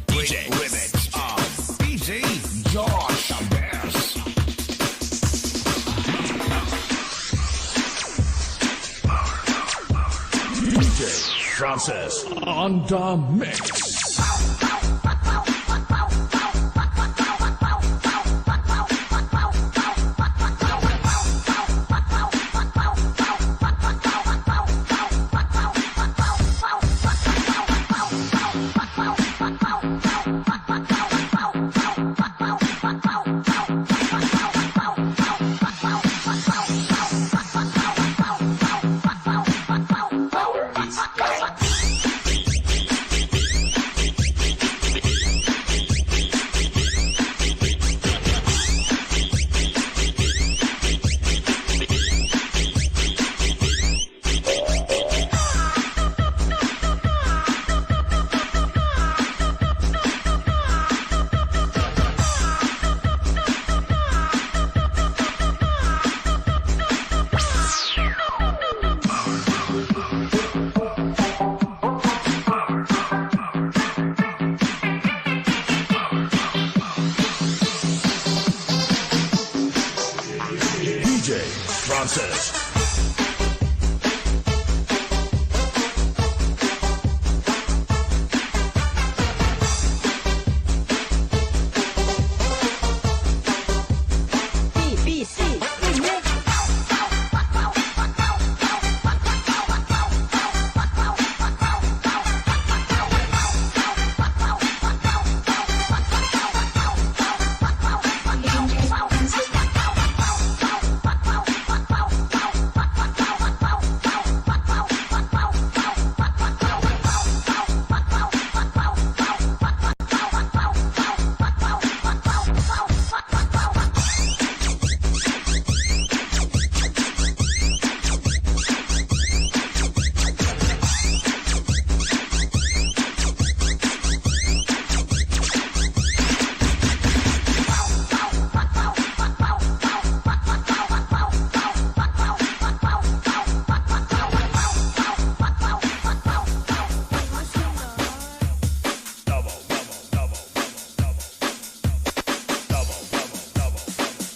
DJ Remix of DJ Josh Abers. DJ Francis on the mix. DJ Francis.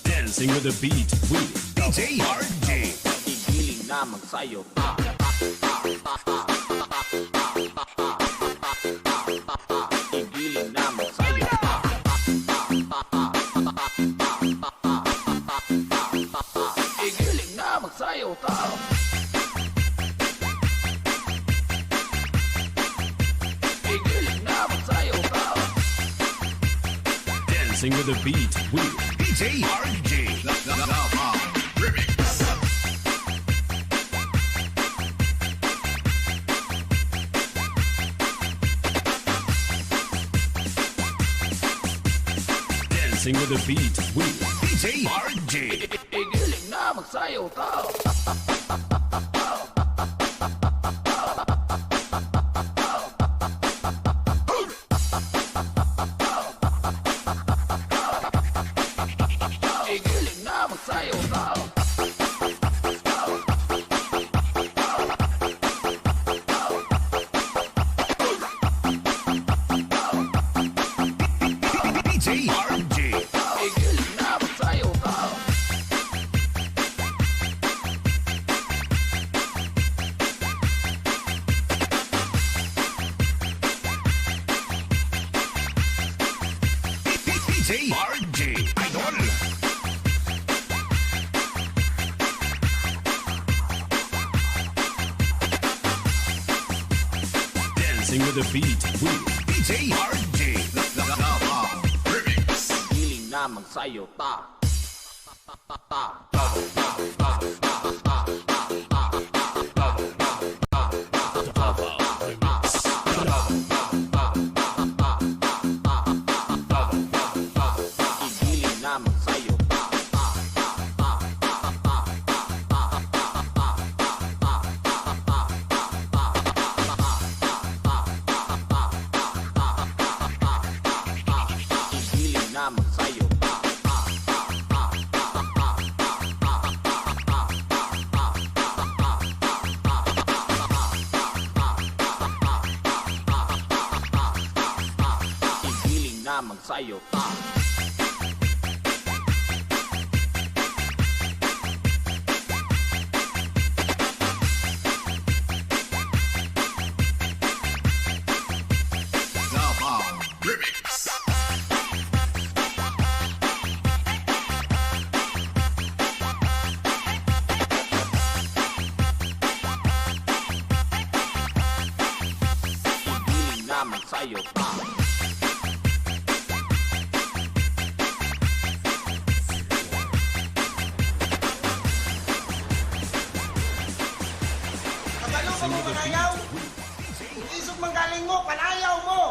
Dancing with the beat with DJ RJ. Igiling na magsayo pa. Igiling na magsayo pa. Igiling na magsayo pa. Igiling na magsayo pa. Dancing with the beat with DJ RJ. Remix. Dancing with the beat with DJ RJ. Igiling na magsayo pa. Igiling na magsayo pa. DJ RJ. Igiling na magsayo pa. DJ RJ. Idol. Dancing with the beat with DJ RJ. Remix. Igiling na magsayo pa. Igiling na magsayo pa. Igiling na magsayo pa. magsayo ta. Magsayo pa. Kabalo ka mo panayaw? Isog manggaling mo, panayaw mo!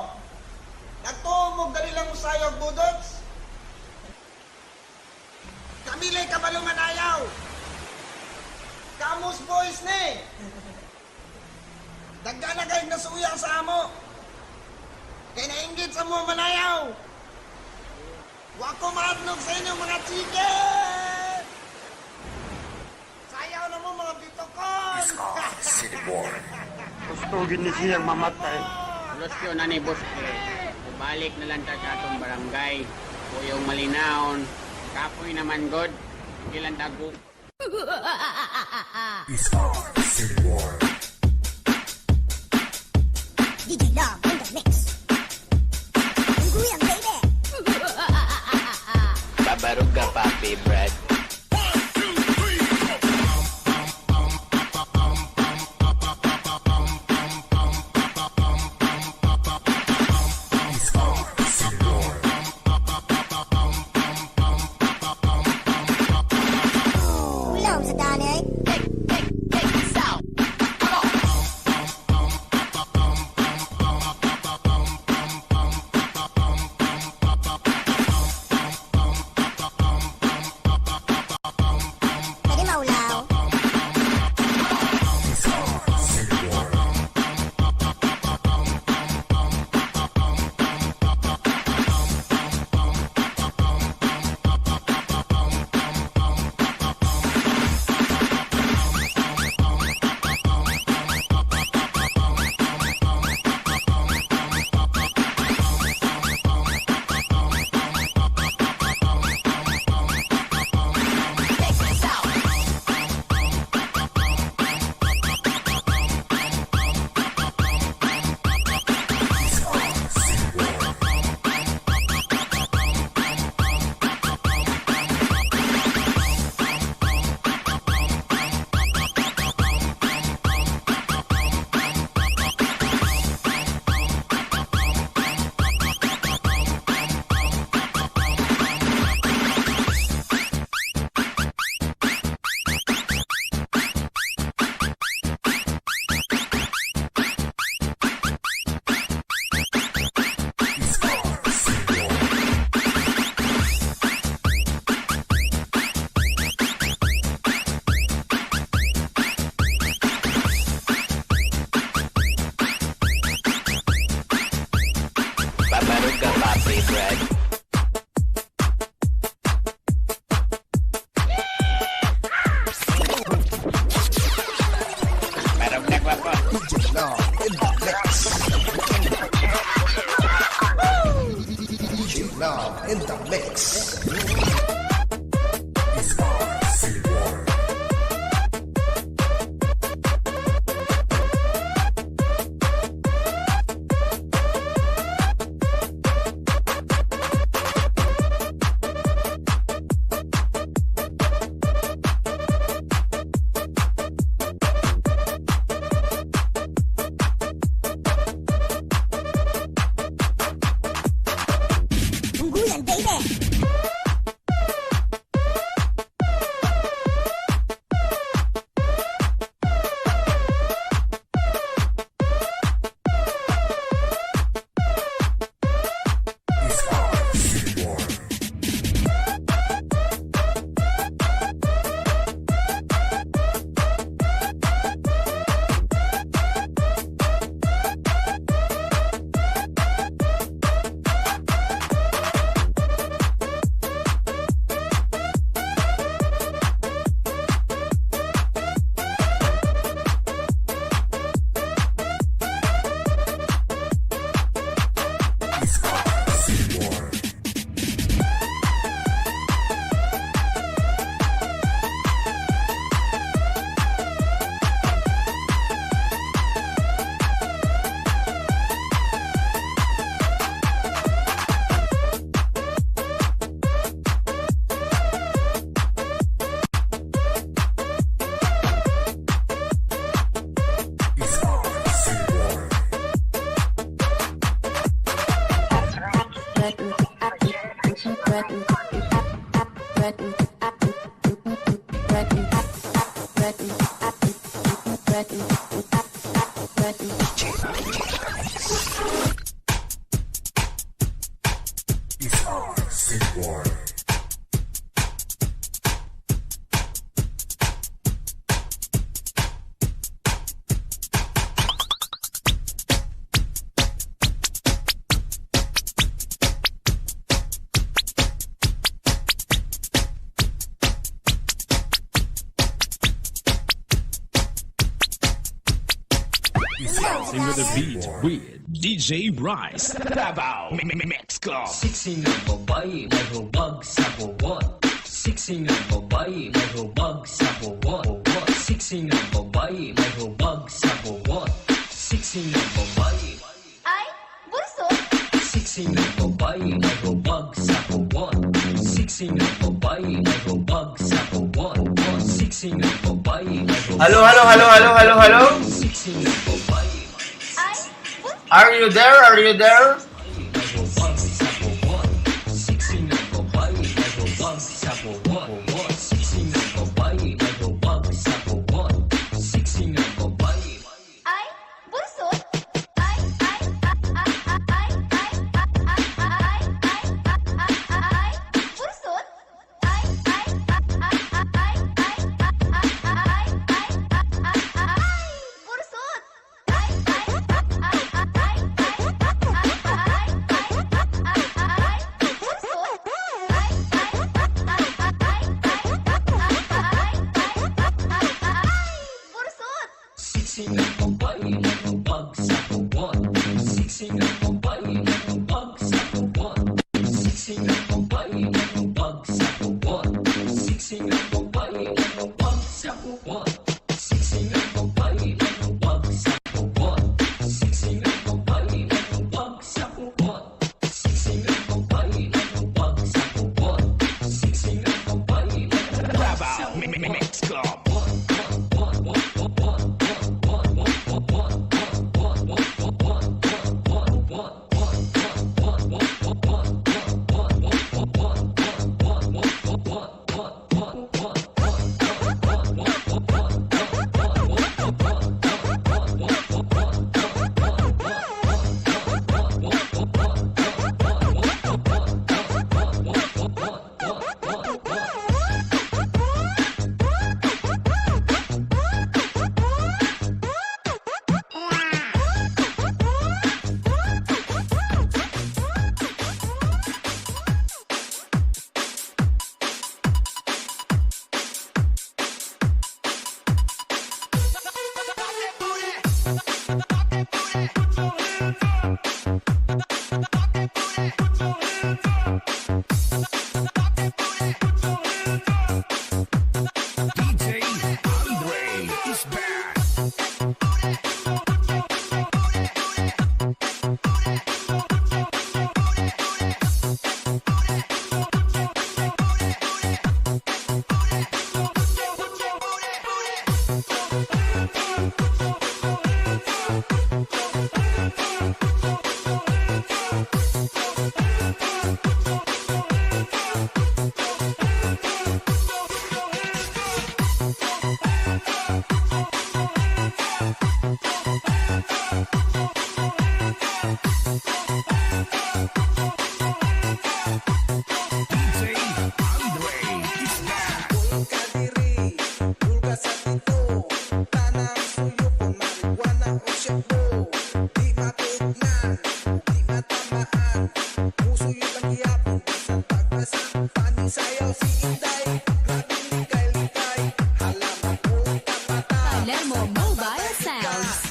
Nagtuong mo, dali lang mo sayog, budots! Kamilay kabalo manayaw! Kamus boys ni! Dagganagay na suyang sa amo! Kaya nainggit sa mga manayaw! Wako maadnog sa inyong mga chicken! Sayaw na mo mga bitokon! City boy. Gusto gini siyang mamatay. Los yun na ni boss ko. Balik na lang ta sa atong barangay. Kuyong malinaon. Kapoy naman god. Hindi lang tago. City boy. DJ Love in the mix. Guyang baby. Babarog ka papi, Brad. Ulam sa tanay. Pwede maulaw. Dancing with the beat with DJ Bryce. Davao Mexico. Sexy na babae, may hubag sa buwan. Sexy na babae, may hubag sa buwan. Sexy na babae, may hubag sa buwan. Sexy na babae. Ay, bunso! Sexy na babae, may hubag sa buwan. Sexy na babae, may hubag sa buwan. Sexy na babae, may hubag. Hello? Sexy na babae. Ay, bunso! Are you there? Are you there? Sexy na babae, may hubag sa buwan. Sexy na babae, may hubag sa buwan. Sexy na babae. Ay, bunso! Ay, bunso! Sexy na babae, may hubag sa buwan. Sexy na babae, may hubag sa buwan. Sexy na babae, may hubag sa buwan. Sexy na babae, may hubag sa buwan. Sexy na babae, may hubag sa buwan. Sexy na babae, may hubag sa buwan. Sexy na babae, may hubag sa buwan. Sexy na babae, may hubag sa buwan. Mexico. Palermo Mobile Sounds.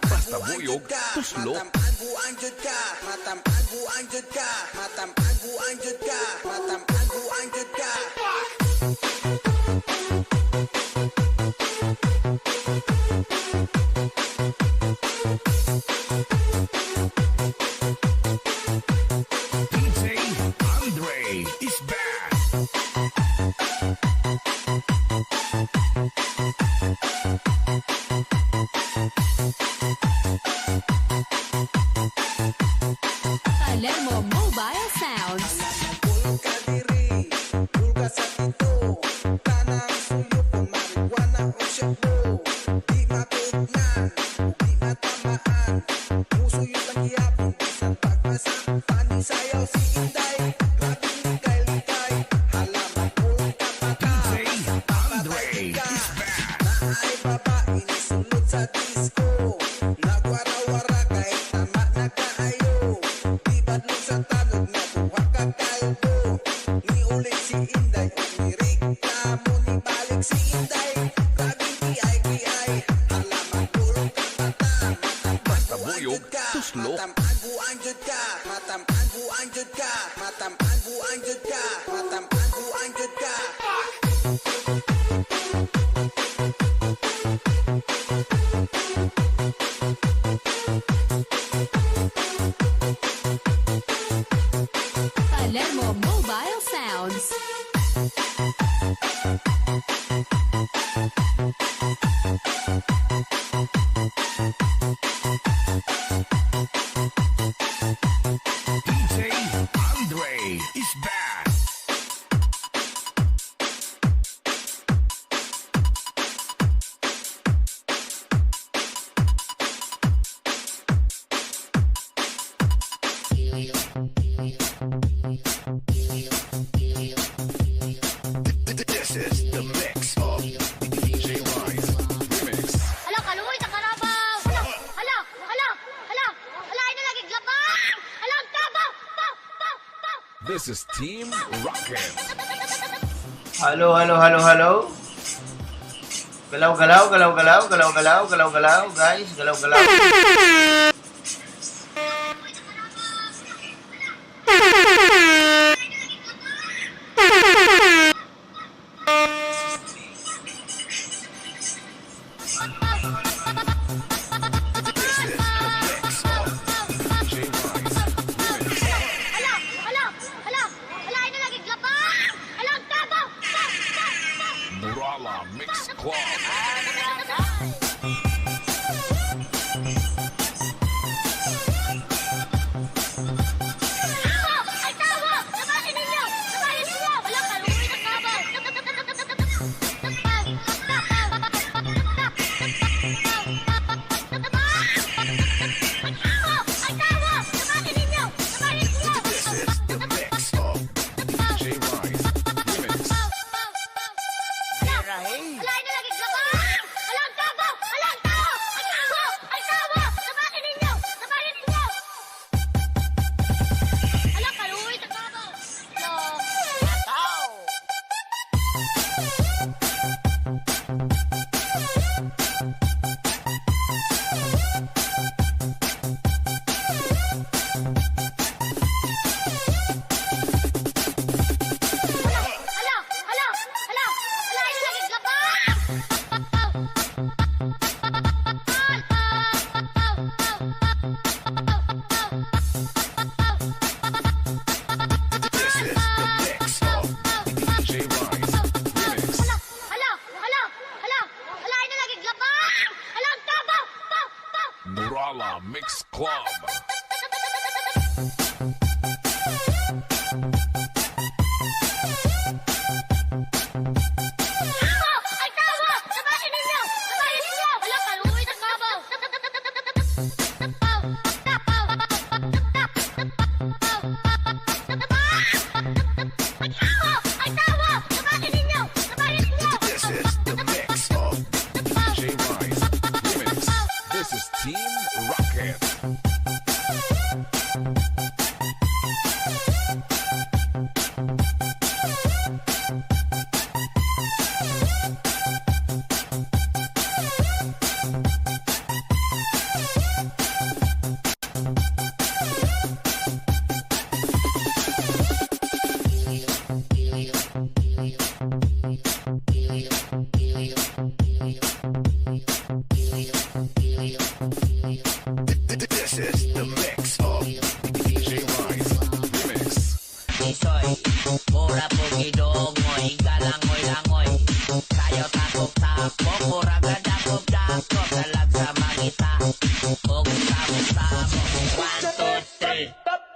Basta buyog, tuslo. DJ Andre is back. Palermo Mobile Sounds. DJ Andre is back. This is the mix of DJ Rise Remix. Hala, kaluoy sa karabaw! Hala! Ina lagi glabang! Hala, ang tabaw! This is Team Rocket. Halo. Galaw, guys. Galaw. Hala, ina lagi glabang! Hala, ang tabaw! Nurala Mix Club. Ay, tawa! Sabahin ninyo! Hala, kaluoy sa karabaw! Ay, tawa! Sabahin ninyo! This is the mix of DJ Rise Remix. Hala, ina lagi glabang! Hala, ang tabaw! Ay, tawa! Sabahin ninyo! Hala, kaluoy sa karabaw! Hala, ina lagi glabang! This is the mix of DJ Rise Remix. Hala, ina lagi glabang! Hala, ang tabaw! Nurala Mix Club. Ay, tawa! Sabahin ninyo! Hala, kaluoy sa karabaw! Ay, tawa! Sabahin ninyo! This is the mix of DJ Rise Remix. This is Team Rocket. This is the mix of DJ Rise Remix. Isoy, mura po gidongoy, galangoy-langoy. Tayo takop-takop, mura gadakop-dakop. Dalag sa magita, kung tamo-tamo. 1, 2, 3, ato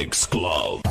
Mix Club.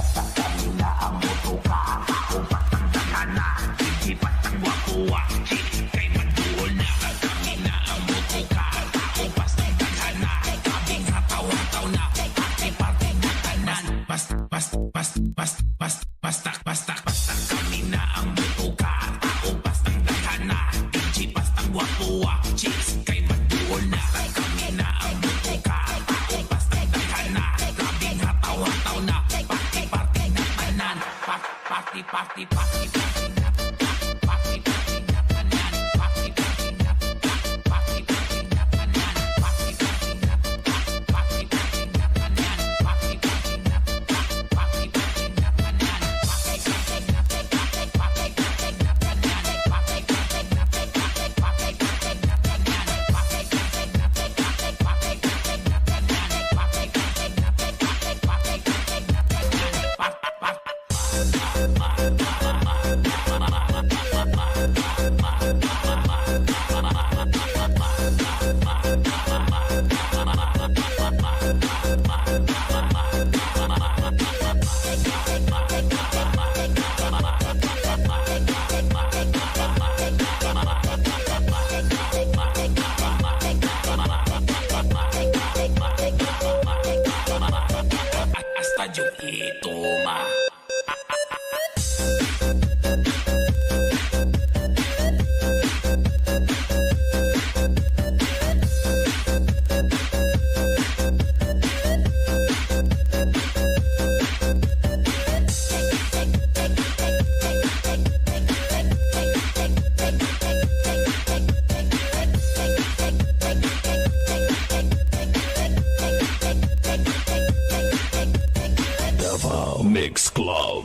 Mix Club.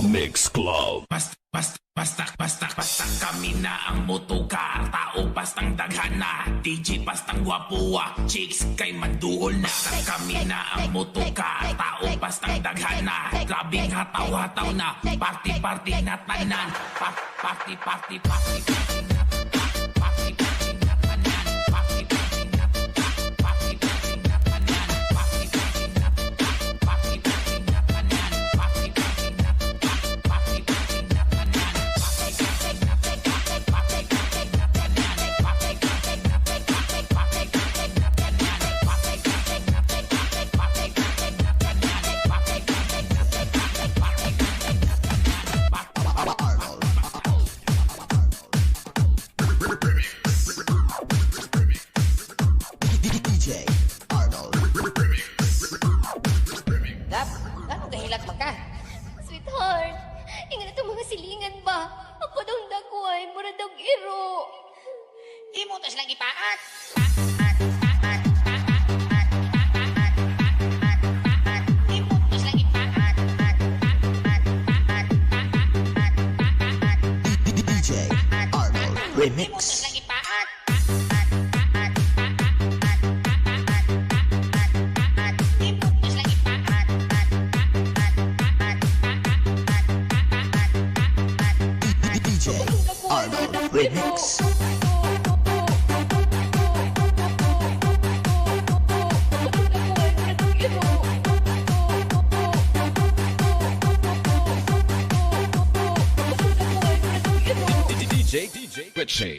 Mix Club. Basta kami na ang motocar. Tao bastang daghana, DJ bastang gwapua, chicks kay manduol na. Kami na ang motocar. Tao bastang daghana, grabing hataw-hataw na. Party na tanan. Party Gano'ng dahilat ka? Sweetheart, ingat itong mga silingan ba? Ako daw dagway, mura daw iro. Imo tas lang ipaat. DJ Arnold Remix. Arnold Remix. DJ Richie.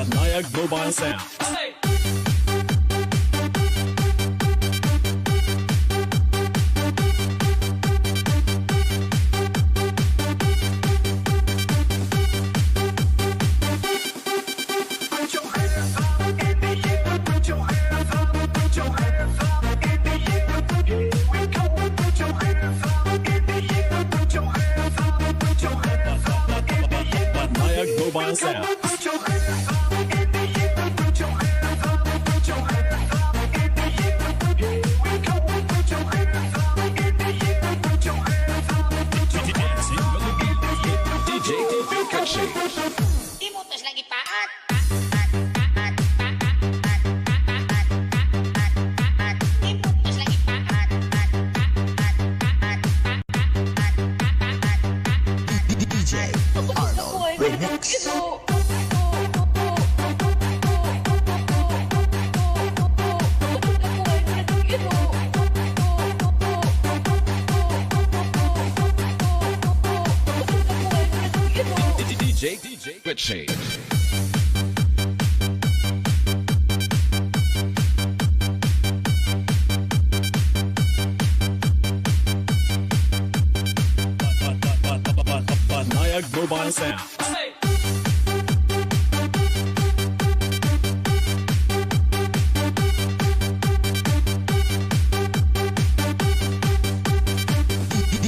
Nayak Mobile Sound. Mobile Sound. DJ Pikachu. Imutos lagi paat. Imutos lagi paat. DJ Arnold Remix. DJ Pikachu. Nayag Mobile Sound.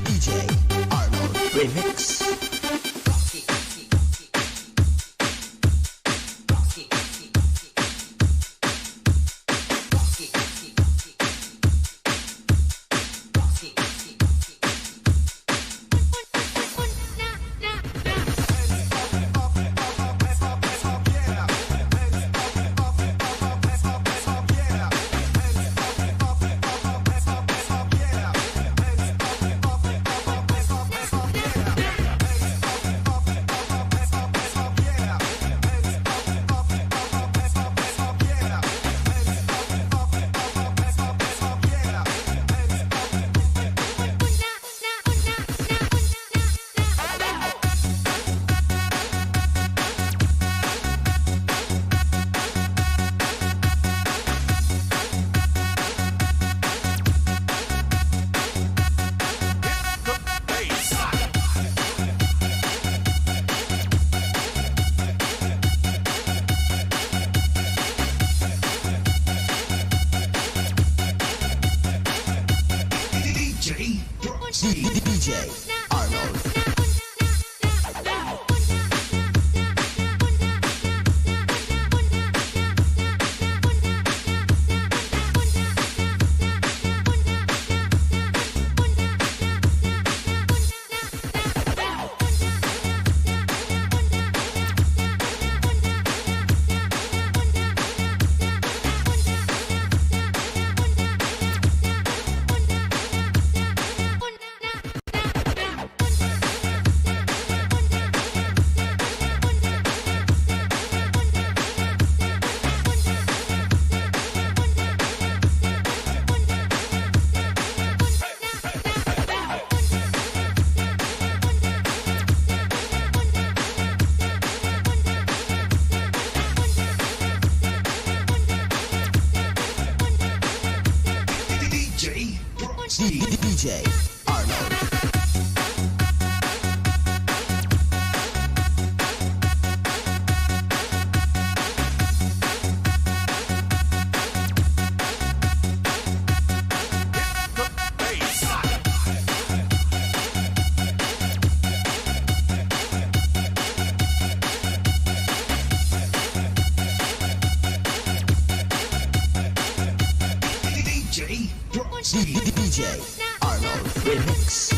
DJ Arnold Remix. DJ Arnold. DJ Arnold. DJ Arnold Remix.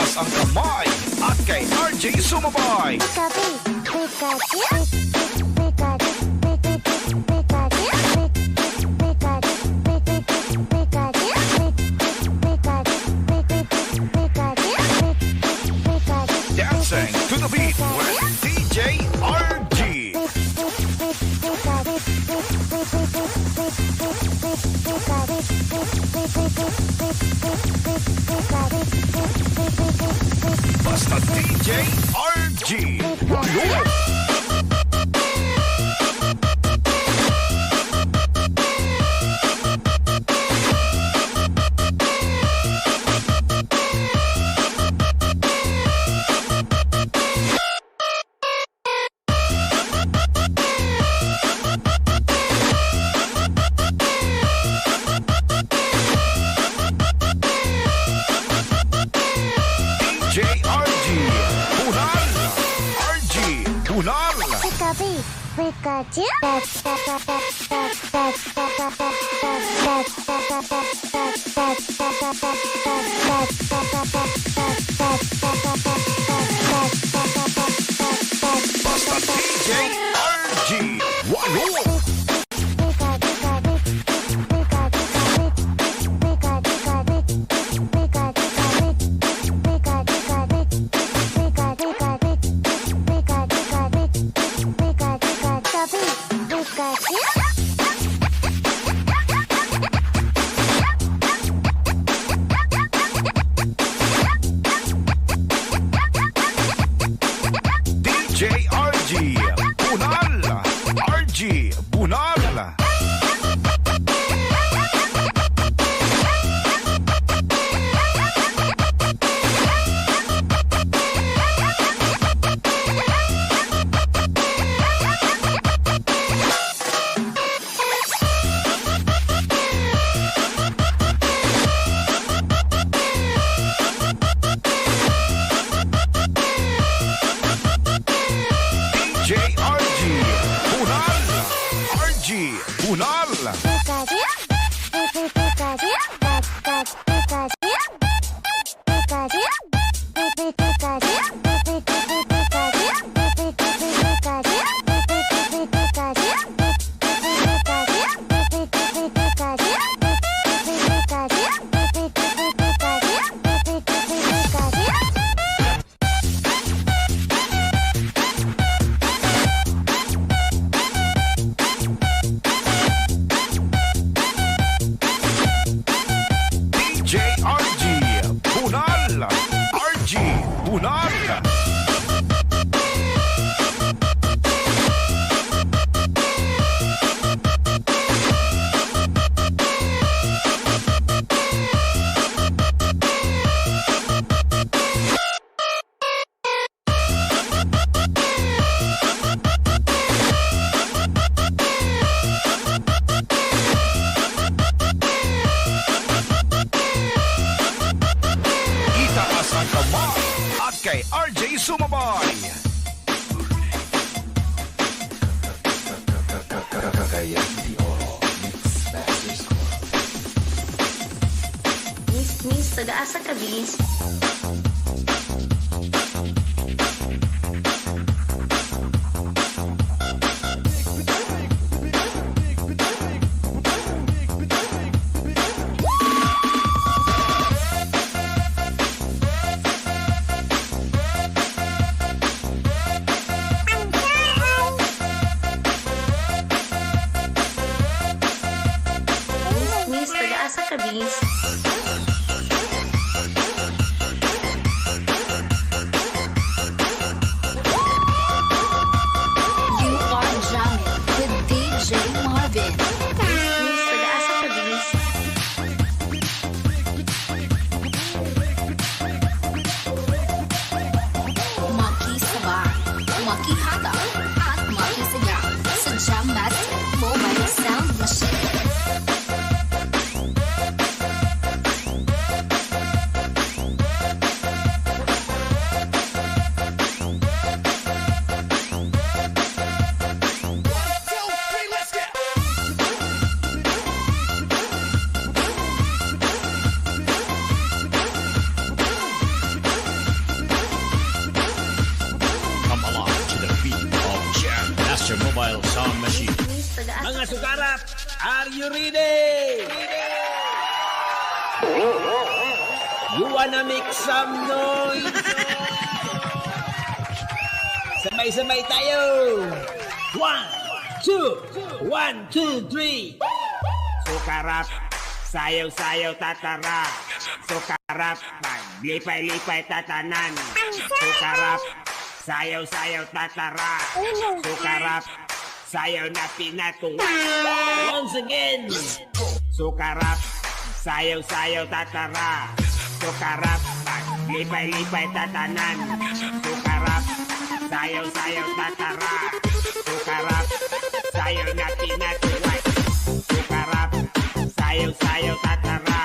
Itaas ang kamay at kay RJ Sumabay. Dancing to the beat with DJ RG. Basta DJ RG. Kay RJ Sumabay. Miss, taga-asa ka, bis? Miss, taga-asa ka, bis? You are jamming with DJ Marvin. Miss, taga-asa ka, bis? Makisabay, makihata, at makisigaw sa Jam Master Mobile Sound Machine. You wanna make some noise? Sabay-sabay tayo! 1, 2, 1, 2, 3. Sukarap, sayaw-sayaw tatara. Sukarap, maglipay-lipay tatanan. Sukarap, sayaw-sayaw tatara. Sukarap, sayaw na pinatuwa. Once again. Sukarap, sayaw-sayaw tatara. Sukarap, maglipay-lipay tatanan. Sukarap, sayaw-sayaw tatara. Sukarap, sayaw na pinatuwa. Sukarap, sayaw-sayaw tatara.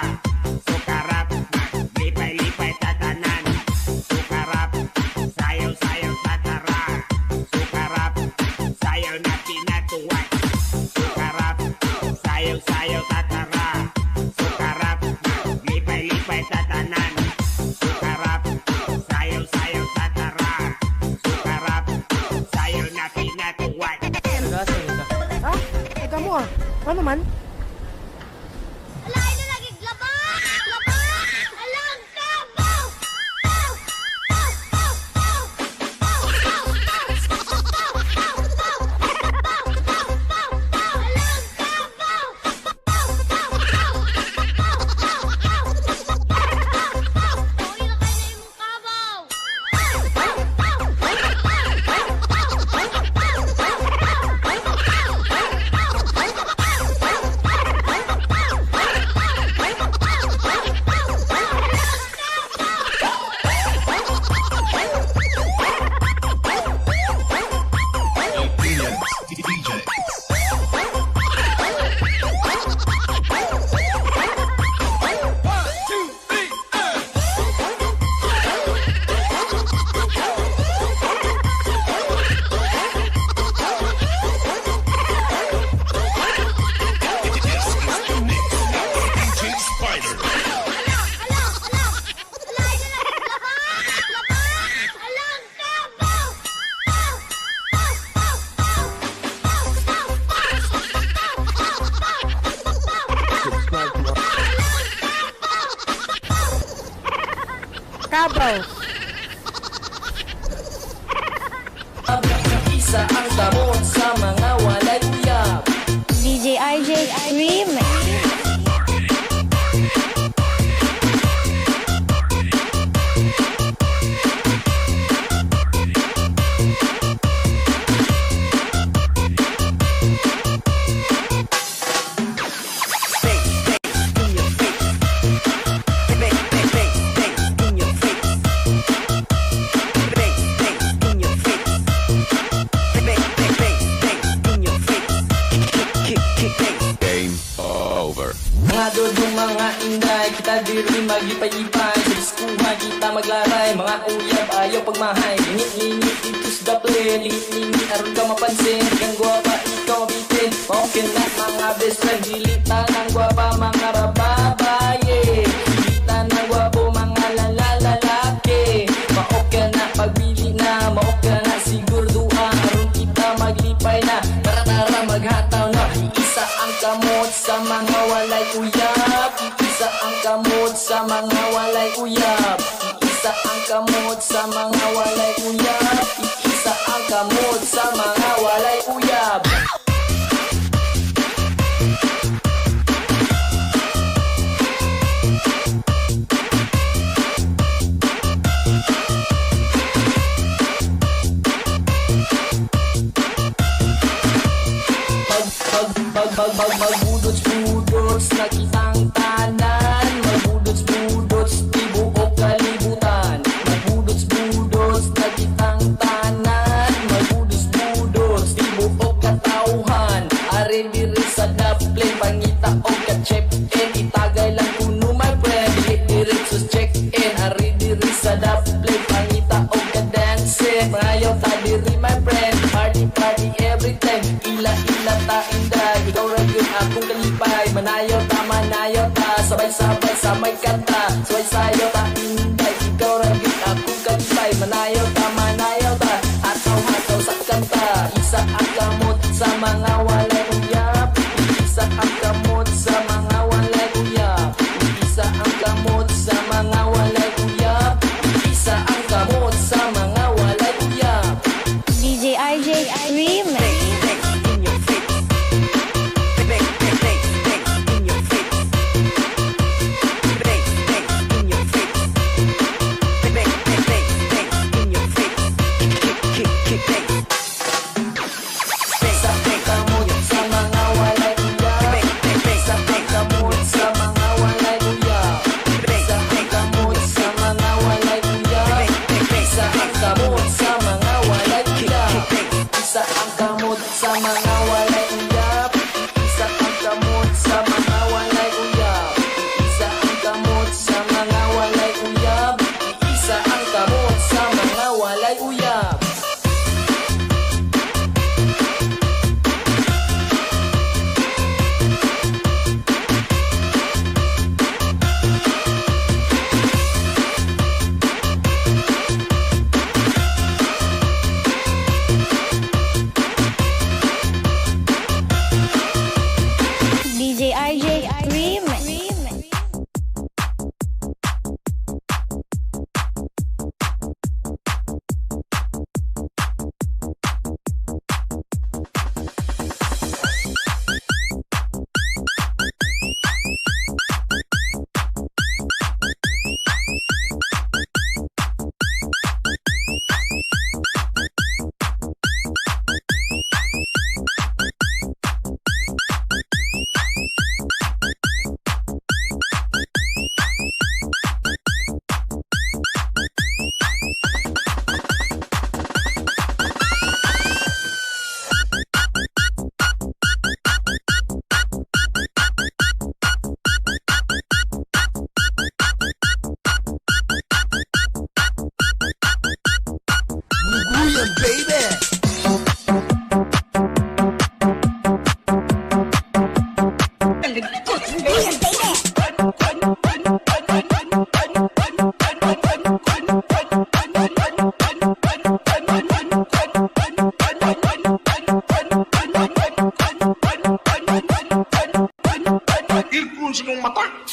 Sukarap, maglipay-lipay tatanan. Sukarap, sayaw-sayaw tatara. Sukarap, sayaw na pinatuwa. Sukarap, sayaw-sayaw tatara. Sukarap, maglipay-lipay tatanan. Sukarap, sayaw-sayaw tatara. Sukarap, sayaw na pinatuwa. Ha? Teka mo ah. Ano man? Kabaw. Isa ang damot sa mga walay uyab. DJ RJ Remix. Mga dodong mga inday, kita diri magipay-ipay. Sa diskuhan kita maglaray, mga uyab ayaw pagmahay. Lingit-lingit dito sa daple, lingit-lingit aron ka mapansin. Kang gwapa ikaw bitin, okay na mga best friend. Dilitan ng gwapa mga rababaye, dilitan ng gwapo mga lalaki. Maokya na pagbili na, maokya na sigurduhan. Aron kita maglipay na, tara-tara maghataw na. Isa ang kamot sa mga walay uyab. Isa ang kamot sa mga walay uyab. Isa ang kamot sa mga walay uyab. Isa ang kamot sa mga walay uyab. Magbudots-budots na kitang tanan. Magbudots-budots di buok kalibutan. Magbudots-budots na kitang tanan. Magbudots-budots di buok katauhan. Are diri sa daple pangita o ka-check-in. Itagay lang kuno my friend, dili-diretso check-in. Are diri sa daple pangita o ka-dancing. Ngayon ta diri my friend, party-party every time. Ila-ila ta inday, ikaw rin yun akong kalipay. Manayaw ta, sabay-sabay sa may kanta. Sabay-sayaw ta inday, ikaw rin yun akong kalipay. Manayaw ta, ataw-hataw sa kanta. Isa ang kamot sa mga walay uyab. Isa ang kamot sa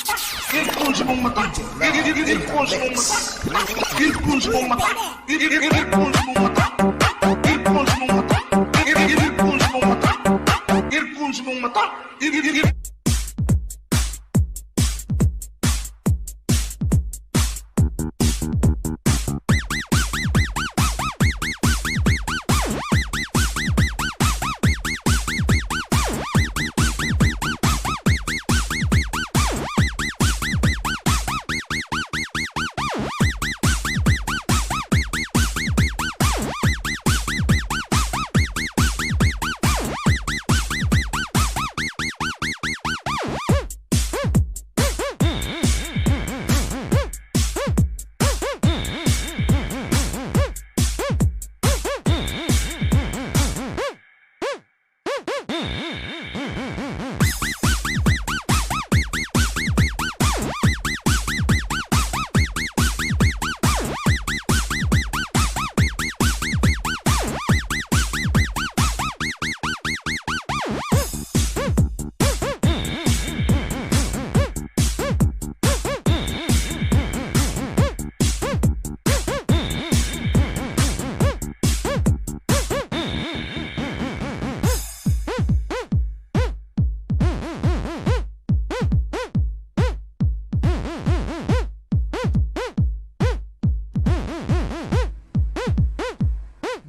Earphones mong mata. Earphones mong mata. Earphones mong mata. Earphones mong mata. Earphones mong mata. Earphones mong mata. Earphones mong mata.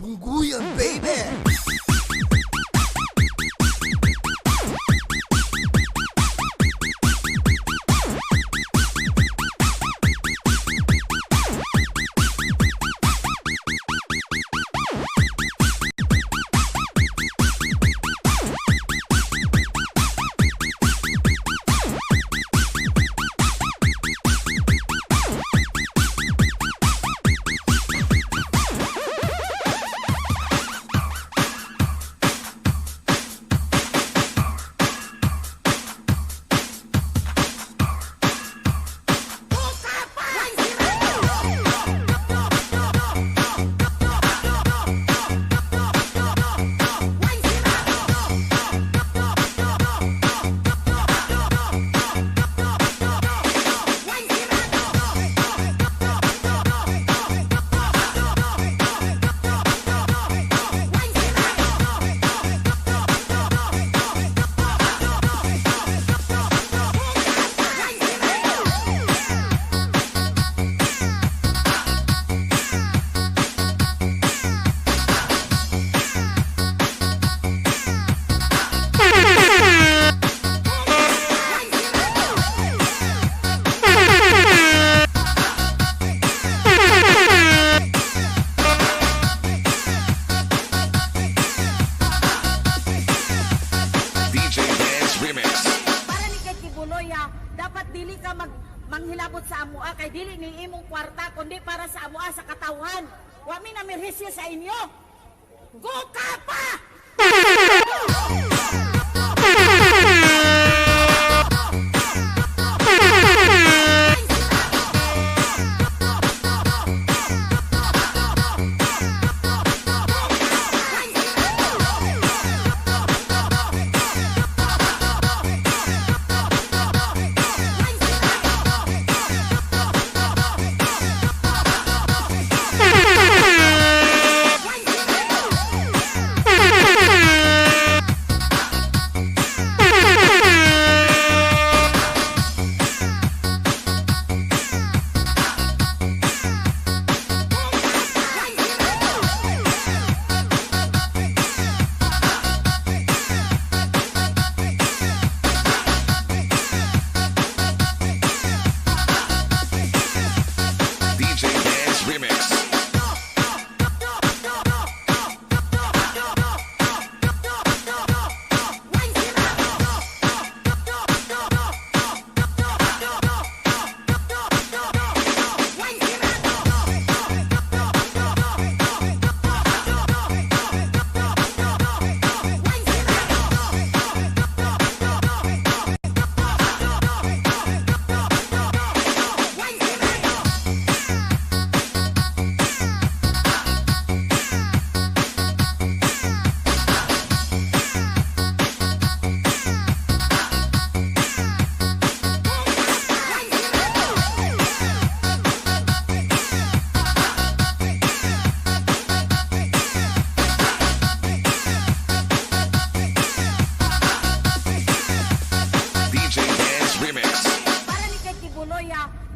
Bungguyan, baby! manghilabot sa amua kay dili ni imong kwarta kundi para sa amua sa katawhan. Wa mi na mirhisyo sa inyo. Go Kapa!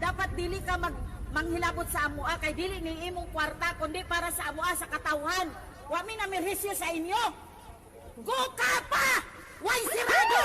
dapat dili ka manghilabot sa amua kay dili ni imong kwarta kundi para sa amua sa katawhan. Wa mi na merhisyo sa inyo. Go ka pa! Way sirado!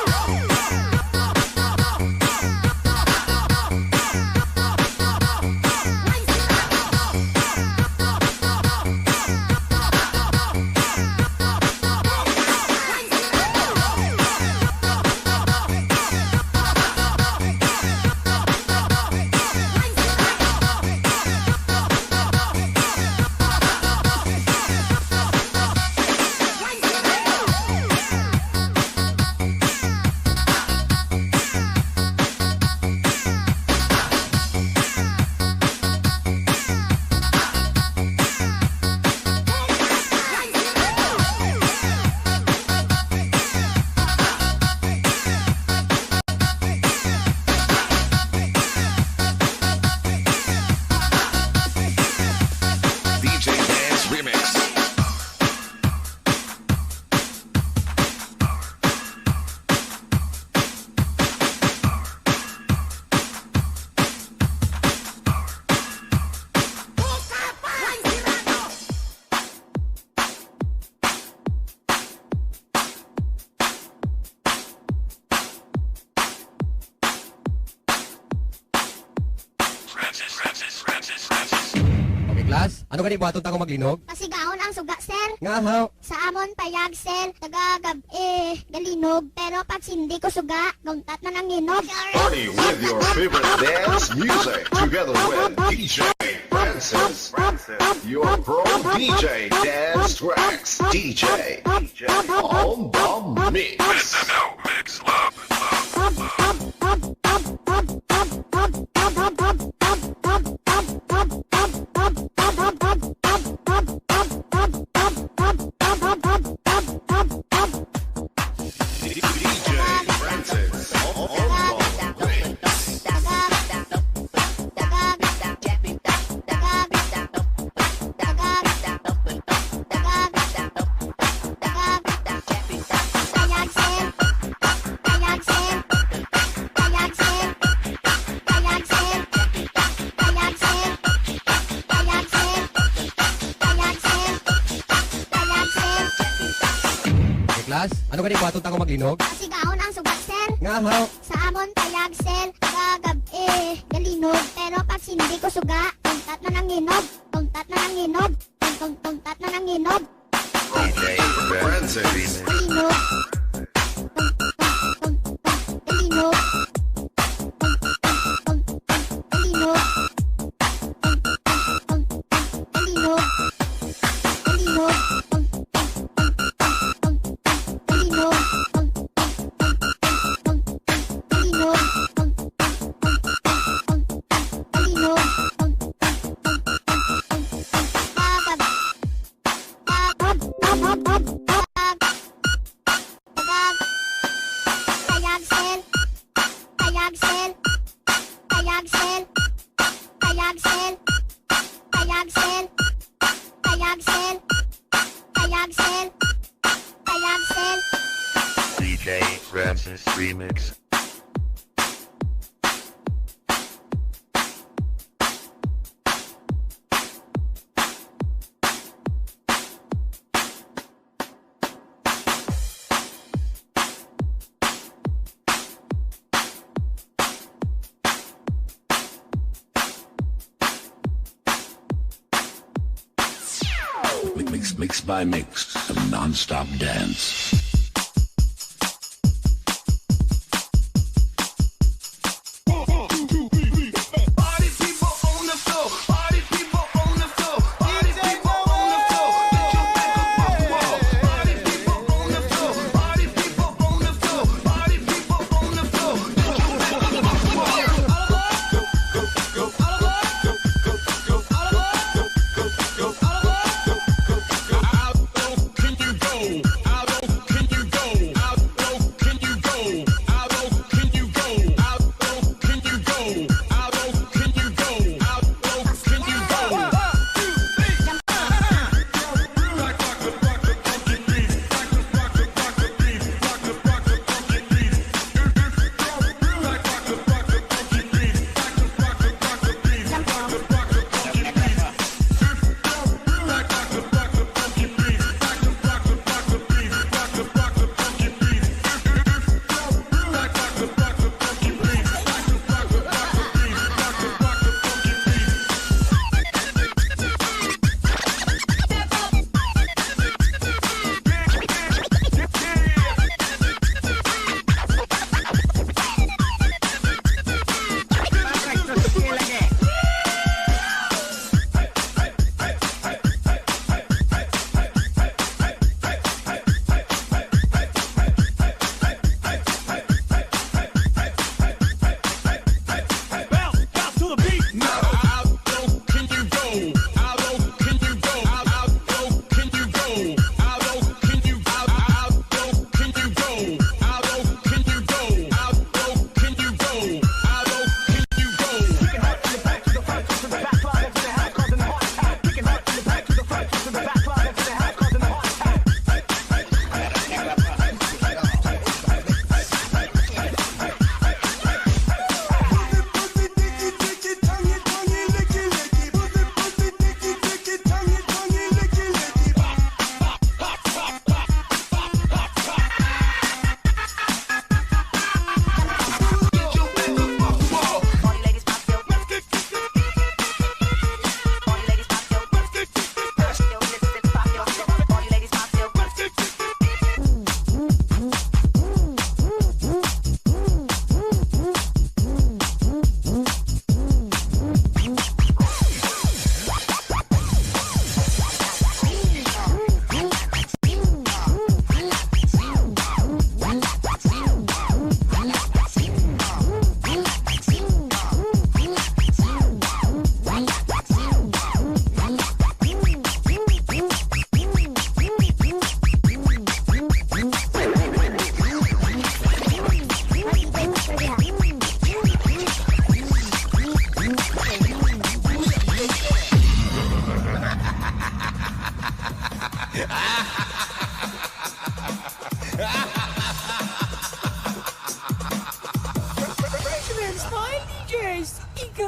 Class, ano gani buhaton ta ko maglinog? Pasigaon ang suga, sir. Nga haw. Sa amon payag, sir. Tagagab, galinog. Pero pag sindi ko suga, gungtat na nang ginog. Party with your favorite dance music together with DJ Francis, your pro DJ dance tracks. DJ on the mix. Mix love. Ano gani buhaton ta ko maglinog? Pasigaon ang suga, sir. Nga haw. Sa amon payag, sir. Tagagab, galinog. Pero pag sindi ko suga, gungtat na nang ginog. Gungtat na nang ginog. Gungtat na nang ginog. DJ Francis. Galinog. Galinog. Galinog. Galinog. Galinog. DJ Francis Remix. Mix by mix, a non-stop dance. Can you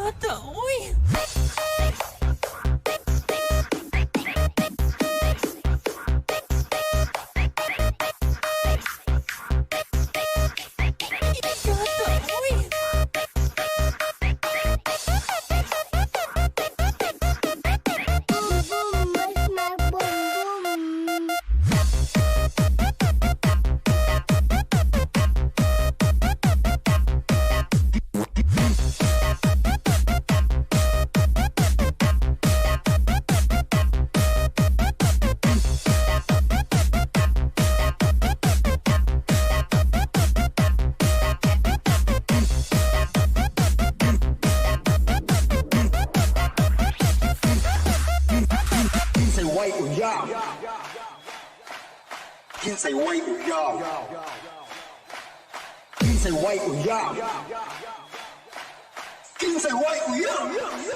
Gata, uy! Say wait, y'all. King say wait, y'all. King say wait, y'all.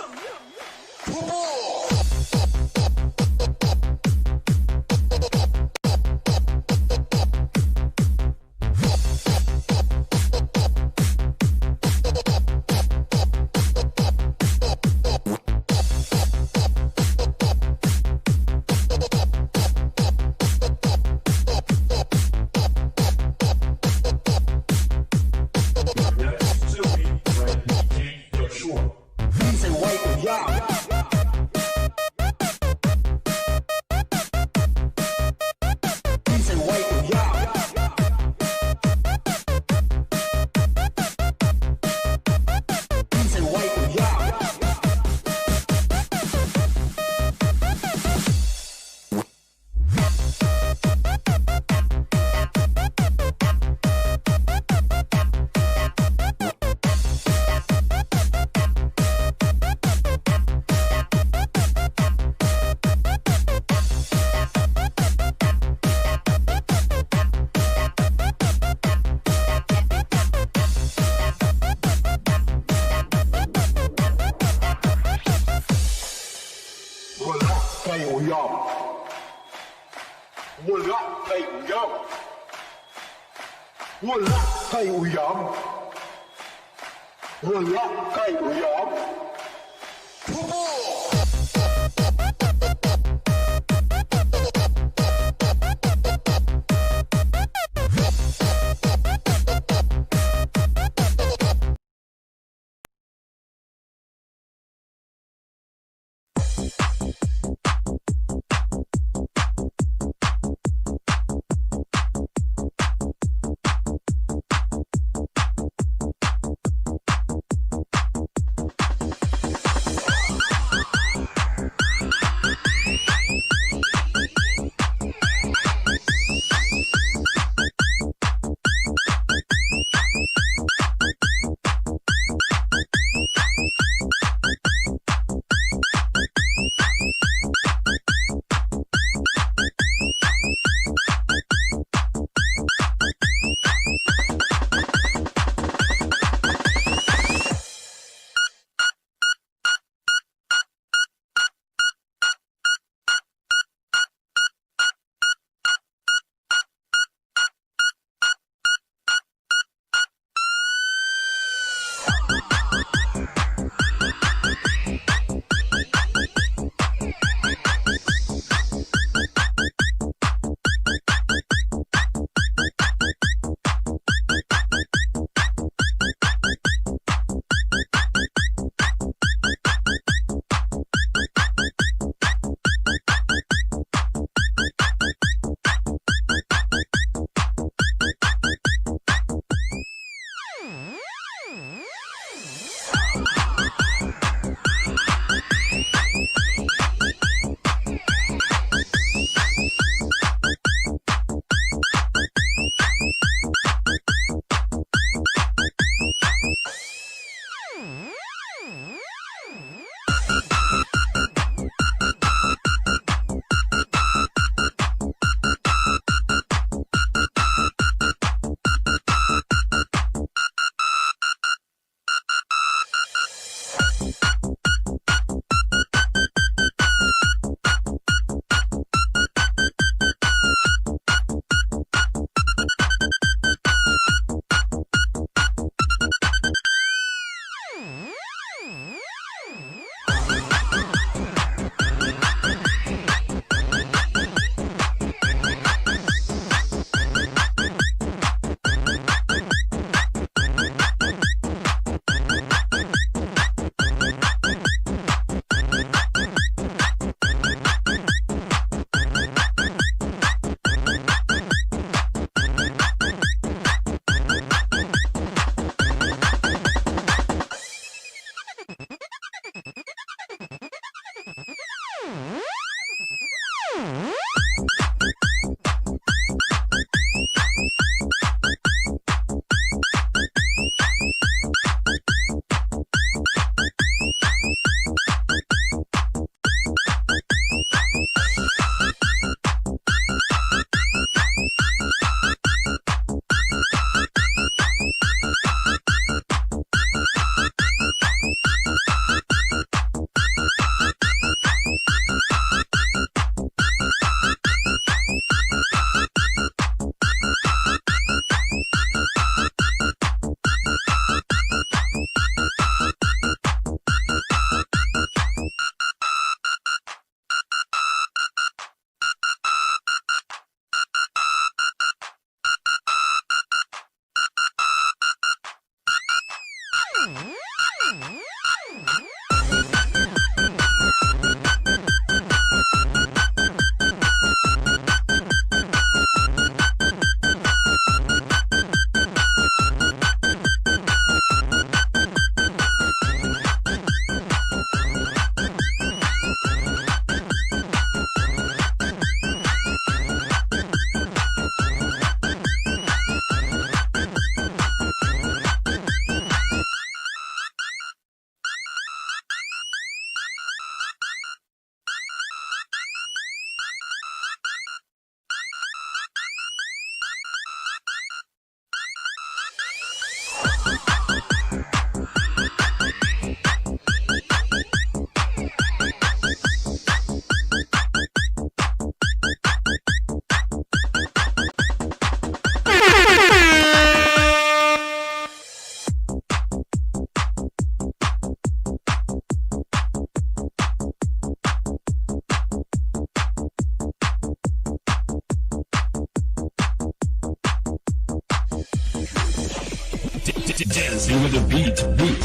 Dancing with the beat with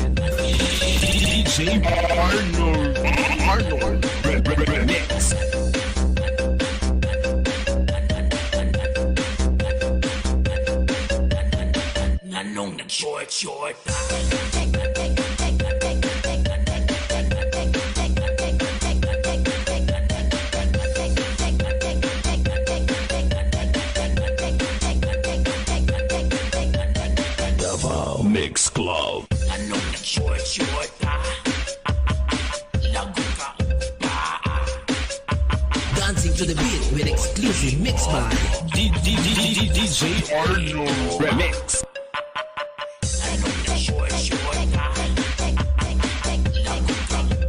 DJ Arnold Remix. Nanong nag-short Davao Mix Club. Nanong nag-short Lago ka Dancing to the beat with exclusive mix by DJ Arnold Remix. Nanong nag-short Lago ka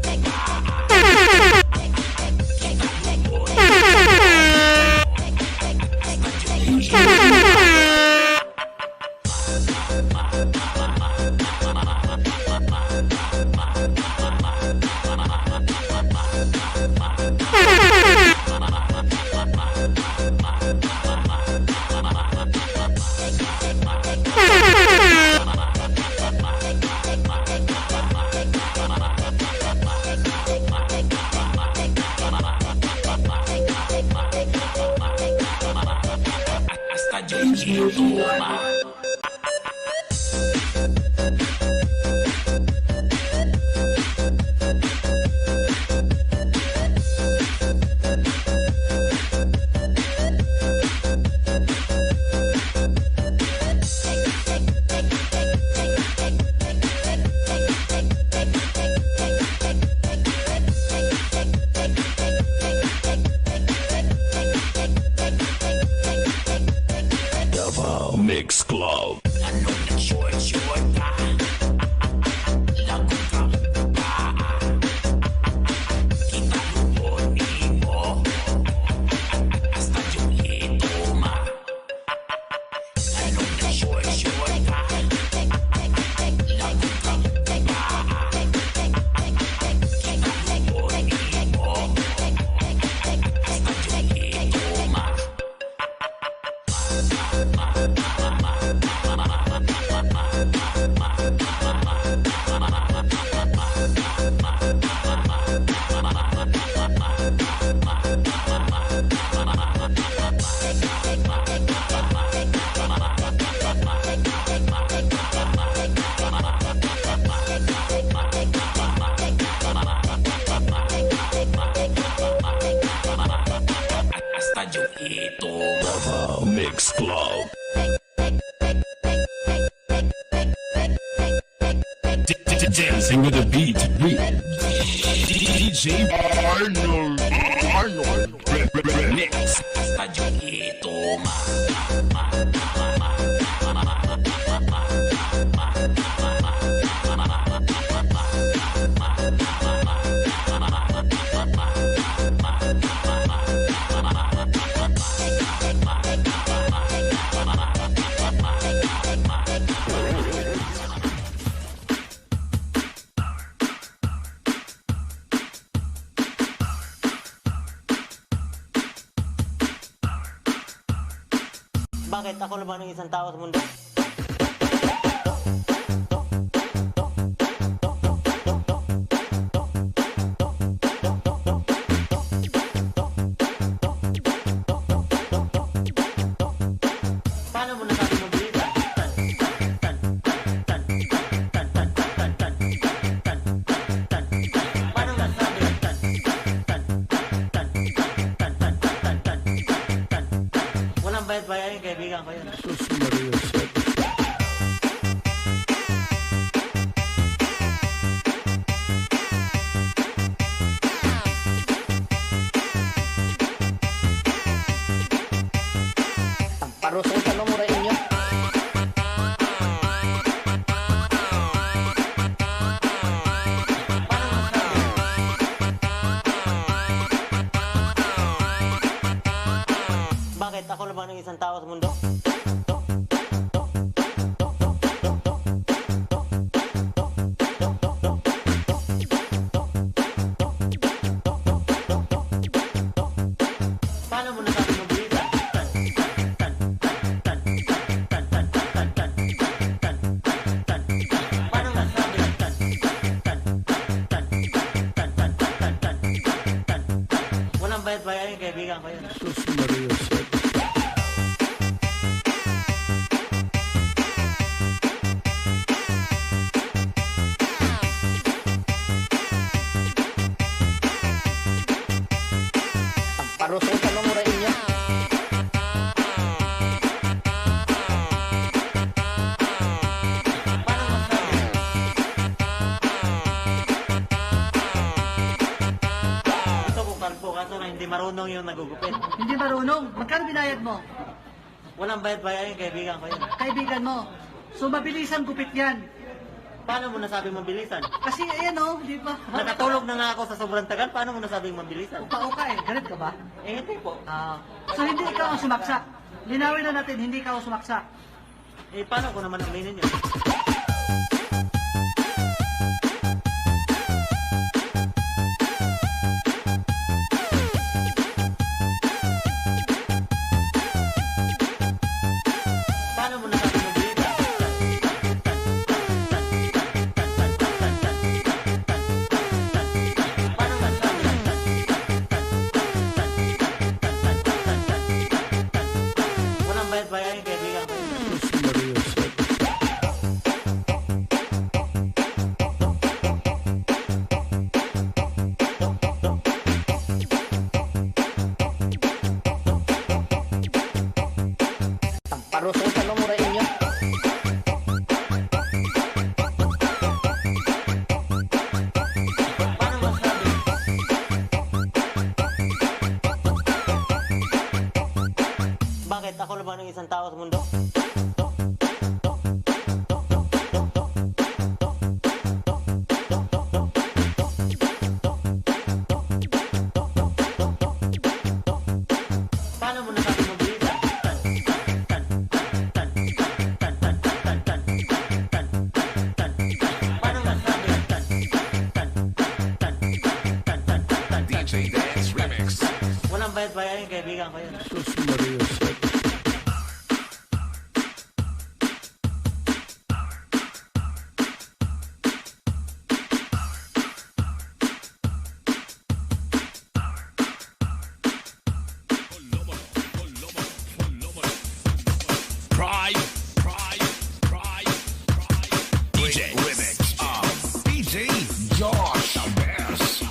hasta yo toma. Davao Mix Club. Mix Club. Dancing with the beat with DJ Arnold. Mix. Radyo ito, Bakit ako na ba ng isang tao sa mundo? Paano mo nasabi mabilisan? Paano nasabi? Walang bayad-bayad yung kaibigan ko yun. Parusong sa nomura inyo. Bakit ako na ba ng isang tao sa mundo? Paano mo nasabi mabilisan? Paano nasabi? Walang bayad-bayad yung kaibigan ko yun. Parusong sa nomura inyo. Ito ko kalpo kaso na hindi marunong yung nagugupit. Hindi marunong. Magkano binayad mo? Walang bayad-bayad yung kaibigan ko yun. Kaibigan mo. So mabilisan gupit yan. Paano mo nasabing mabilisan? Kasi ayan o, di ba? Nakatulog na nga ako sa sobrang tagal, paano mo nasabing mabilisan? Uka-uka eh. Galit ka ba? Eh, hindi po. So hindi ikaw ang sumaksak. Linawin na natin, hindi ikaw ang sumaksak. Eh, paano ko naman aminin yun? Paano mo nasabing mabilisan? Paano nasabi? Walang bayad-bayad yung kaibigan ko. Parusong sa nomura inyo. Bakit ako na ba ng isang tao sa mundo? Paano mo nasabi mabilisan? Paano nasabi? DJ Dance Remix. Walang bayad-bayad yung kaibigan ko yun. Pride. DJ Remix of DJ Josh Abers.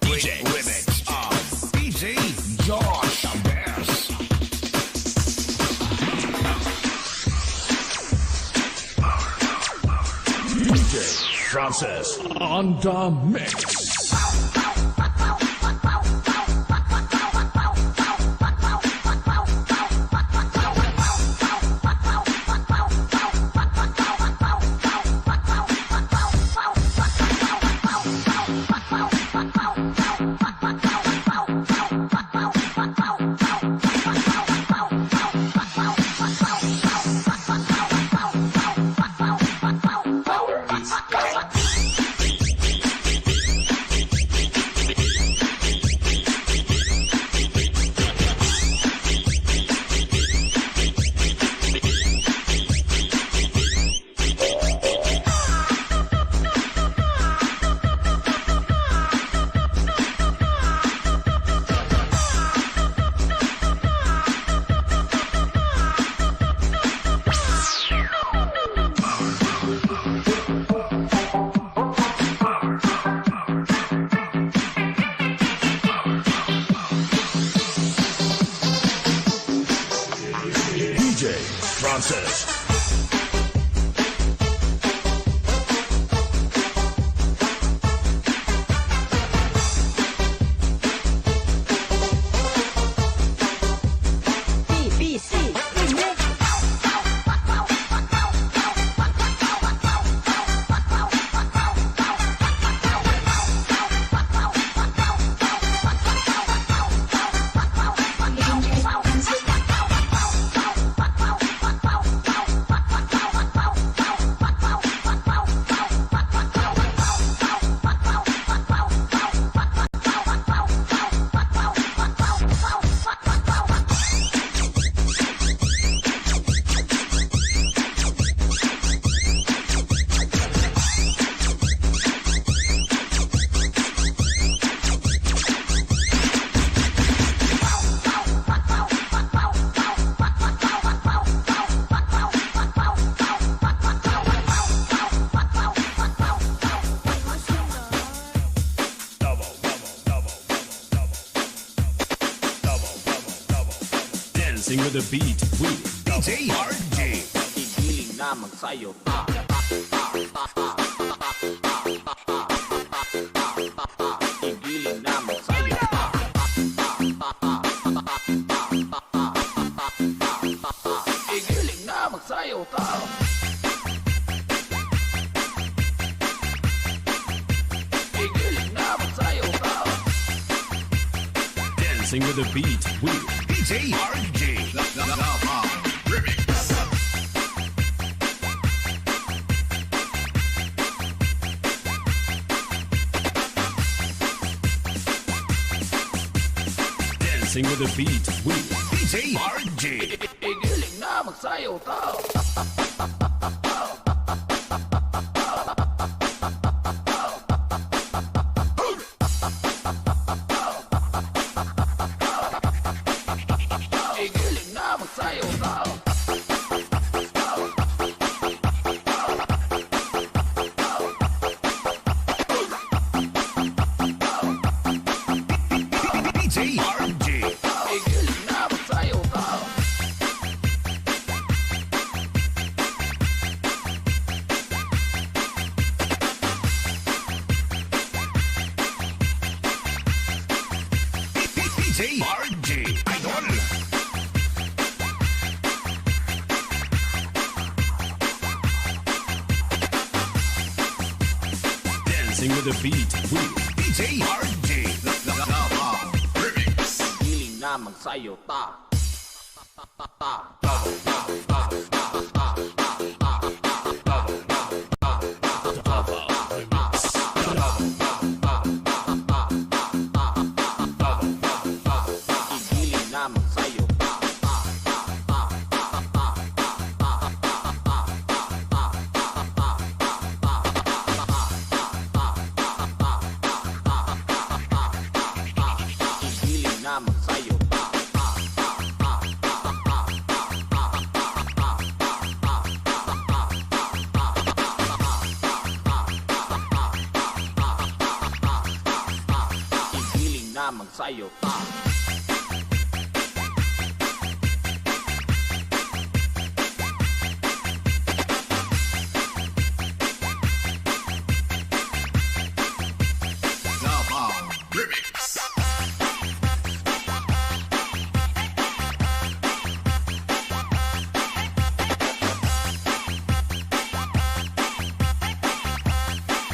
DJ remix of DJ Josh Abers. DJ Francis on the mix. DJ Francis. BBC Dancing with the beat with DJ RJ. Igiling na magsayo ta. Igiling na magsayo ta. Igiling na magsayo ta. Igiling na magsayo ta. Dancing with the beat with DJ RJ. Remix. Dancing with the beat with DJ RJ. Igiling na magsayo ta. Igiling na magsayo ta. DJ RJ. Igiling na magsayo ta. DJ RJ. Idol. Dancing with the beat with DJ RJ. Remix. Igiling na magsayo ta. Igiling na magsayo ta. Igiling na magsayo ta. magsayo ta.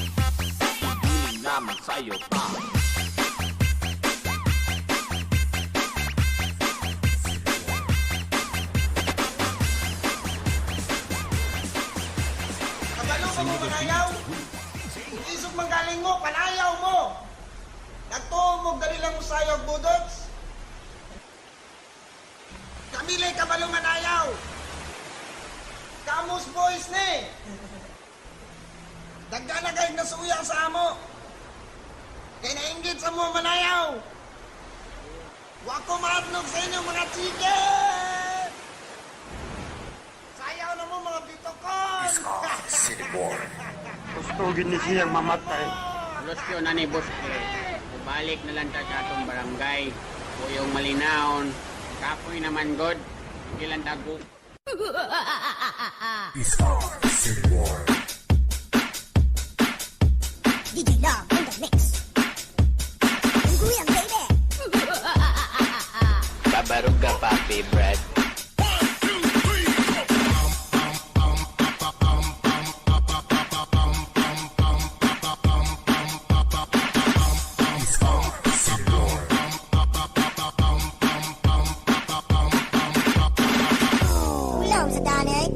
Igiling na magsayo ta. Kabalo ka mo manayaw? Isog manggaling mo, panayaw mo! Nagtuo mo dali lang mo sayog budots? Kamilay kabalo manayaw! Kamus boys ni! Dagda na kayo nasuyang sa amo! Kaya nainggit sa mo manayaw! Wako maatnog sa inyo mga chicken! Sayaw na mo mga bitokon! Tustugin ni siyang mamatay. Ulos yun na ni boss balik na lang ta sa atong barangay. Kuyong malinaon. Kapoy naman god. Ilan tago. DJ Love in the mix. Unggoyan, baby. Babarog ka, papi, Brad. Ulam sa tanay.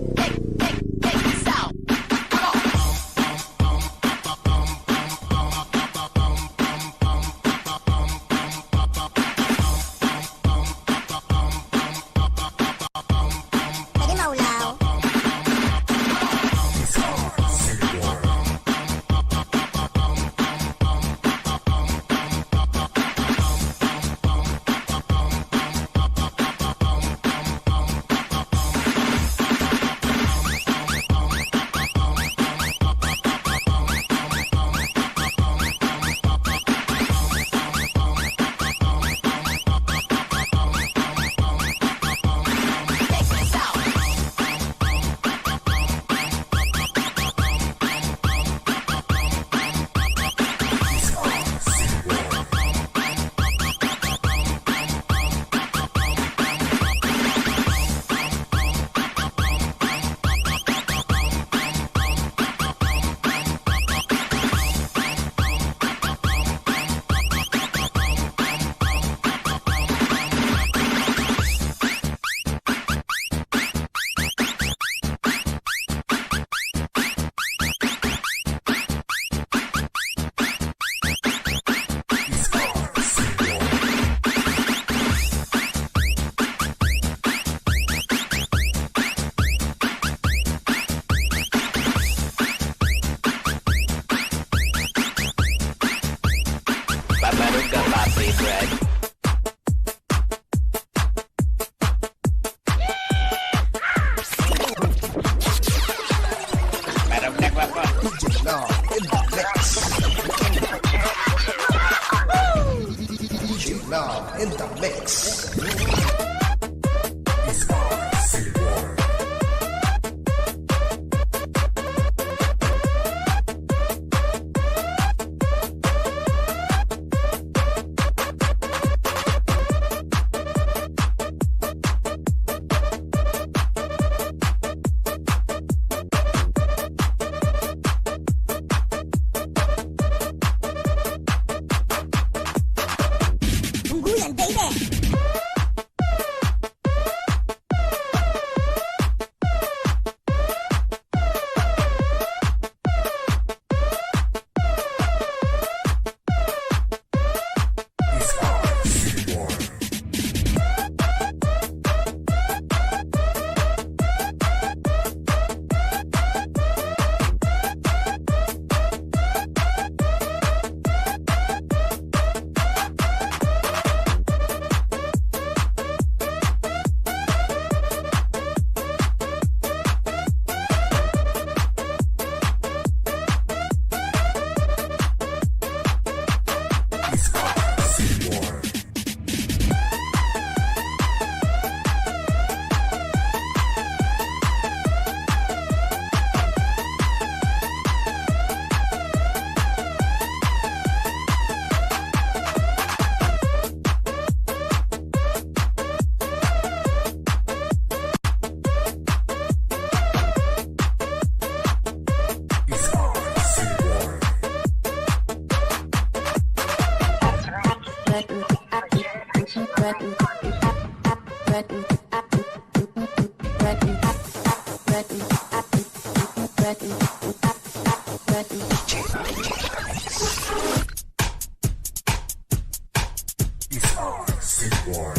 Pwede maulaw. Babarog ka, papi, Brad. Barog na kwa po. DJ Love in the mix. DJ Love in the mix. Unggoyan, baby. It's our Sid War.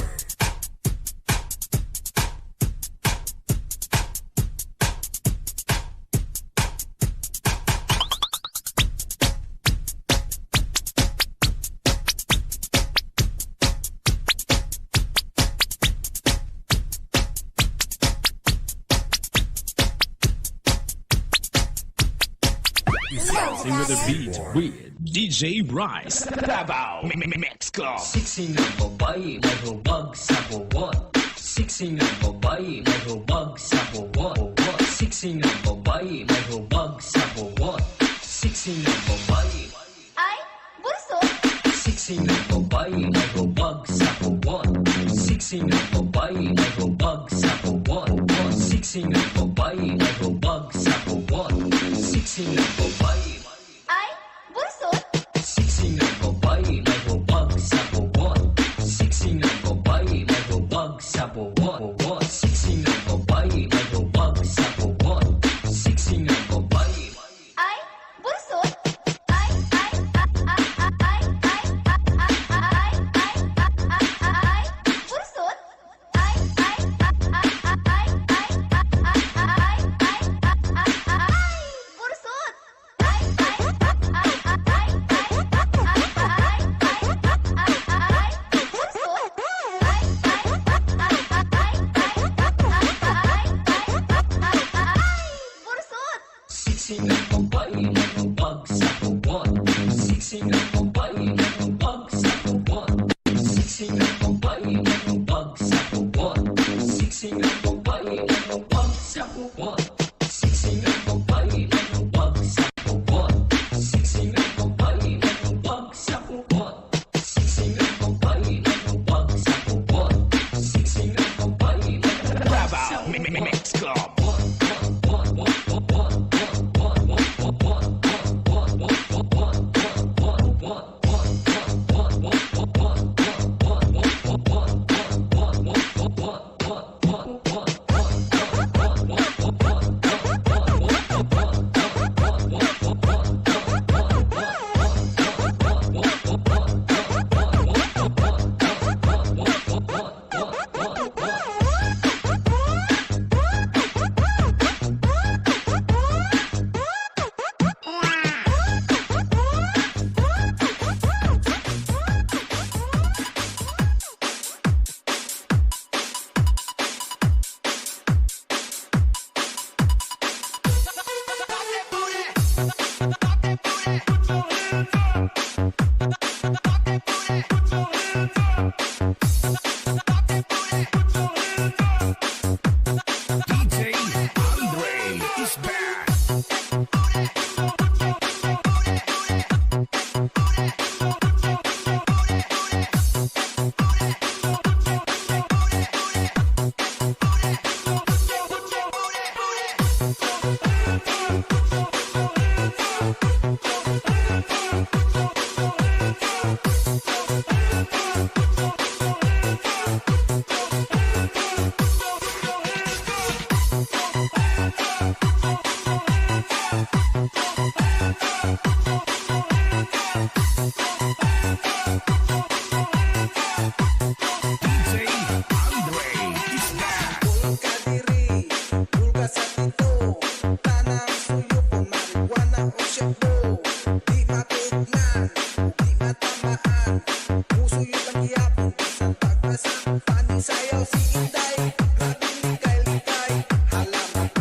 Dancing with the beat with DJ Bryce. Davao Mexico. Siksi ng babae may hubag sa bubot. Siksi ng babae may hubag sa bubot. Siksi ng babae may hubag sa bubot. Siksi ng babae. Ay, bunso! Siksi ng babae may hubag sa bubot. Siksi ng babae may hubag sa bubot. Siksi ng babae may hubag sa bubot. Siksi ng babae. Ay, bunso! Siksi ng babae may hubag sa bubot. Siksi ng babae may hubag sa bubot. Siksi ng babae may hubag sa bubot. Siksi ng babae. Ay, bunso! Siksi ng babae may hubag sa bubot. Siksi ng babae may hubag sa bubot. Siksi ng babae may hubag sa bubot. Siksi ng babae may hubag sa bubot. Siksi ng babae may hubag sa bubot. Siksi ng babae may hubag sa bubot. Siksi ng babae may hubag sa bubot. Siksi ng babae may hubag sa bubot. Mexico.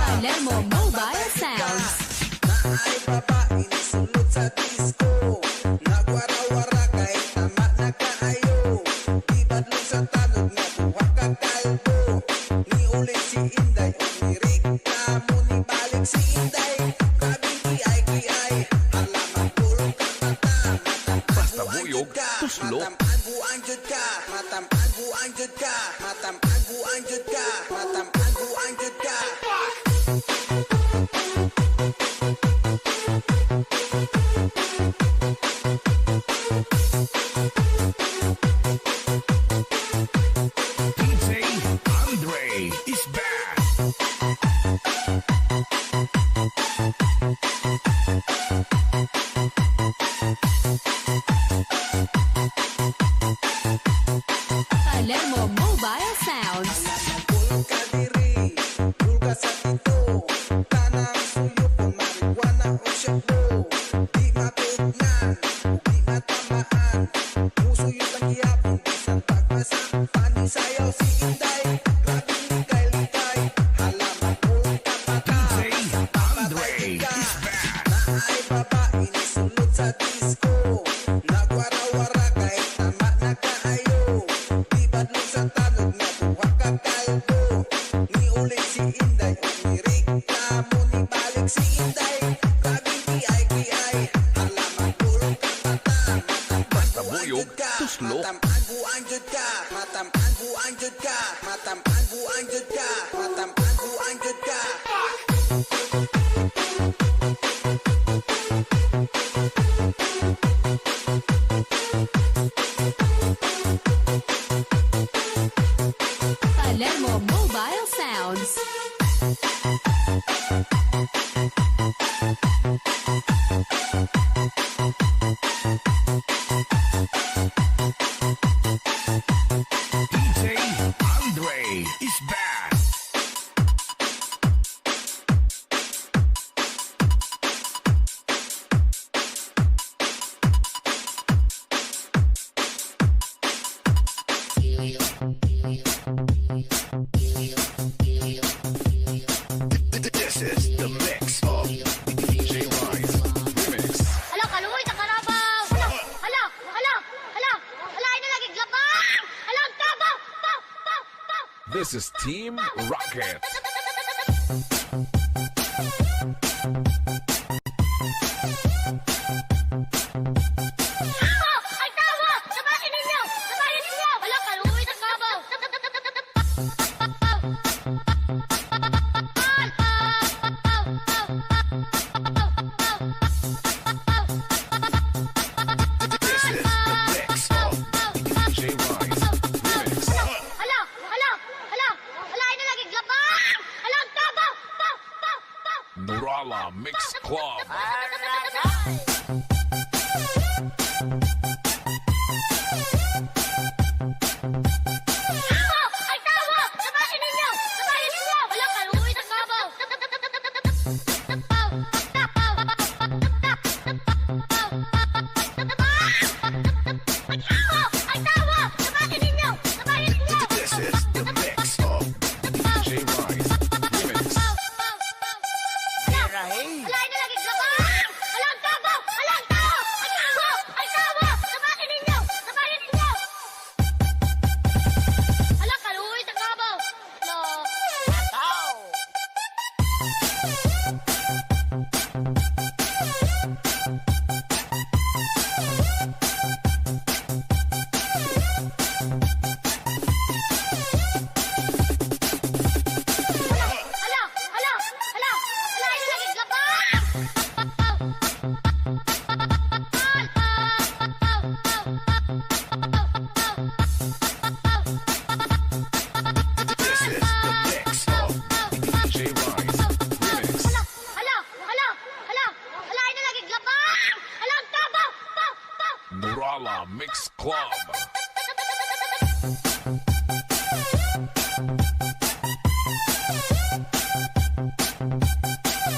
Palermo Mobile Sounds. Naay babae ni sulod sa disco. Nagwara-wara kahit tama na kaayo. Di badlong sa tanog na buha ka kalbo. Ni ulit si Inday o ni reklamo ni balik si Inday. Kabing kiay-kiay, halaman pulong ka mata. Basta buyog, tuslok. Matampan buang jud ka, matampan buang jud ka, matampan buang jud ka, matampan buang jud ka. DJ Andre is back. Inday umireklamo ni balik si Inday. Grabing kiay-kiay, halaman pulong kapatan. Basta-buyog, tuslok. Matam-aguan jud ka, matam-aguan jud ka, matam-aguan jud ka, matam-aguan jud ka. Palermo Mobile Sounds. DJ Andre is back. This is the mix of DJ Rice Remix. Hala, kaluoy na karabaw! Hala, hala, hala, hala, hala, ay na lagi glabang! Hala, ang tabaw! Paw, paw, paw! This is Team Rocket. Tawa! Ay, tawa! Sabahin ninyo! Sabahin ninyo! Hala, kaluoy na karabaw! This is the mix of DJ Rice Remix. Hala, hala, hala, hala, ay na lagi glabang! Hala, ang tabaw! Paw, paw, paw! Nurala Mix Club. Tawa! Ay, tawa! Sabahin ninyo! Sabahin ninyo! Hala, kaluoy na karabaw! Ay, tawa! Sabahin ninyo! Sabahin ninyo! This is the mix of DJ Rice Remix. Hala, ay na lagi glabang! Hala, ang tabaw! Hala, ang tawa! Ay, tawa! Ay, tawa! Sabahin ninyo! Sabahin ninyo! Hala, kaluoy na karabaw! Hala, hala, hala, hala, ay na lagi glabang! This is the mix of DJ Rice Remix. Hala, hala, hala, hala, ay na lagi glabang! Hala, ang tabaw! Paw, paw! Nurala Mix Club.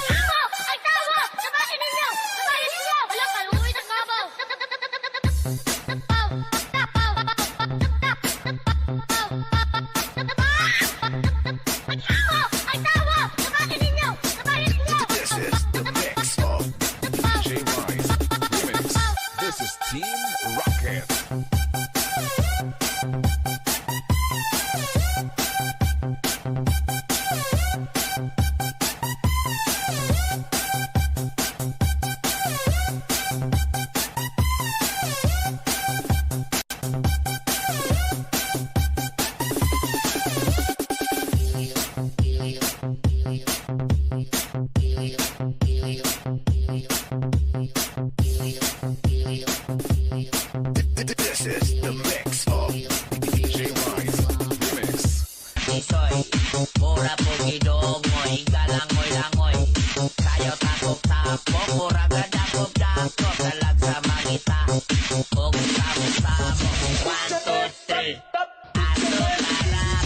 Tawa! Ay, tawa! Sabahin ninyo! Sabahin ninyo! Hala, kaluoy na karabaw! Ay, tawa! Sabahin ninyo! Sabahin ninyo! This is the mix of DJ Rice Remix. This is Team Rocket. This is the mix of DJ Rice Remix. Isoy, mura pugidomoy, galangoy-langoy. Kayo takop-tapok, mura gadakop-dakop. Dalag sa mangita, og sabog-sabog. 1, 2, 3, ato lalak.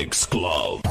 Mix Club.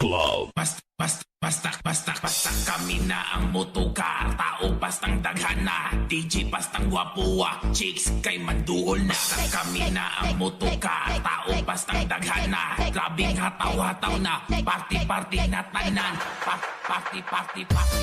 Club. Basta kami na ang motocar. Tao bastang daghana, DJ bastang guwapua, chicks kay manduhol na. Kami na ang motocar. Tao bastang daghana, grabing hataw-hataw na. Party na tanan. Party na tanan.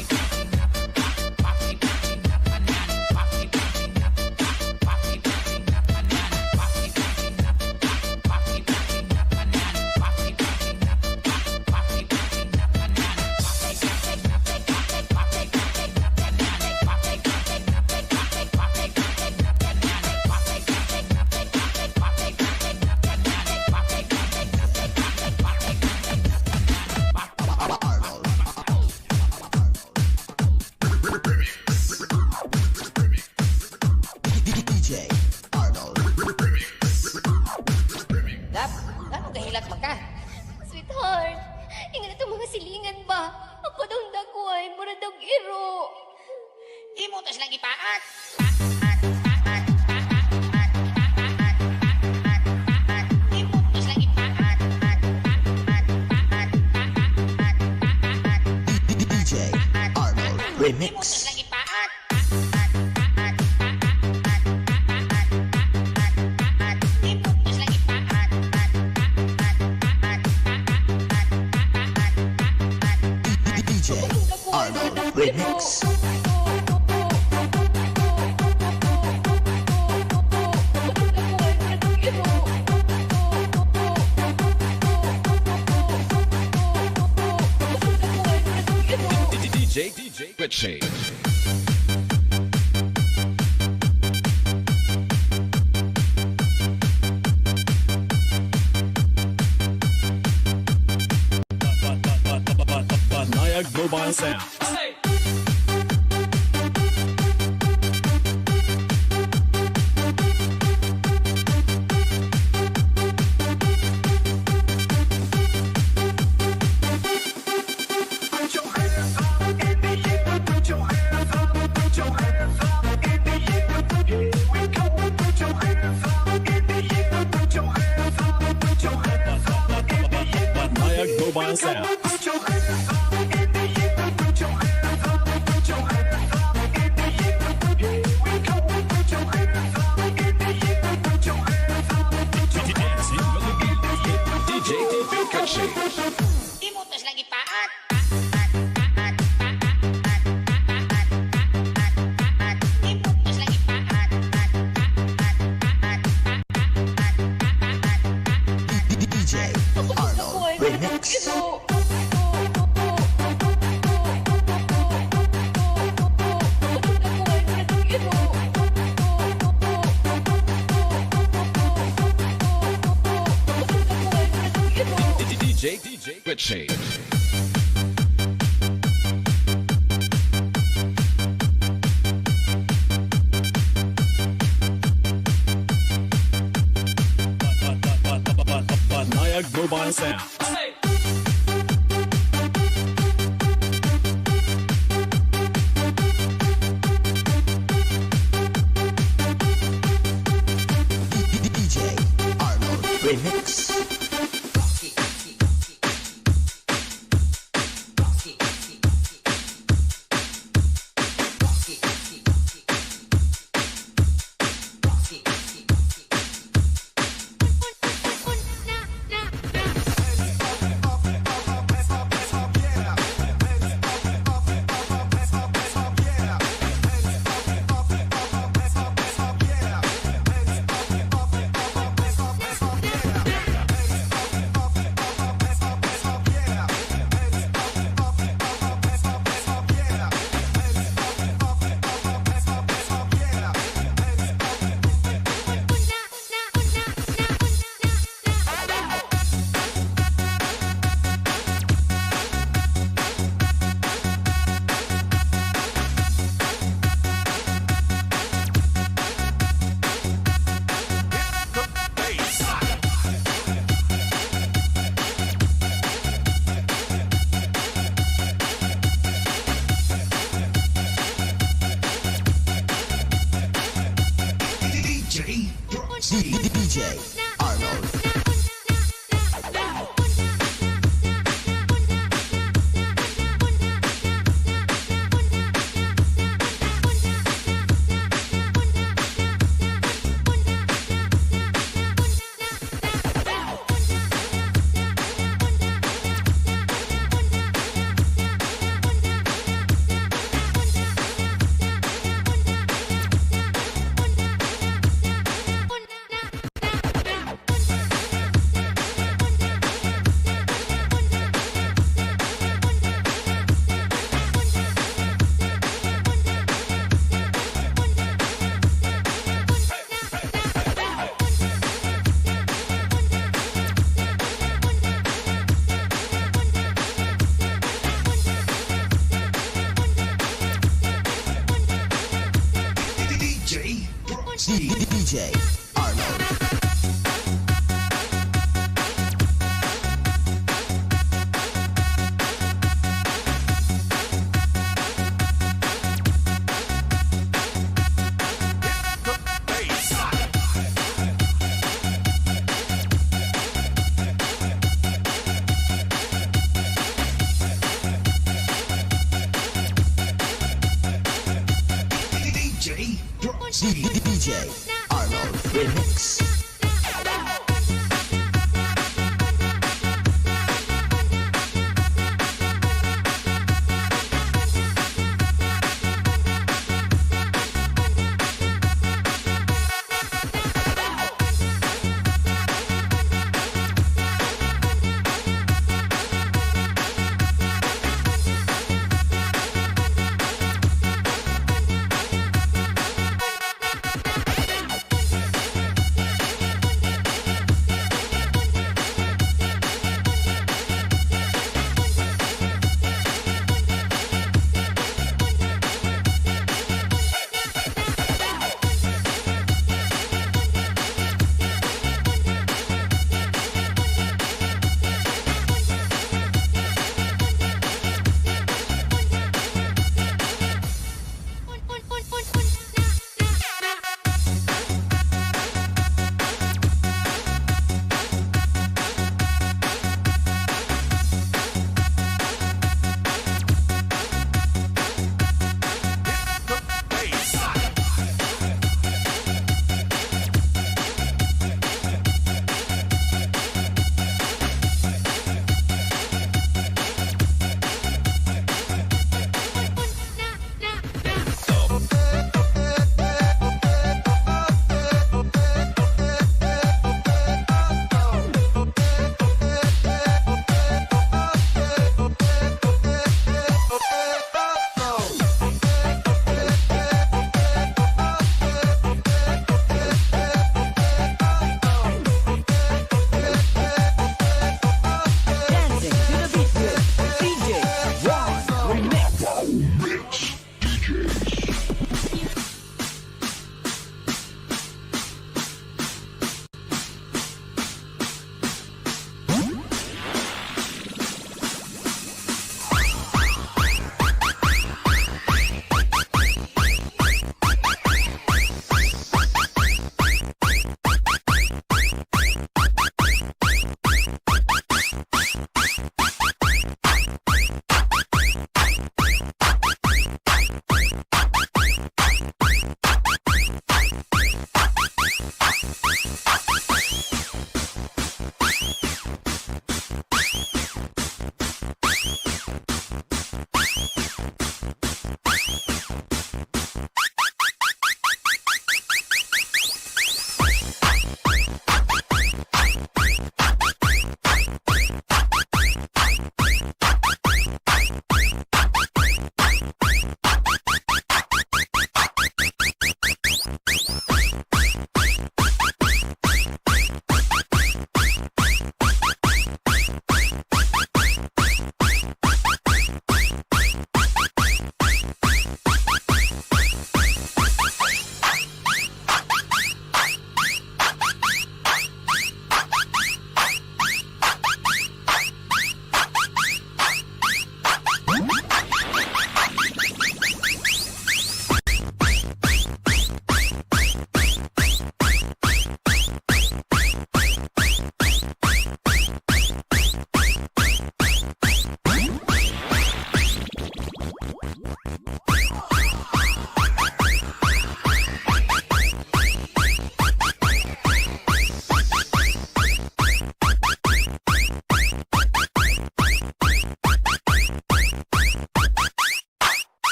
Sweetheart, ingat itong mga silingan ba? Ako daw dagway, mura daw iro. Imo tas lang ipaat. DJ Arnold Remix. Arnold Remix. DJ Richie. Nayag Mobile Sound. Nayag Mobile Sound. Imo tas lang ipaat. DJ Arnold Remix. DJ Richie. Nayag Mobile Sound. DJ Arnold Remix. DJ Arnold. DJ Arnold. DJ Arnold Remix.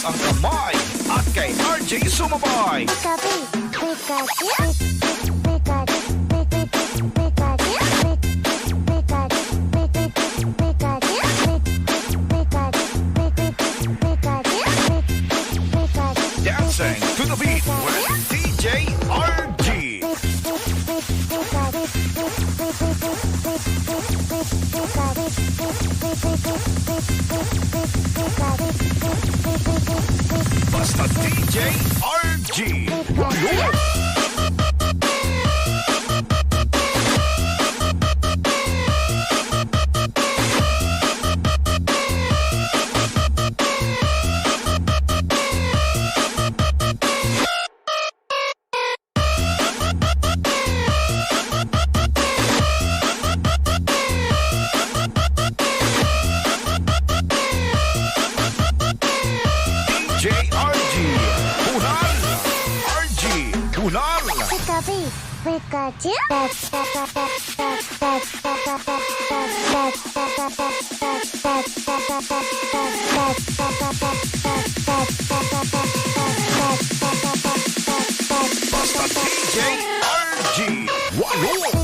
ang kamay at kay RJ Sumabay. Dancing to the beat with DJ RG. Basta DJ RG. Basta DJ RG. Walo.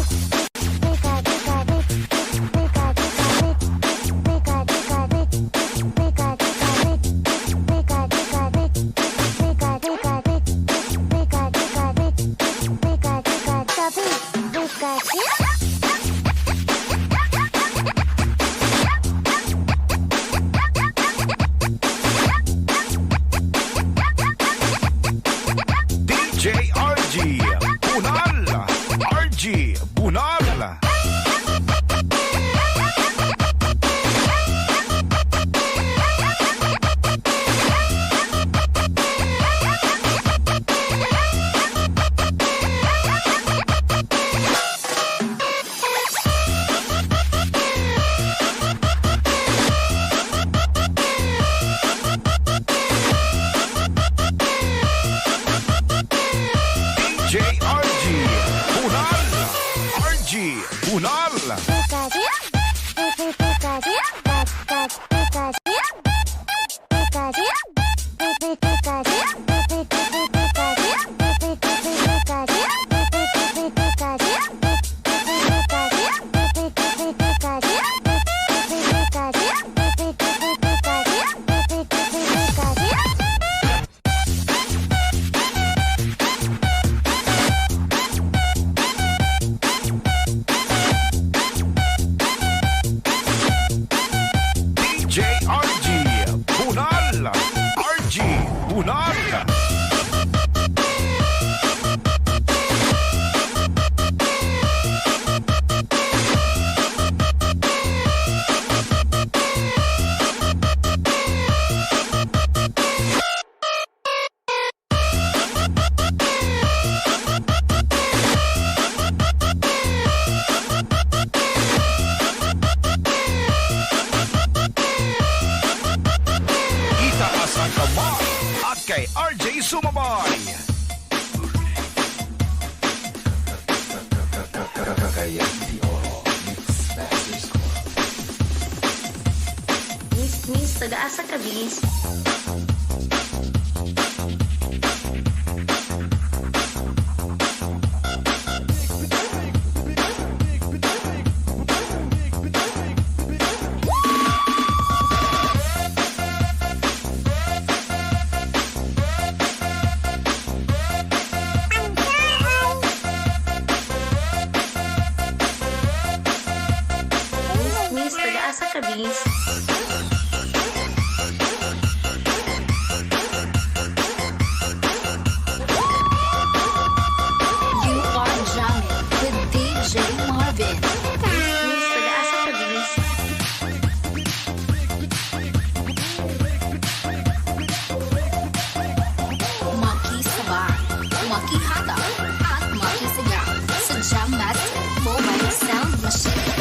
DJ RG Bunal. RG Bunal. Kay RJ Sumabay. Miss, taga-asa ka, Bis? Miss, taga-asa ka, Bis? You are jamming with DJ Marvin. Miss, taga-asa ka, Bis? Makisabay, makihataw, at makisigaw sa Jam Master Mobile Sound Machine.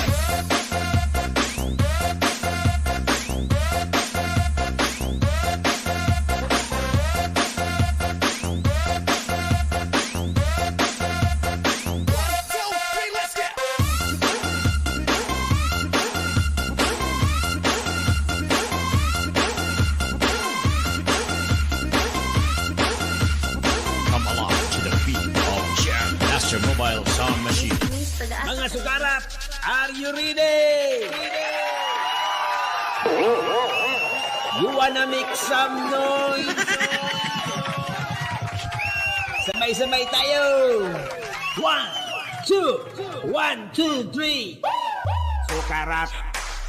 You wanna make some noise? Sabay-sabay tayo! 1, 2, 1, 2, 3. Sukarap,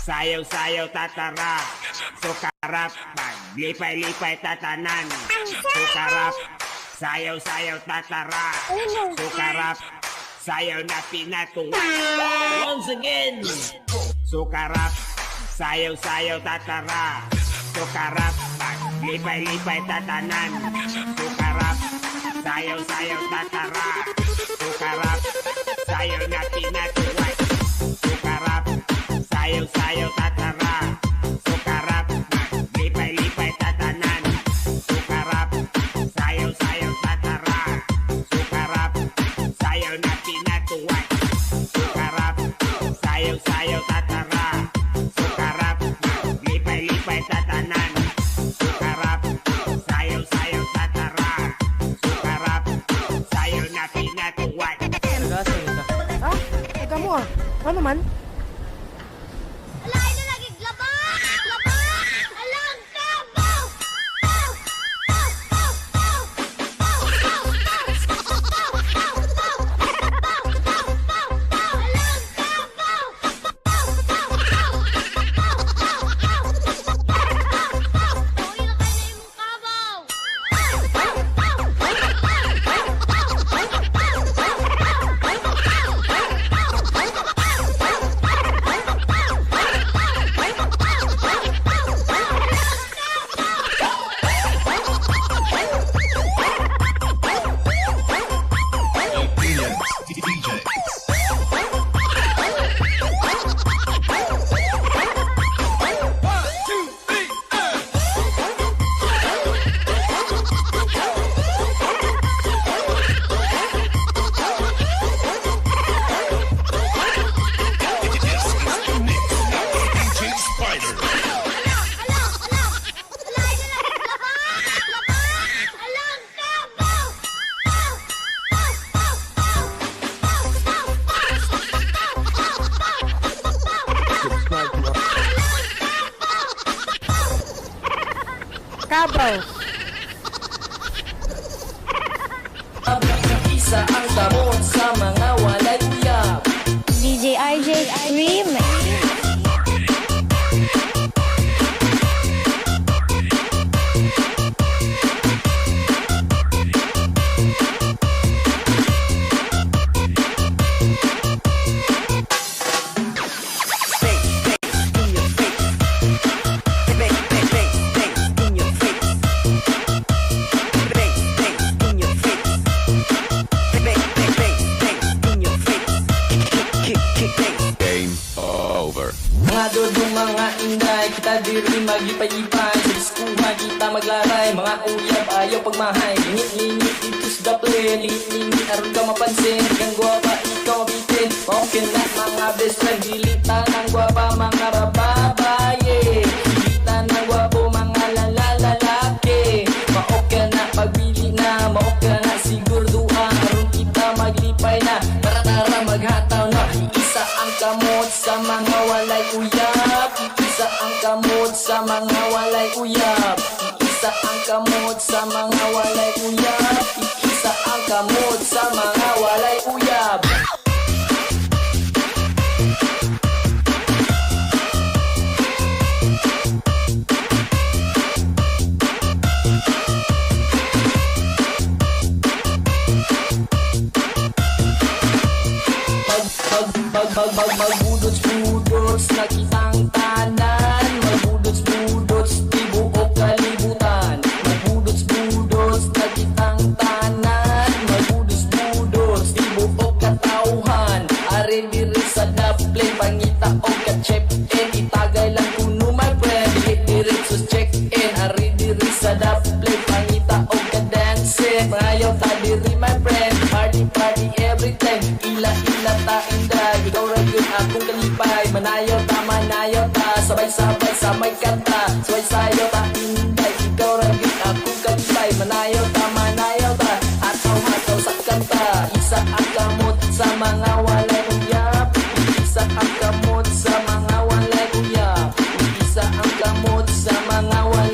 sayaw-sayaw tatara. Sukarap, maglipay-lipay tatanan. Sukarap, sayaw-sayaw tatara. Sukarap, sayaw na pinatuwa. Once again. Sukarap, sayaw-sayaw tatara. Sukarap, maglipay-lipay tatanan. Sukarap, sayaw-sayaw tatara. Sukarap, sayaw na pinatuwa. Sukarap, sayaw-sayaw tatara. Sukarap, maglipay-lipay tatanan. Sukarap, sayaw-sayaw tatara. Sukarap, sayaw na pinatuwa. Sukarap, sayaw-sayaw tatara. Sukarap, maglipay-lipay tatanan. Sukarap, sayaw-sayaw tatara. Sukarap, sayaw na pinatuwa. Ha? Teka mo ah. Ano man? Alay na lagi labak! Labak! Alang kabaw! Kabaw. Isa ang kamot sa mga walay uyab. DJ RJ Remix. Game over. Mga dodong mga inday, kita diri magipay-ipay. Sa diskuha kita maglaray, mga uyab ayaw pagmahay. Lingit-lingit dito sa daple, lingit-lingit aron ka mapansin. Kang gwapa ikaw bitin, okay na mga best friend. Dilitan ng gwapa mga rababaye, dilitan ng gwapo mga lalalaki. Maokya na pagbili na, maokya na siguro aron kita maglipay na. Tara-tara maghataw na, isa ang kamot sa mga walay uyab. Isa ang kamot sa mga walay uyab. Isa ang kamot sa mga walay uyab. Isa ang kamot sa mga walay uyab. Magbudots-budots na kitang tanan. Magbudots-budots di buok kalibutan. Magbudots-budots na kitang tanan. Magbudots-budots di buok katauhan. Are diri sa daple pangita o ka-check-in. Itagay lang kuno my friend, diretso check-in. Are diri sa daple pangita o ka-dancing. Mayaw ta diri my friend, party every time. Ila-ila ta inday, ikaw ragyod akong kalipay. Manayaw ta, sabay-sabay sa may kanta. Suway-sayaw ta inday, ikaw ragyod akong kalipay. Manayaw ta, ataw-hataw sa kanta. Isa ang kamot sa mga walay uyab. Isa ang kamot sa mga walay uyab. Isa ang kamot sa mga walay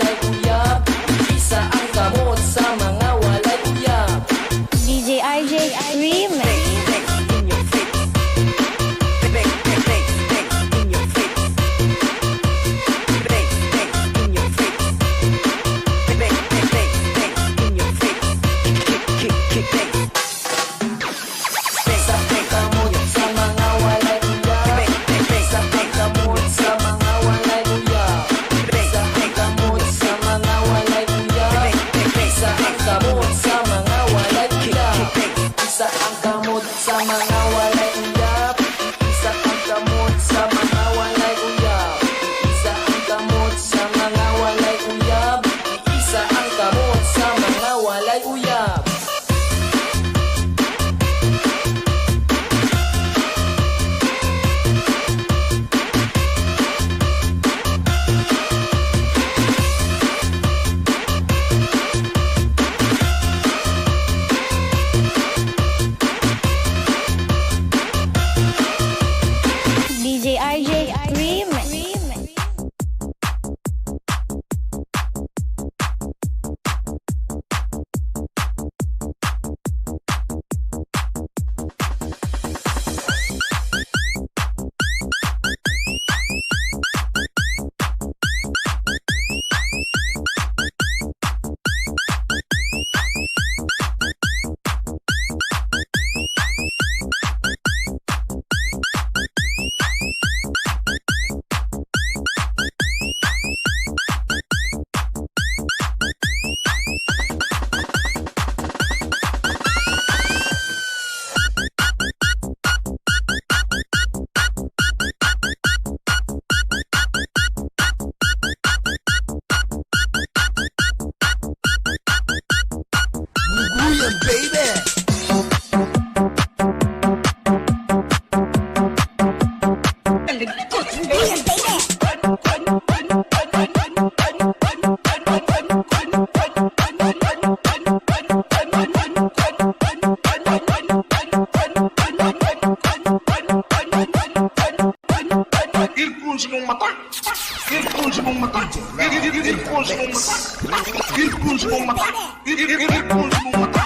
Earphones mong mata. Earphones mong mata. Earphones mong mata. Earphones mong mata.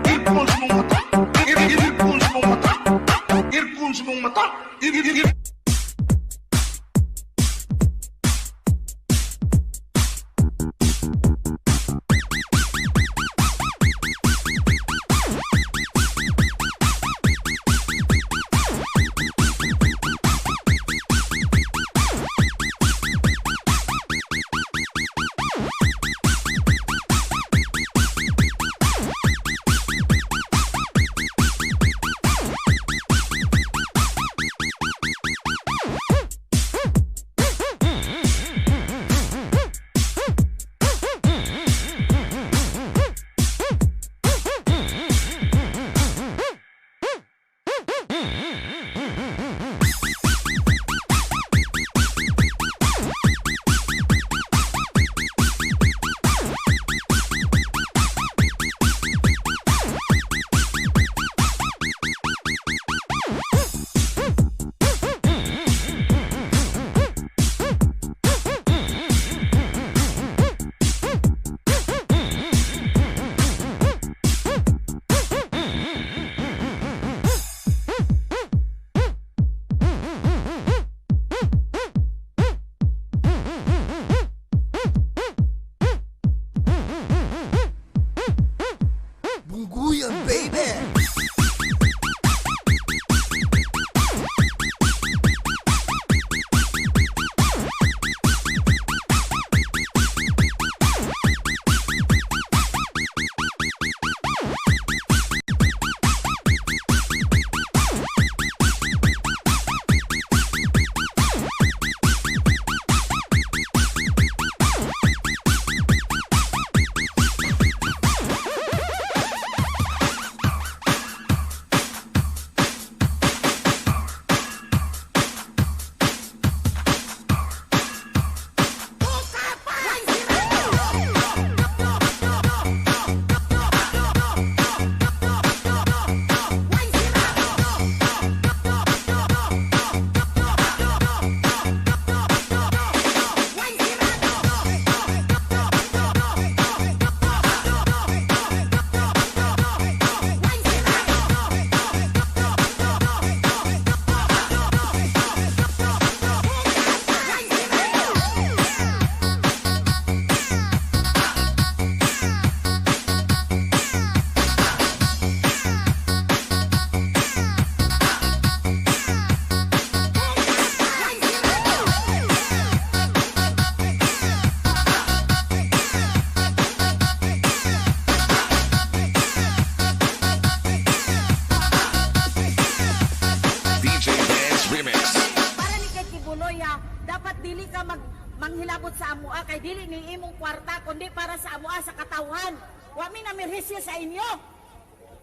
Earphones mong mata. Earphones mong mata. Earphones mong mata. Bungguyan, baby! dapat dili ka manghilabot sa amua kay dili ni imong kwarta kundi para sa amua sa katawhan. Wa mi na mirhisyo sa inyo.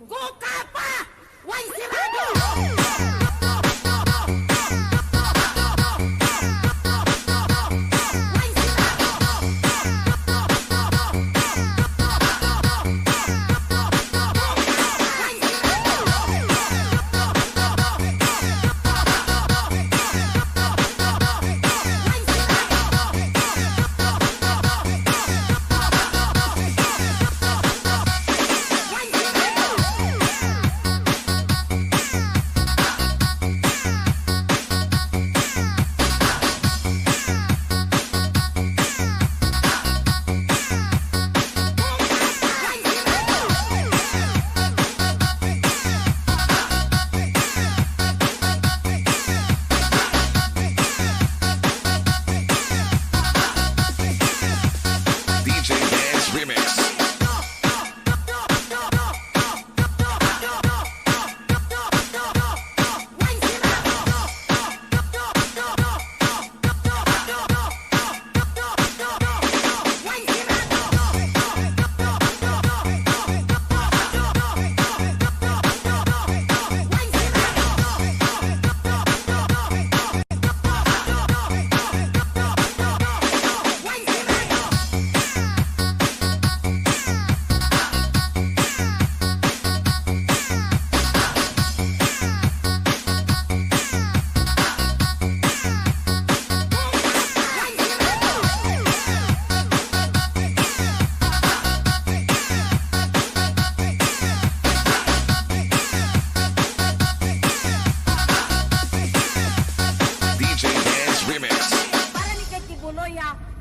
Go ka pa! Way sirado!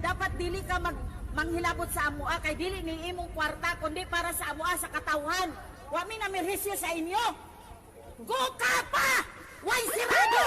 dapat dili ka manghilabot sa amua kay dili ni imong kwarta kundi para sa amua sa katawhan. Wa mi na mirhisyo sa inyo. Go Kapa! Way sirado!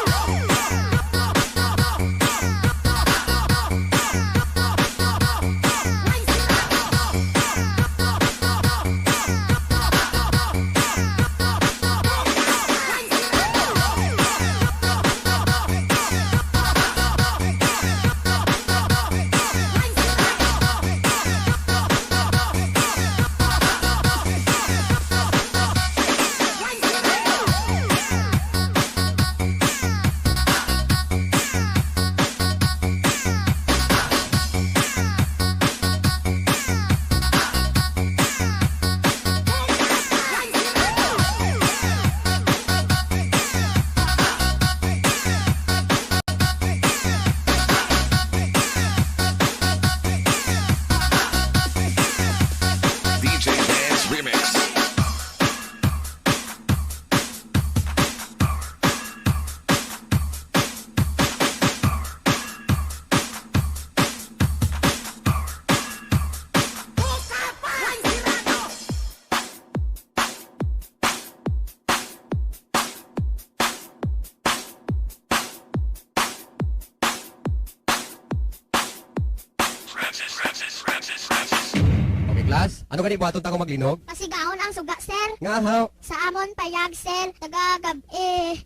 DJ Dance Remix. Okay, class. Ano gani buhaton ta ko maglinog? Pasigahon ang suga, sir. Nga haw. Sa amon payag, sir, tagagab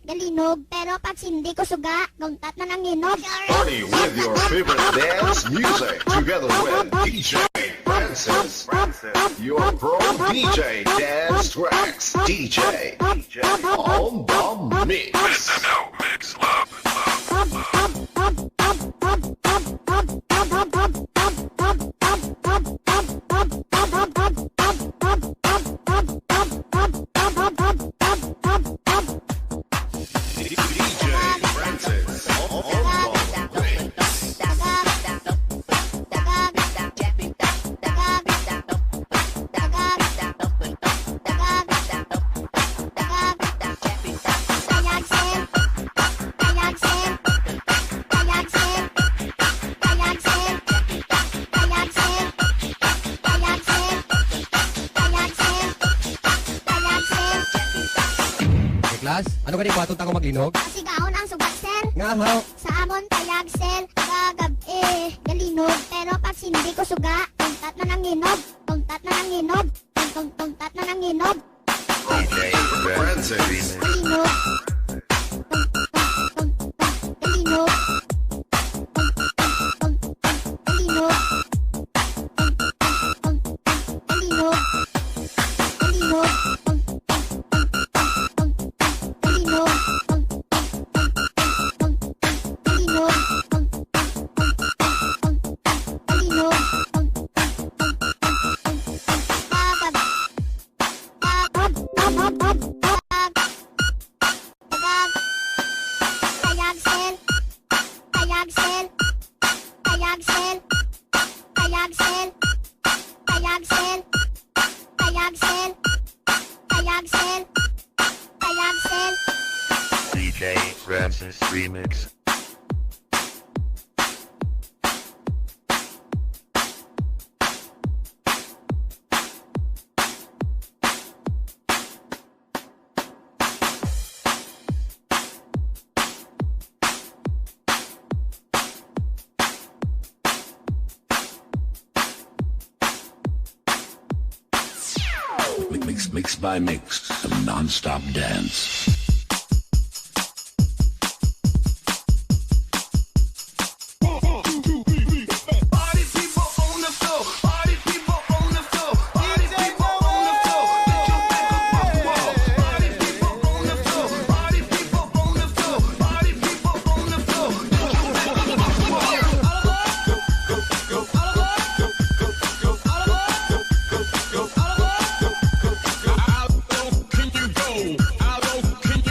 galinog. Pero pag sindi ko suga, guntat na nang hinog. Party with your favorite dance music together with DJ Francis. Your pro DJ Dance Tracks. DJ on the mix. Mix love. Payag, sir. Payag, sir. Payag, sir. Payag, sir. Payag, sir. Payag, sir. Payag, sir. Payag, sir. Okay, class. Ano gani buhaton ta ko maglinog? Pasigahon ang suga, sir. Nga haw. Sa amon payag, sir, tagagab galinog. Pero pag sindi ko suga, guntat na nang hinog. Guntat na nang hinog. Guntat na nang hinog. DJ Francis. Galinog. Galinog. Galinog. Galinog. Galinog. DJ Francis Remix. Mix by mix, a non-stop dance. How low can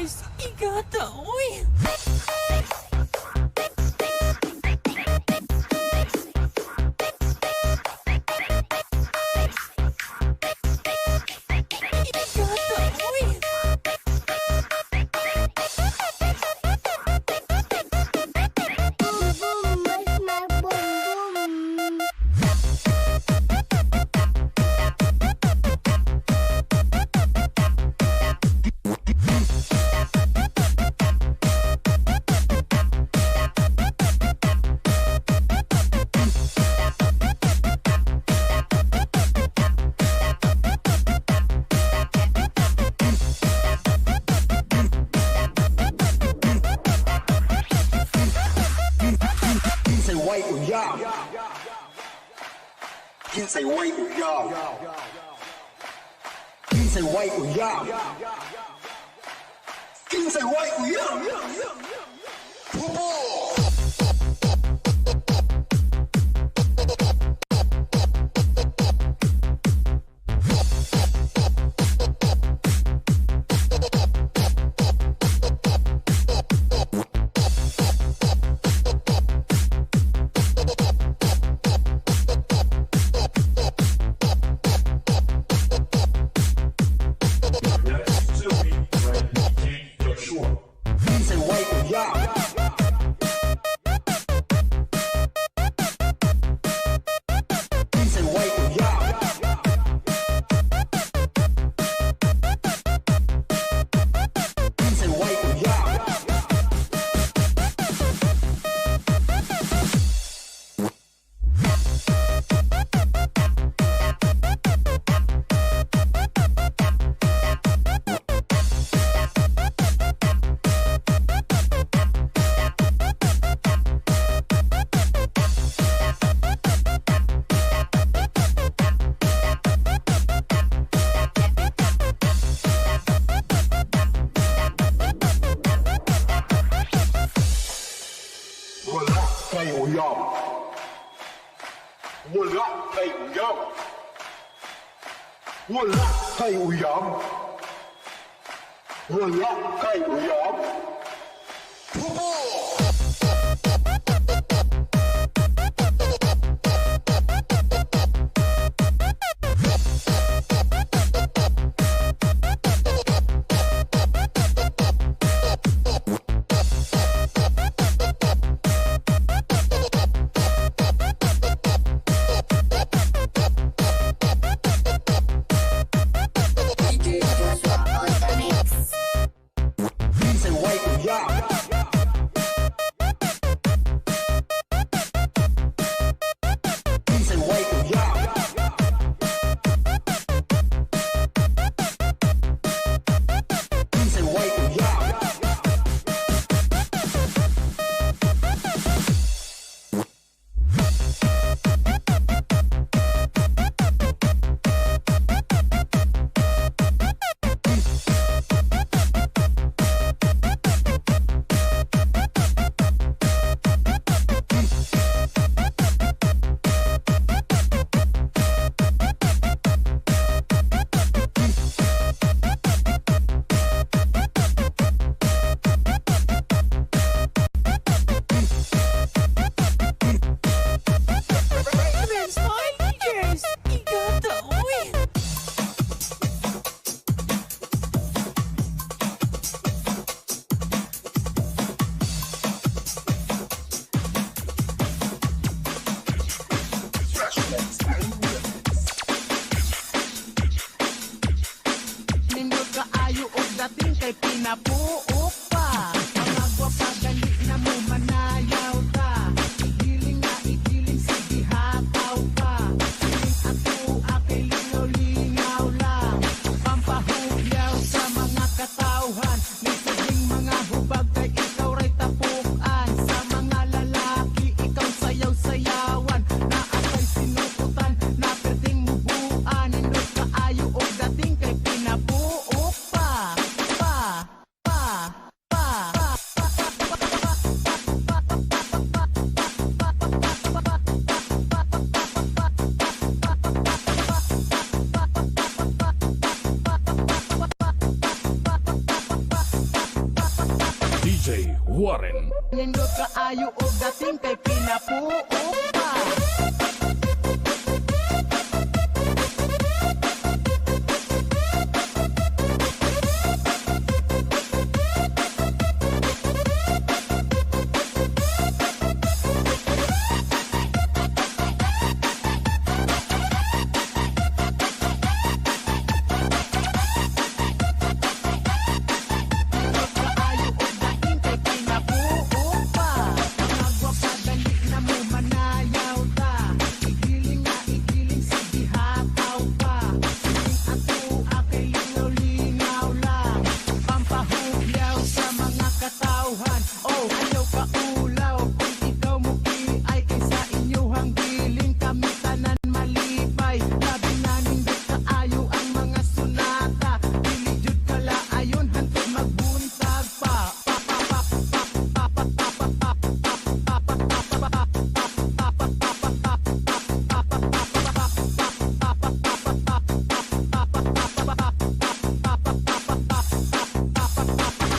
guys, igata, uy. Say wait, y'all. King say wait, y'all. King say wait, y'all. DJ Warren. Nindot kaayo og dating kay pinapuok pa.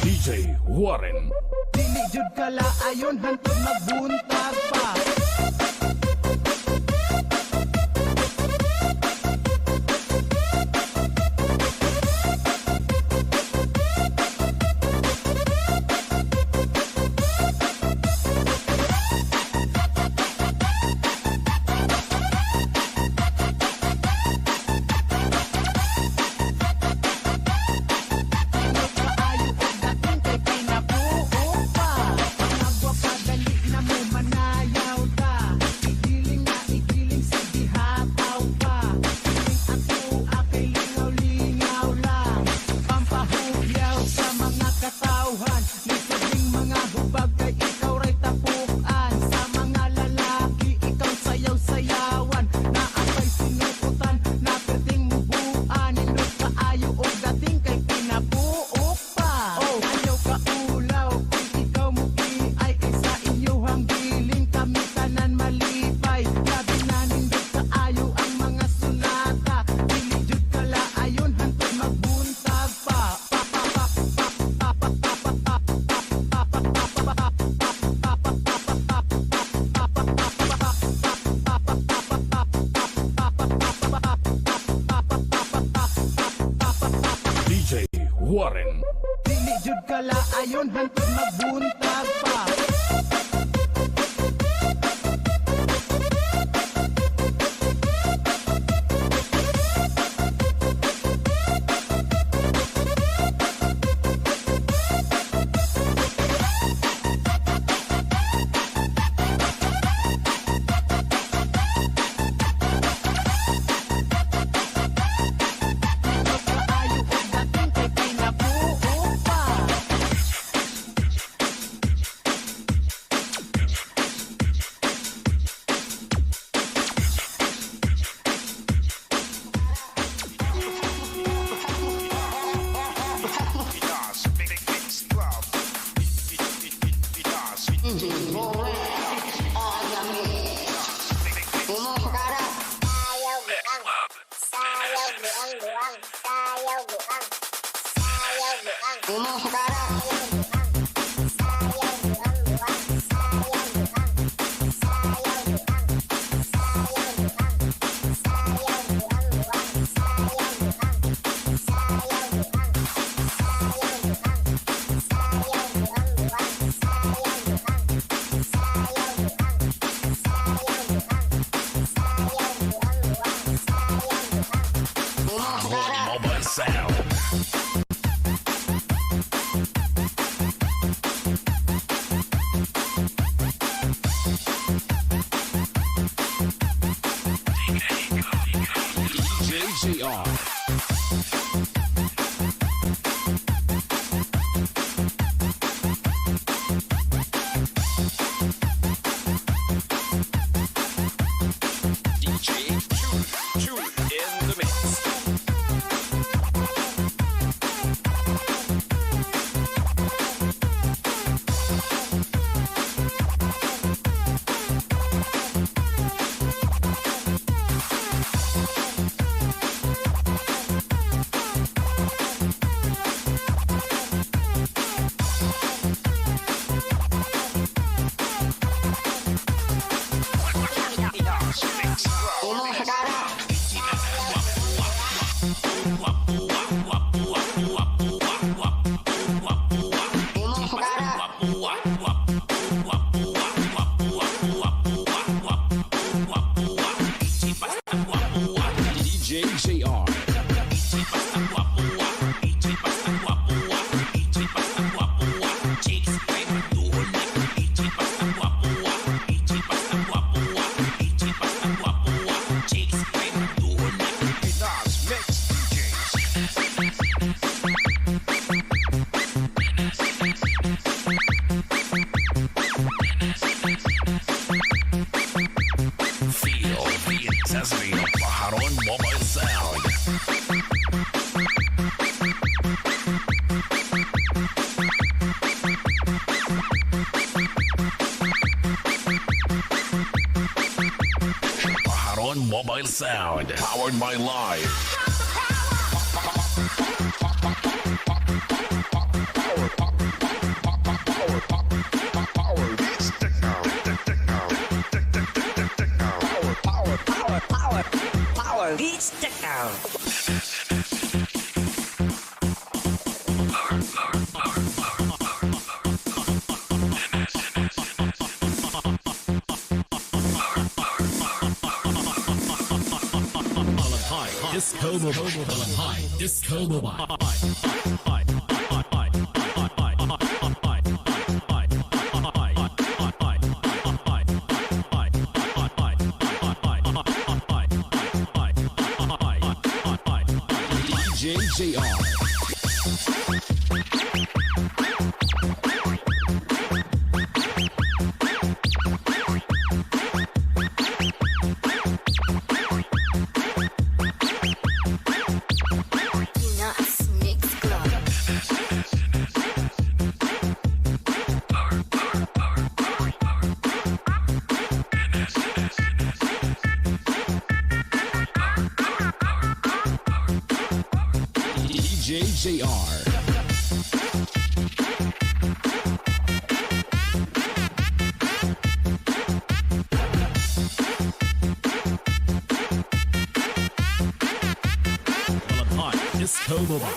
DJ Warren. Dili jud kala ayon hantod magbuntag pa. DJ Warren. Dili jud kala ayon hantod magbuntag pa. Mobile sound. JJR. Mobile Sound. Powered by Live. Power Beats Techno. Disco Mobile. High. Disco Mobile. DJ JR. Peanuts Mix Club. DJ JR. High. Disco Mobile.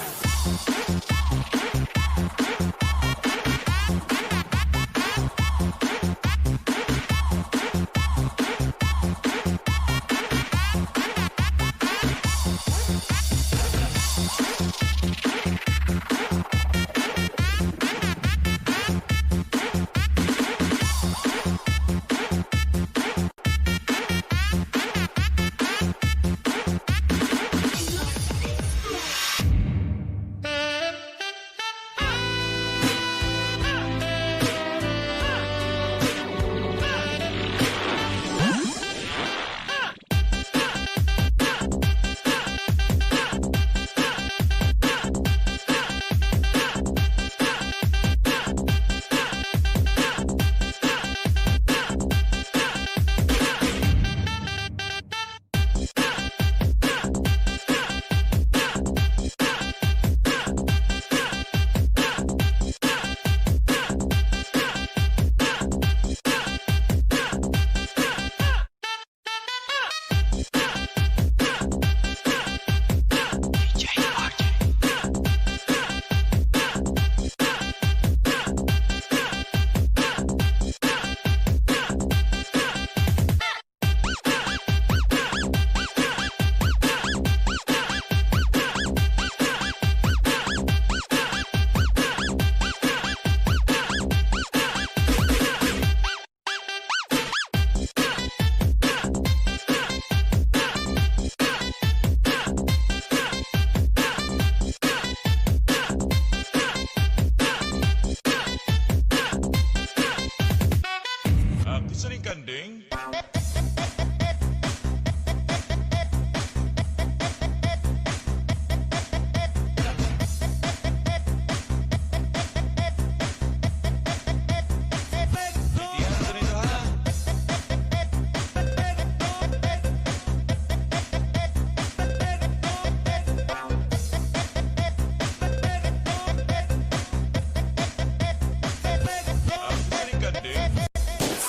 Bisa rin kanding?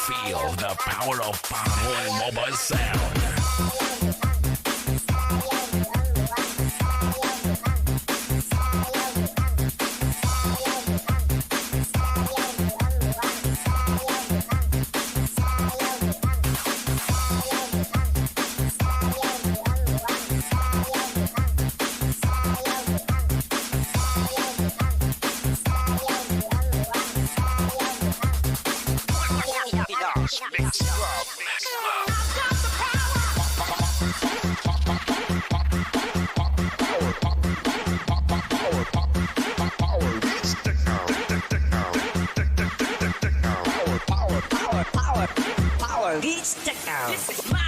Feel the power of Power Mobile Sound. Mix Club. Power Beats Techno. This is my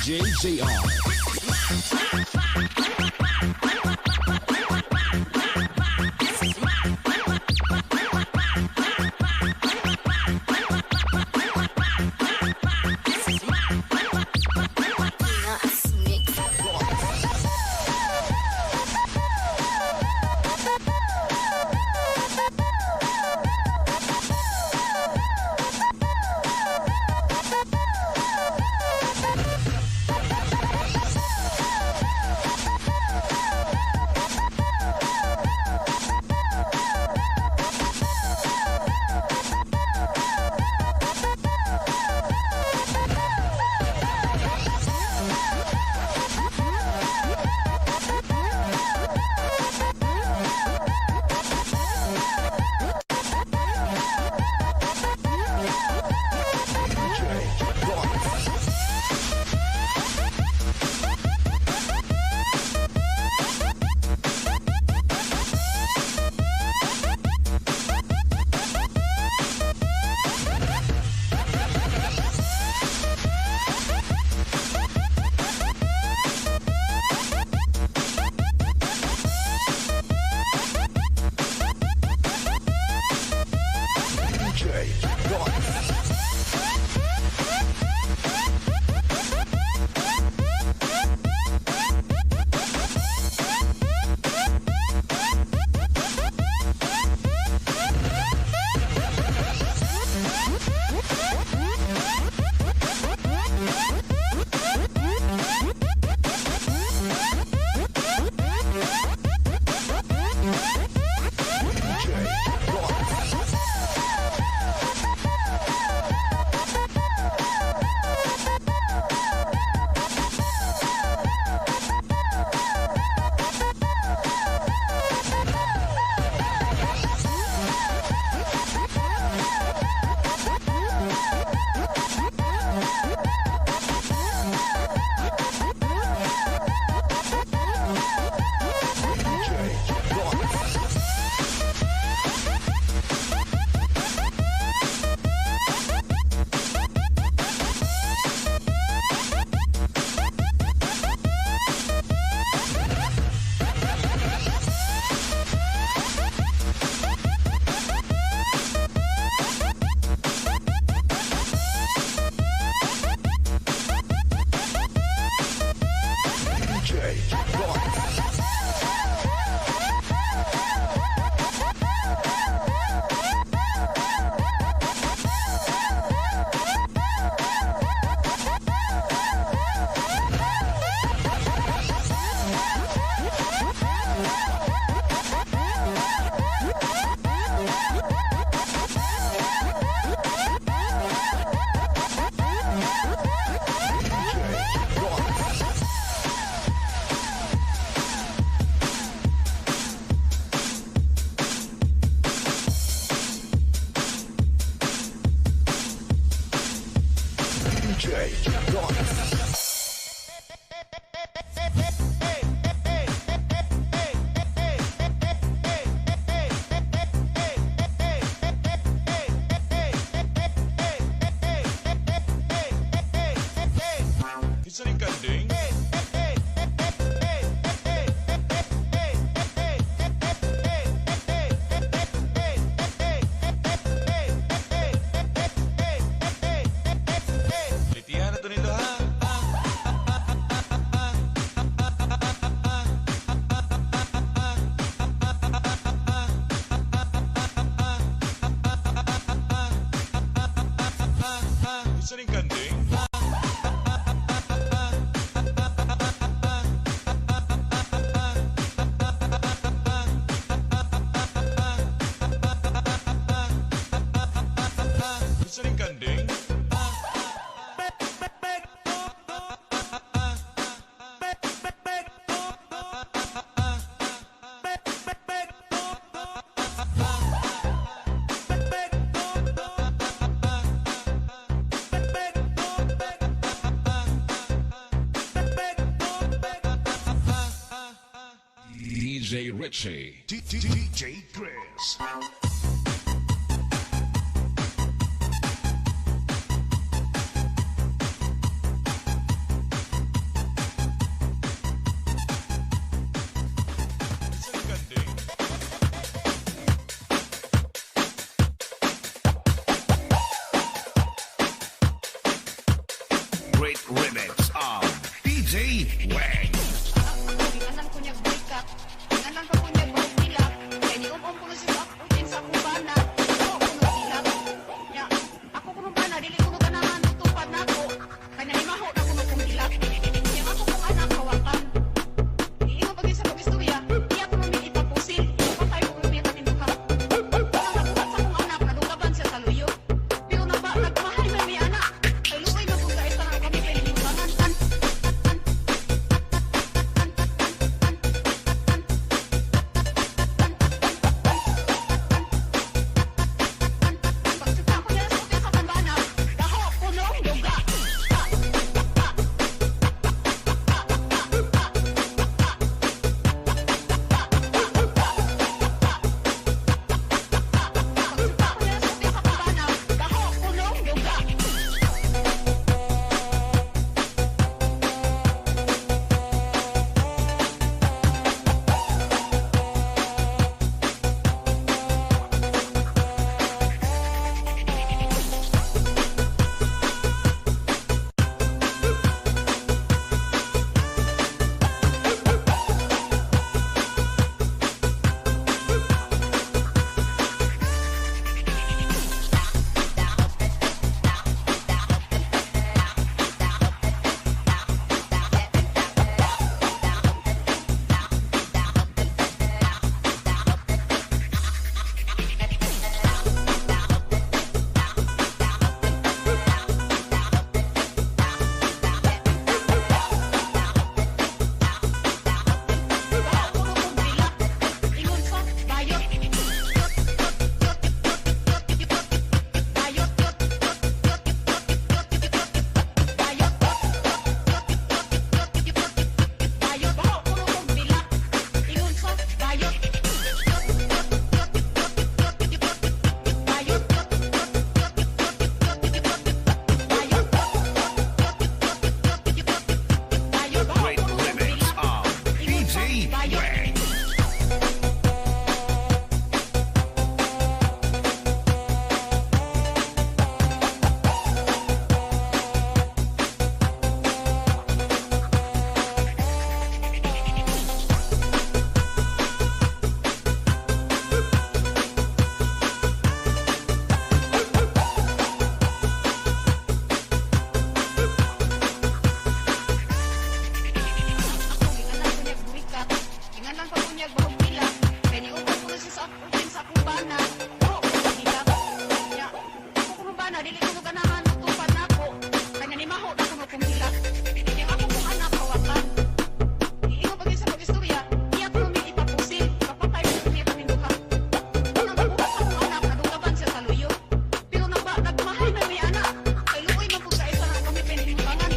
DJ JR. DJ Richie. DJ Chris. Great remix of DJ Wang. Anak ko niya balikat, anak ko niya balikat, kaya ni ko na siya ako din sa kubana. Ako kuno silak. Ya, ako kuno bana dili kuno ganahan tupad nako. Kanya imaho na kuno kung dilak. Ya ako kung anak kawakan. Iingon pag sa pag-istorya, iya ko mi itapusil. Patay ko mi tanin duha. Wala na sa kong anak nadugaban siya sa luyo. Pero na ba nagmahay na mi anak. Ay luoy na kung gaita na kami kay libangan. na, dili ko mo ganahan magtupad na ako. Kanya ni Maho na kuno kumila. Hindi ako kung anak hawakan. Hindi mo bagay sa pag-istorya, iya ko nung ipapusil. Kapapay ko niya kami duha. Unang nabukas akong anak, nadugaban siya sa luyo. Pero nagmahay na may anak. Kay luoy man po sa isa na kami pinilimutangan.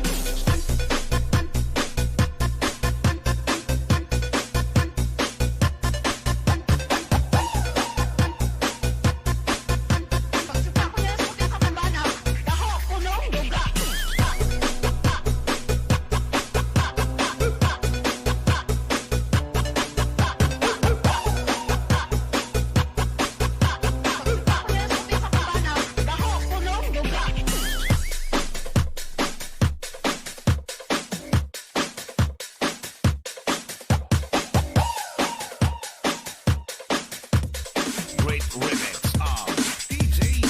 Great remix of DJ.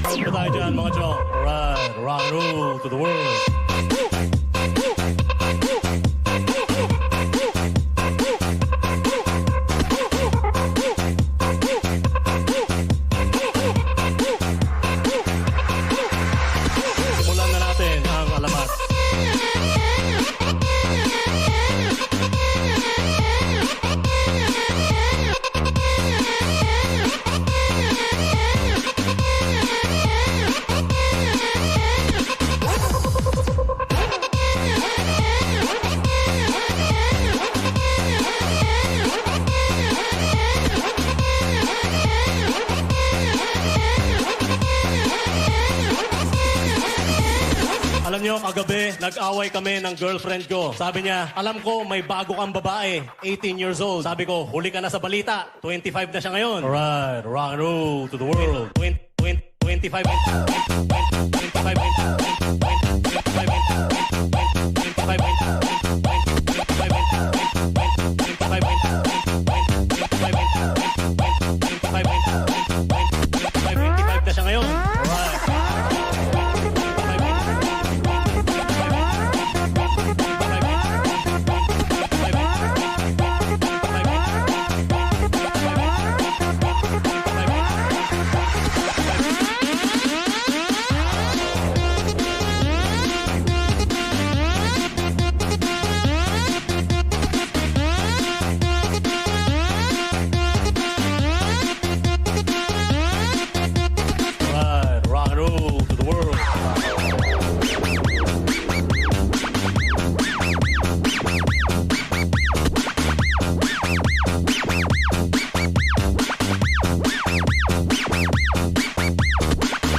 Ano tayo dyan mga chong? Alright, rock and roll to the world. Simulan na natin ang alamat. Alam nyo, kagabi, nag-away kami ng girlfriend ko. Sabi niya, alam ko, may bago kang babae, 18 years old. Sabi ko, huli ka na sa balita, 25 na siya ngayon. Alright, rock and roll to the world. 25, 25 na siya ngayon. Alright. Alright, rock and roll to the world.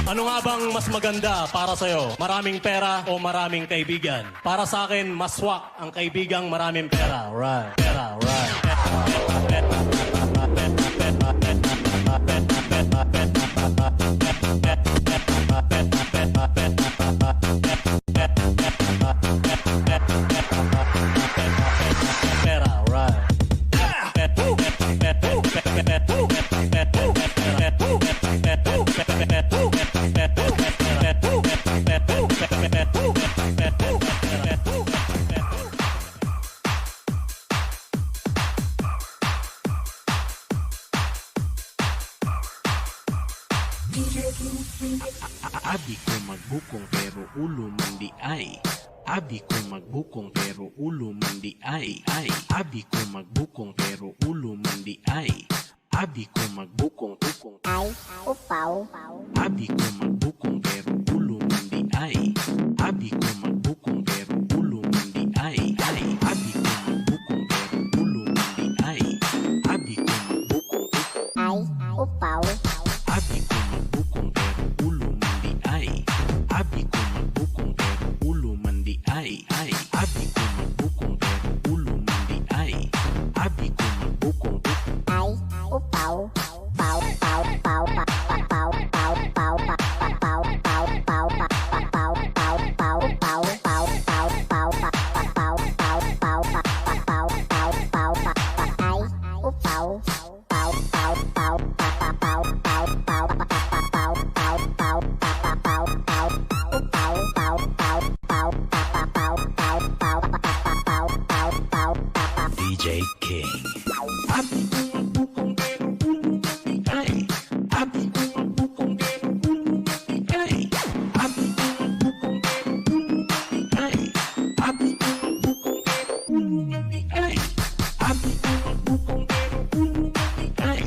Ano nga bang mas maganda para sa'yo? Maraming pera o maraming kaibigan? Para sa akin, mas swak ang kaibigang maraming pera. Right. Pera, right. Pera, right. Abi ko magbukong pero ulo mandi ay. Abi ko magbukong pero ulo mandi ay. Abi ko magbukong pero ulo mandi ay. Abi ko magbukong ay upaw. Abi ko magbukong pero ulo mandi ay. Abi ko magbukong pero ulo mandi ay. Abi ko magbukong pero ulo mandi ay. Abi ko magbukong ay upaw. Abi ko magbukong pero ulo mandi ay. Abi ko magbukong pero ulo mandi ay. Abi ko magbukong pero ulo mandi ay. Abi ko magbukong ay upaw. Pau pau pau pau pau pau pau pau pau pau pau pau pau pau pau pau pau pau pau DJ King. Abi ko magbukong pero ulo mabigay. Abi ko magbukong pero ulo mabigay. Abi ko magbukong pero ulo mabigay. Abi ko magbukong pero ulo mabigay. Abi ko magbukong pero ulo mabigay.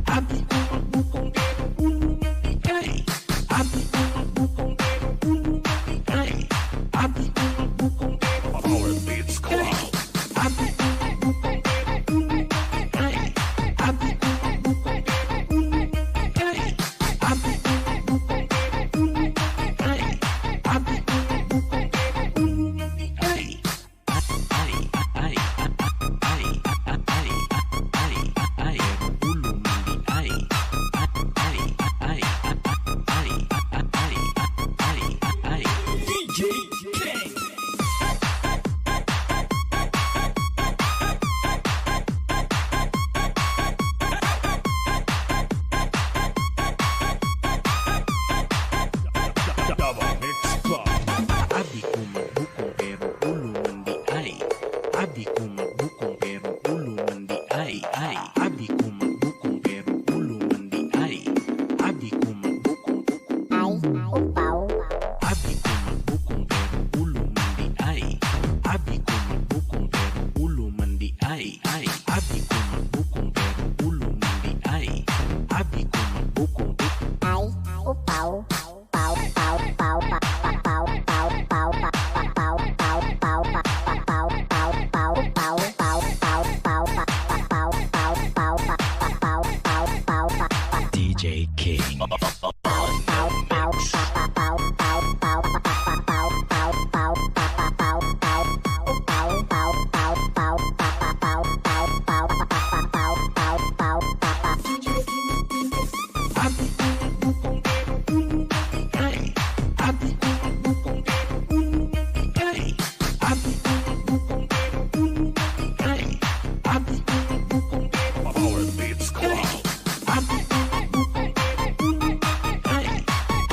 Abi ko magbukong pero ulo mabigay. Abi ko magbukong pero ulo mabigay. Abi ko magbukong pero Power Beats Club. Abi ko magbukong pero ulo mabigay. Abi ko magbukong pero ulo mabigay. Abi ko magbukong pero ulo mabigay. Abi ko magbukong pero ulo mabigay. Ay, ay, ay, ay, ay, ulo mabigay. Ay, ay, DJ King. Double Mix Club. Abi ko magbukong pero ulo mandi ay. Abi ko magbukong pero ulo mandi ay. Abi ko magbukong pero ulo mandi ay. Abi ko magbukong Ay, upaw. Abi ko magbukong pero ulo mandi ay. Abi ko magbukong pero ulo mandi ay. Abi ko magbukong pero ulo mandi ay. Abi ko magbukong Ay, upaw. Paw, paw, paw, pa, pa, paw, paw, paw, pa, pa, paw, paw, paw, pa, pa, paw, paw, paw, paw, paw, paw, paw, pa, pa, paw, paw, paw, pa, pa, paw, paw, paw, pa, pa. DJ King. Abi ko magbukong pero ulo mabigay. Abi ko magbukong pero ulo mabigay. Abi ko magbukong pero ulo mabigay. Abi ko magbukong pero Power Beats Club. Abi ko magbukong pero ulo mabigay.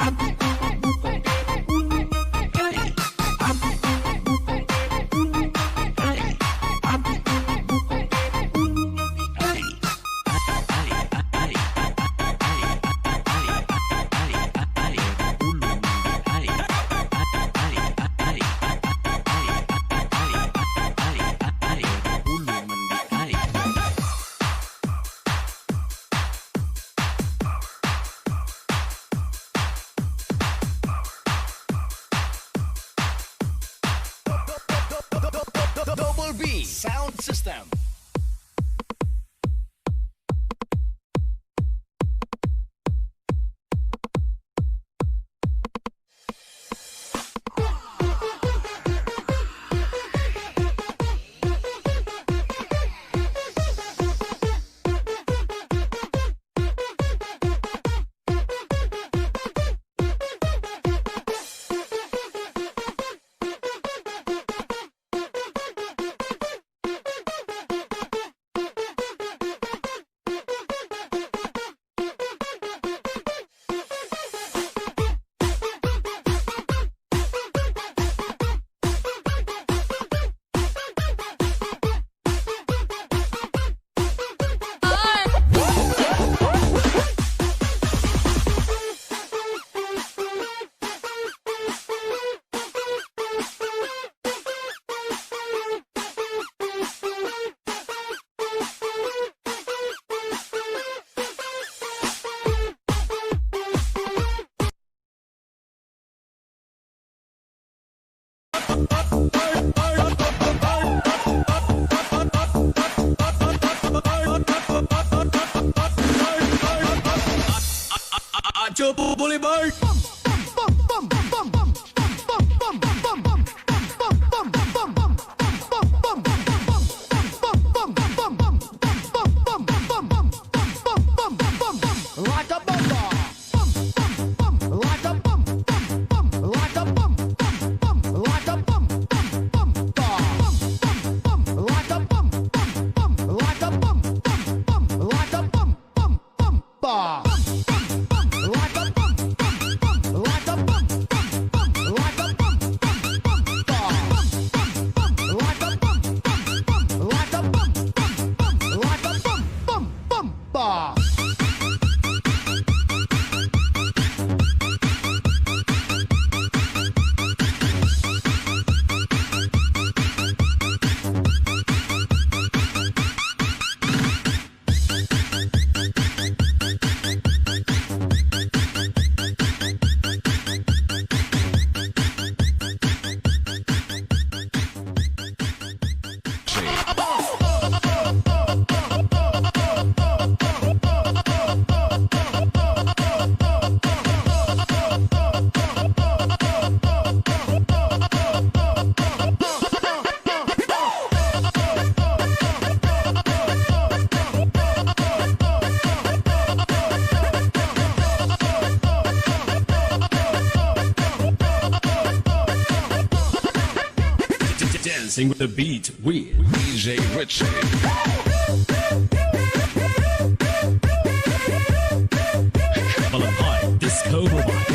Abi ko magbukong pero ulo mabigay. Abi ko magbukong pero ulo mabigay. Abi ko magbukong pero ulo mabigay. Double B Sound System. Dancing with the beat with DJ Richie. Valentine Disco Mobile.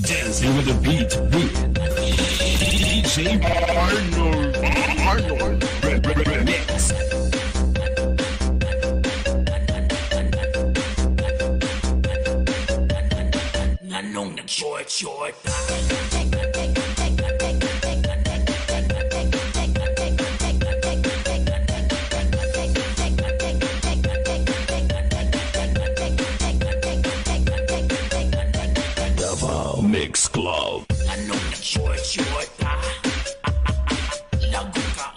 Dancing with the beat with DJ Arnold Remix. Nganong nag-short Davao Mix Club. Anong nag-short Lago ka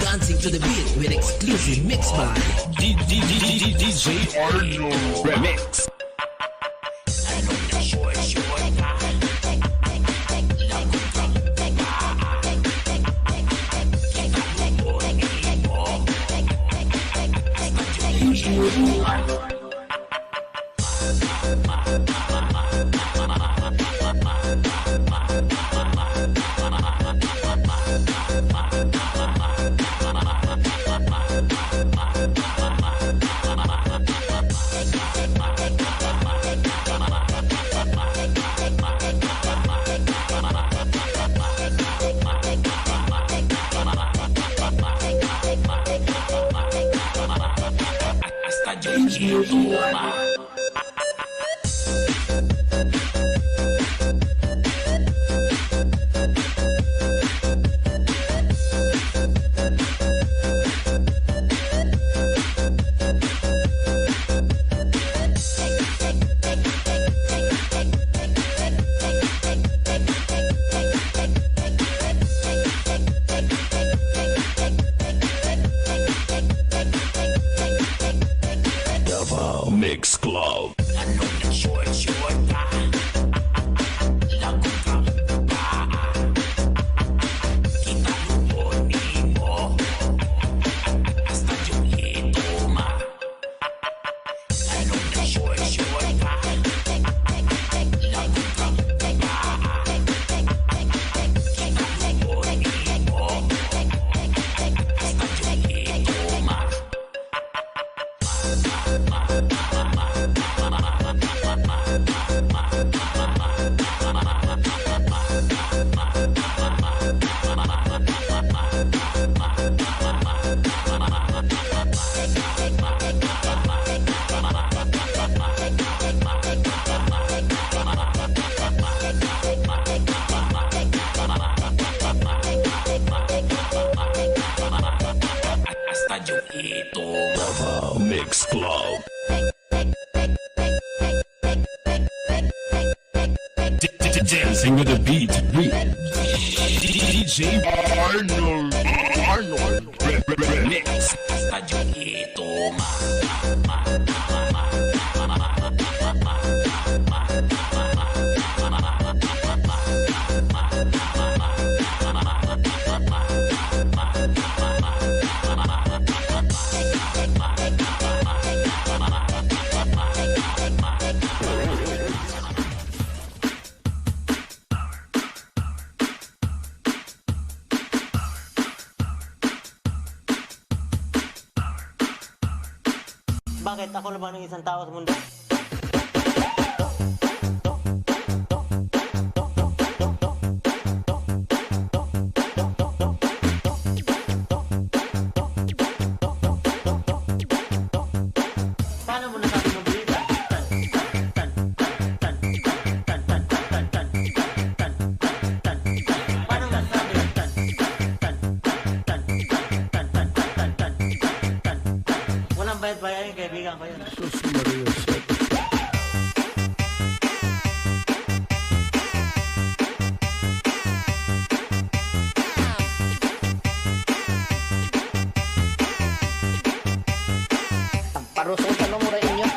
Dancing to the beat with exclusive mix by DJ Arnold Remix. Anong nag-short Lago ka Kita mo hasta yo llego Davao Mix Club. Anong nag-short Lago ka Kita mo hasta yo llego Anong nag-short Lago ka Kita mo hasta yo llego hasta yo llego Davao Mix Club. Dancing with the beat with DJ Arnold Remix. hasta yo llego Bakit ako laban ng isang tao sa mundo? Paano mo nasabi mabilisan? Paano mo nasabi? Walang bayad-bayad yung kaibigan ko yun. Parusong tanong mo rin inyo.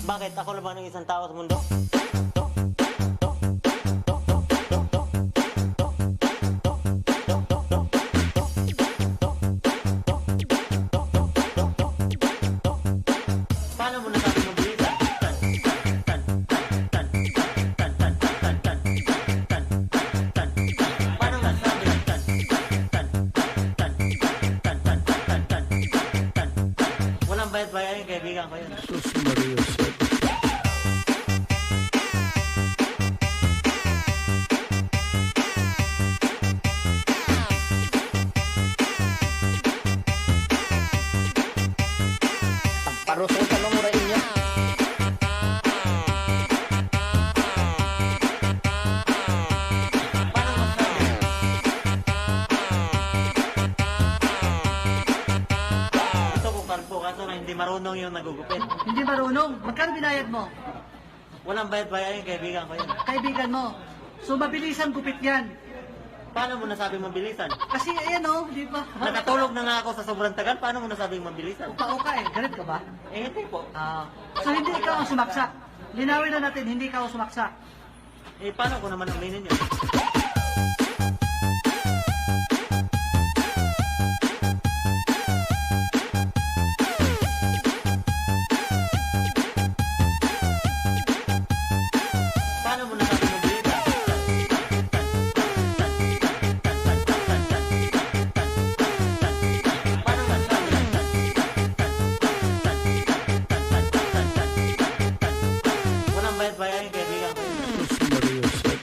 Bakit ako laban ng isang tao sa mundo? kaibigan ko yan. Sus Maria Josep. Parusong ka ng murain niya. Gusto ko kalbo, kaso na hindi marunong yung nagugupit. Hindi marunong. Magkano binayad mo? Walang bayad-bayad yung kaibigan ko yan. Kaibigan mo. So mabilisan gupit yan. Paano mo nasabing mabilisan? Kasi ayan oh, di ba? Nakatulog na nga ako sa sobrang tagal, paano mo nasabing mabilisan? Uka-uka eh. Galit ka ba? Eh, hindi po. So hindi ikaw ang sumaksak. Linawin na natin, hindi ikaw ang sumaksak. Eh, paano ko naman aminin yun? Paano mo nasabing mabilisan? Walang bayad-bayad yung kaibigan ko. Sus Maria Josep.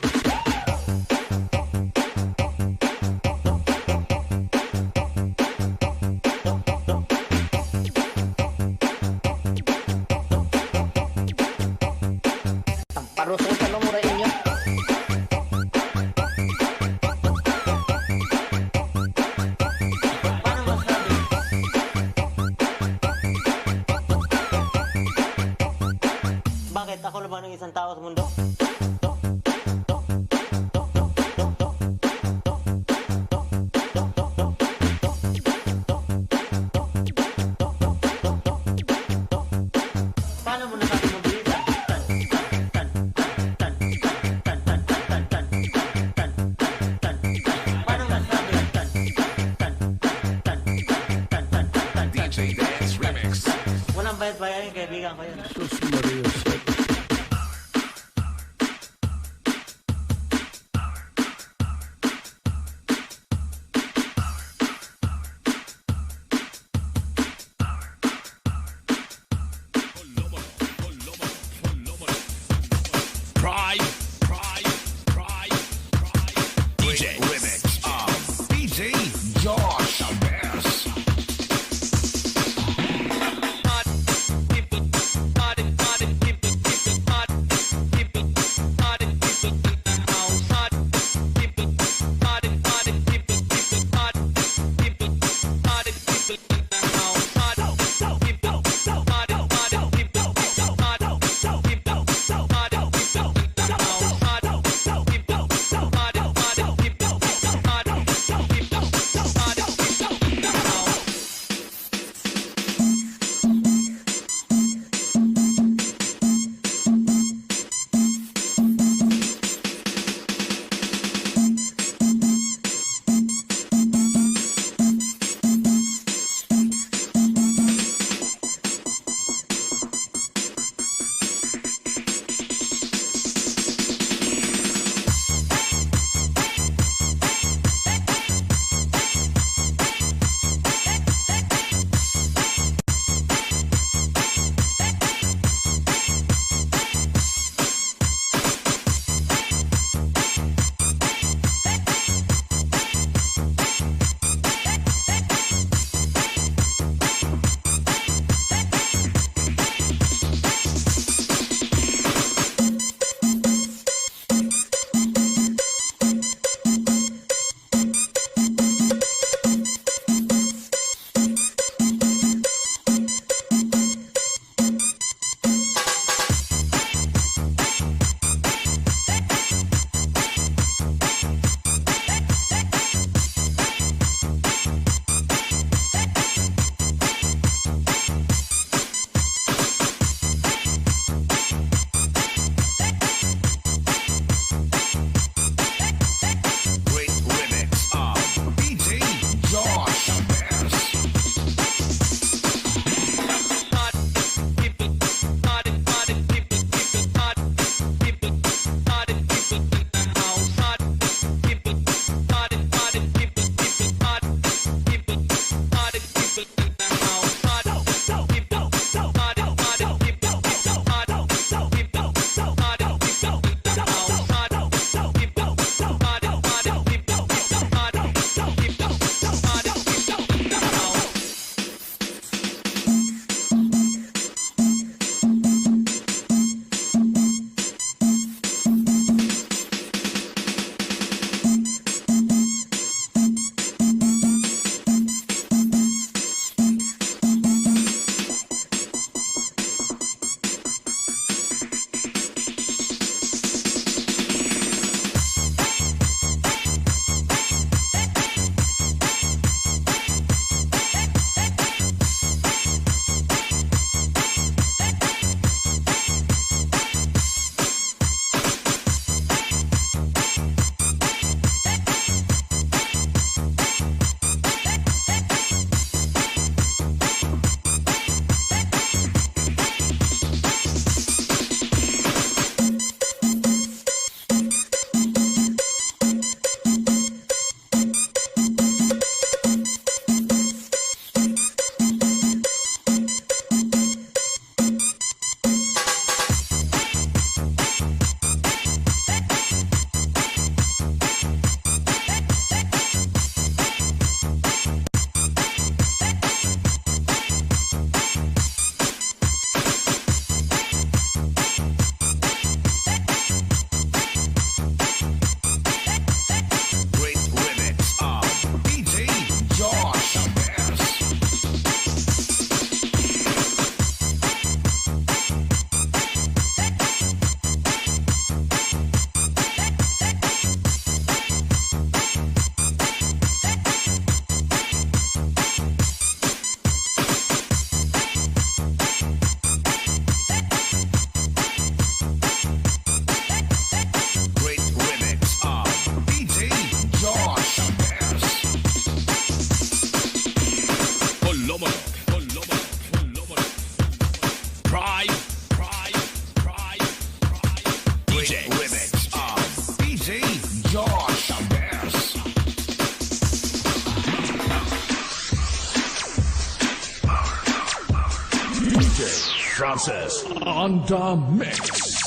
Francis on the mix.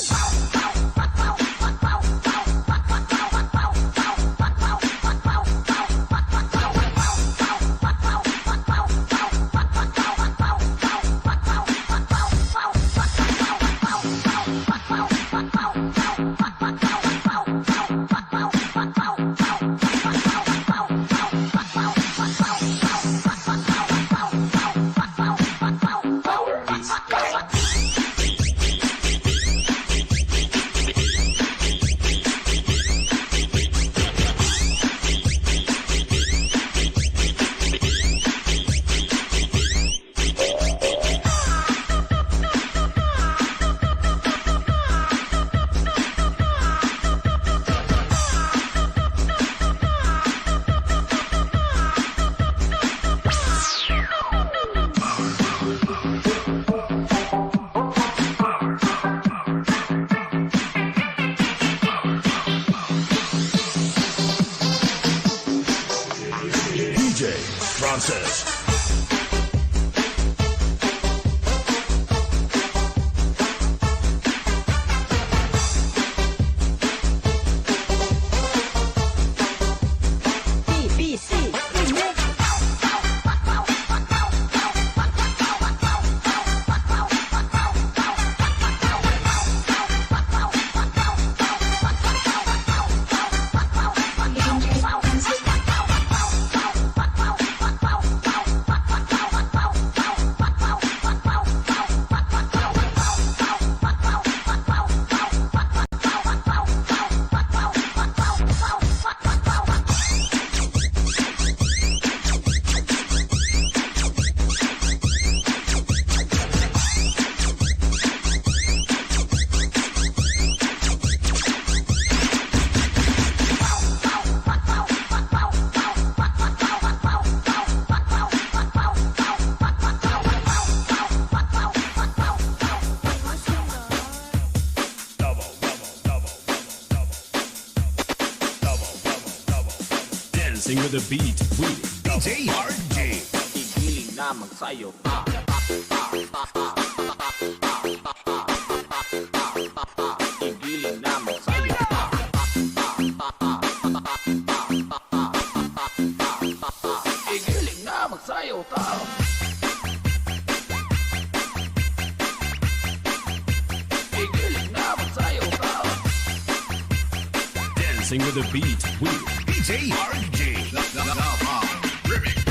DJ Francis. BBC Dancing with the beat with DJ RJ. Igiling na magsayo. Igiling na magsayo. Igiling na magsayo tao. Igiling na magsayo tao. Dancing with the beat with DJ RJ. Remix.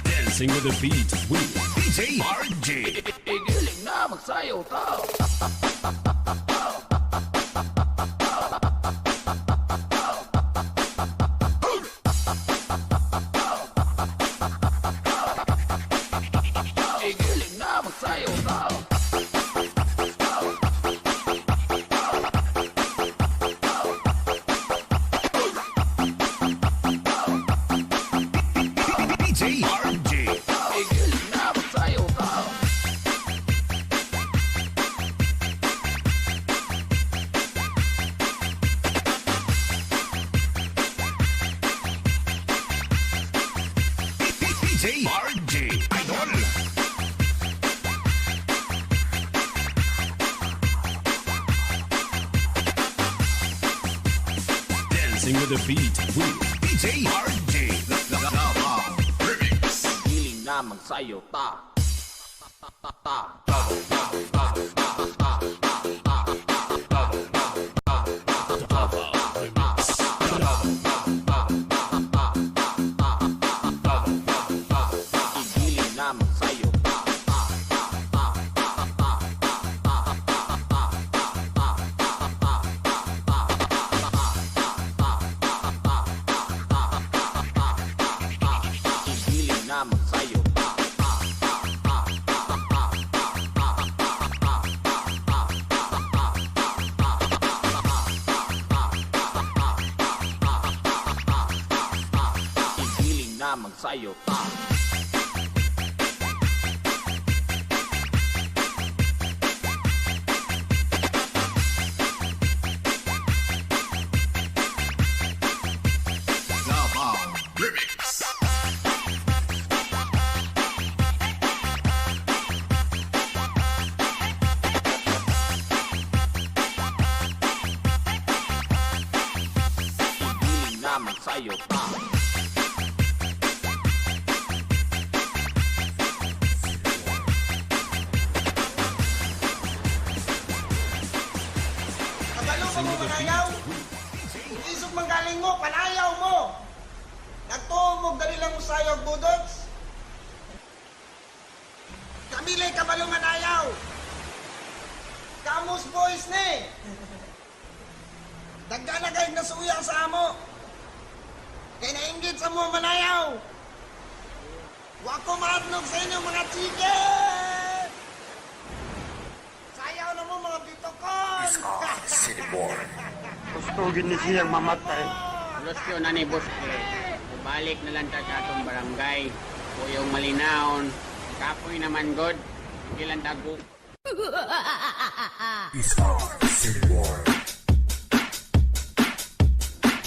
Dancing with the beat with DJ RJ. Igiling na magsayo tao. Igiling na magsayo tao. DJ RJ. Igiling na magsayo tao. DJ RJ. Idol. Dancing with the beat with DJ RJ. Remix. Igiling na magsayo ta. Igiling na magsayo ta. Igiling na magsayo ta. Igiling na magsayo ta. hayop ka. Kabalo mo mo panayaw. Isog manggaling mo, panayaw mo. Nagtuong mo, dali lang mo sayog budots. Kamilay kabalo manayaw. Kamus boys ni. Dagda na kayo nasuyang sa amo. Kaya nainggit sa mga manayaw. Wako maadnog sa inyo mga chicken. Sayaw na mo mga bitokon. City Boy. Gusto gini siyang mamatay. Los yun na ni Boss Clay. Balik na lang ta sa atong barangay. Kuyong malinaon. Kapoy naman god. Ilan tago. City Boy.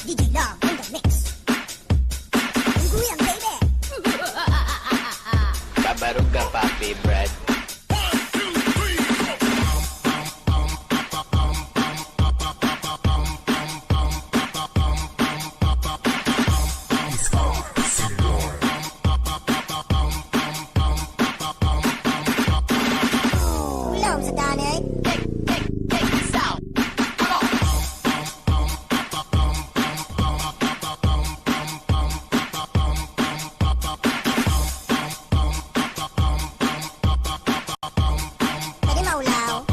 DJ Love in the mix. Ungguyan, baby. Babarog ka, papi, Brad. Ulam sa tanay. Pwede maulaw.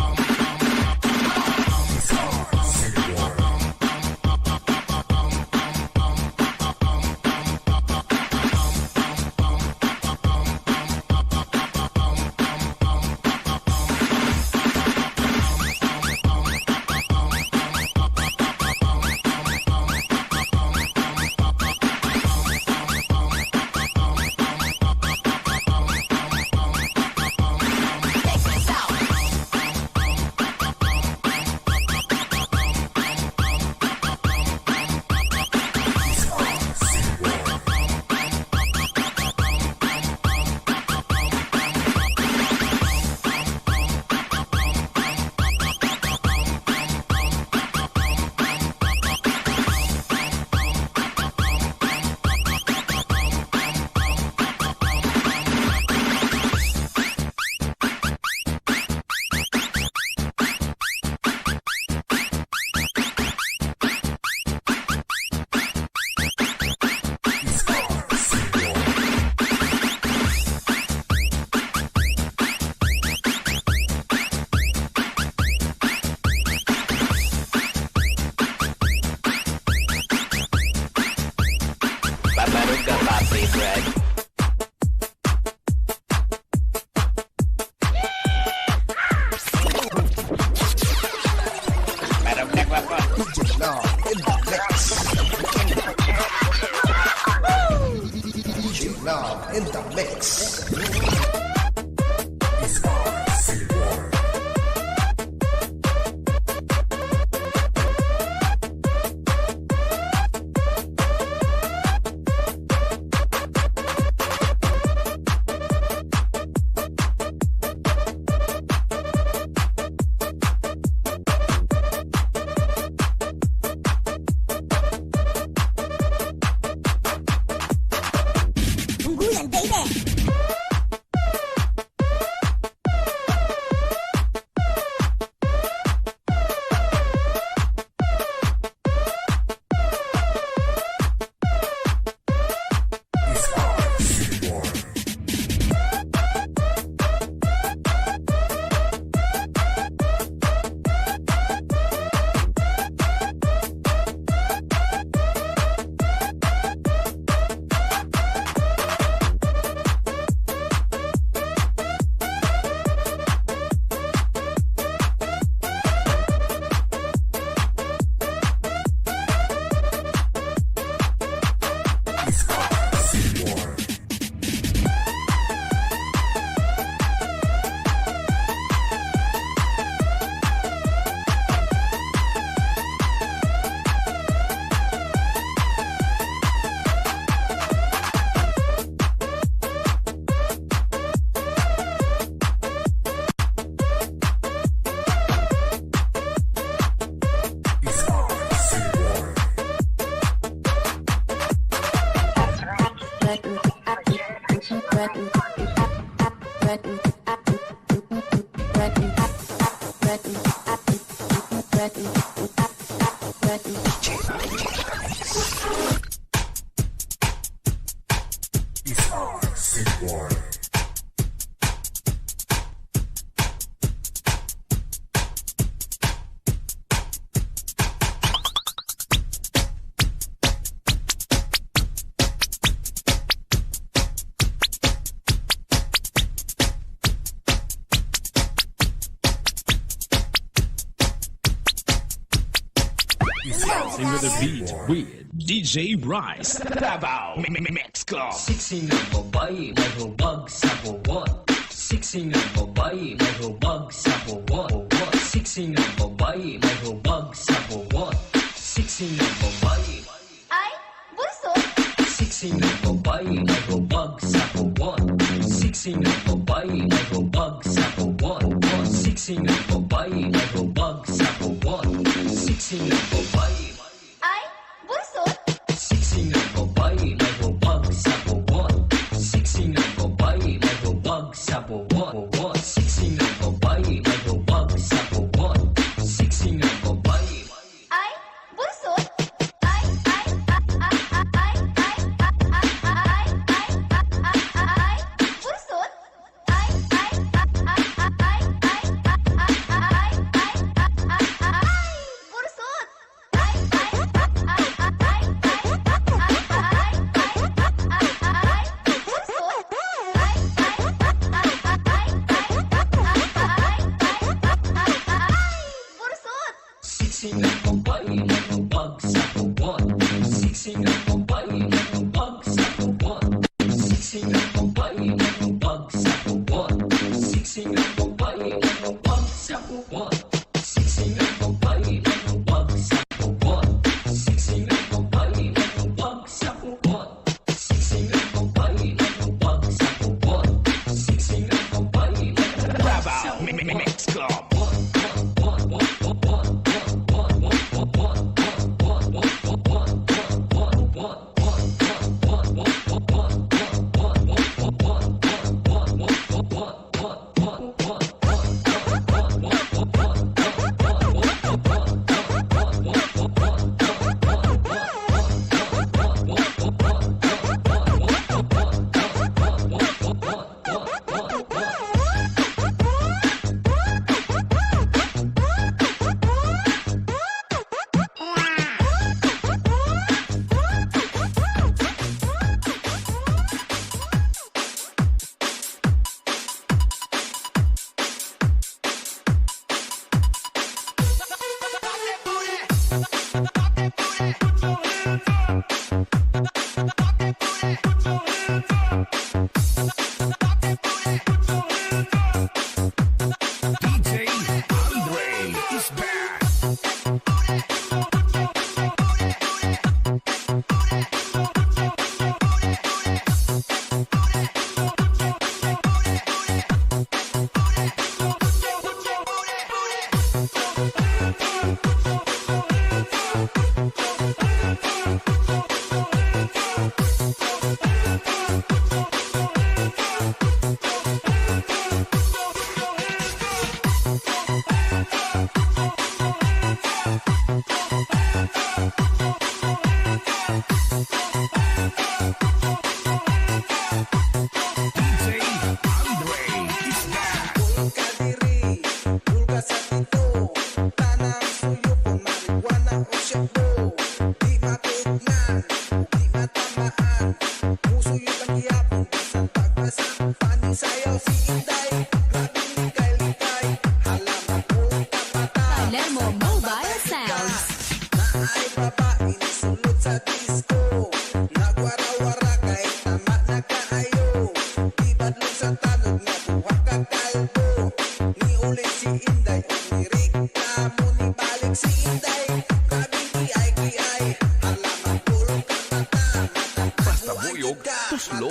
Babarog ka, papi, Brad. Barog na ka pa. DJ Love in the mix. DJ Love in the mix. City Boy. Ungguyan, baby. Dancing with the beat with DJ Bryce. Davao Mexico. Siksi ng babae, may hubag sa buwan. Siksi ng babae, may hubag sa buwan. Siksi ng babae, may hubag sa buwan. Siksi ng babae. Ay, bunso! Siksi ng babae, may hubag sa buwan. Siksi ng babae, may hubag sa buwan. Siksi ng babae, may hubag sa buwan. Siksi ng babae. Ay, bunso! Siksi ng babae, may hubag sa buwan. Siksi ng babae, may hubag sa buwan. Siksi ng babae, may hubag sa buwan. Siksi ng babae. Ay, bunso! Ay, ay, ay, bunso! Ay, ay, Siksi ng babae, may hubag sa buwan. Siksi ng babae, may hubag sa buwan. Siksi ng babae, may hubag sa buwan. Siksi ng babae, may hubag sa buwan. Siksi ng babae, may hubag sa buwan. Siksi ng babae, may hubag sa buwan. Siksi ng babae, may hubag sa buwan. Siksi ng babae, may hubag sa buwan. Mexico. Palermo Mobile Sounds. Basta buyog, tuslo.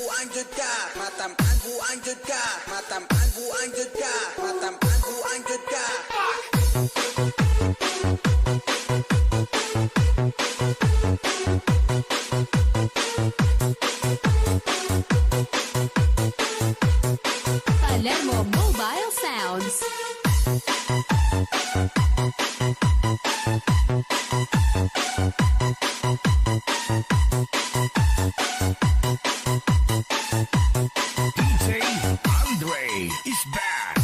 buang jud ka, matampan buang jud ka, matampan buang jud ka, matampan buang jud ka. Palermo Mobile Sounds. DJ Andre is back.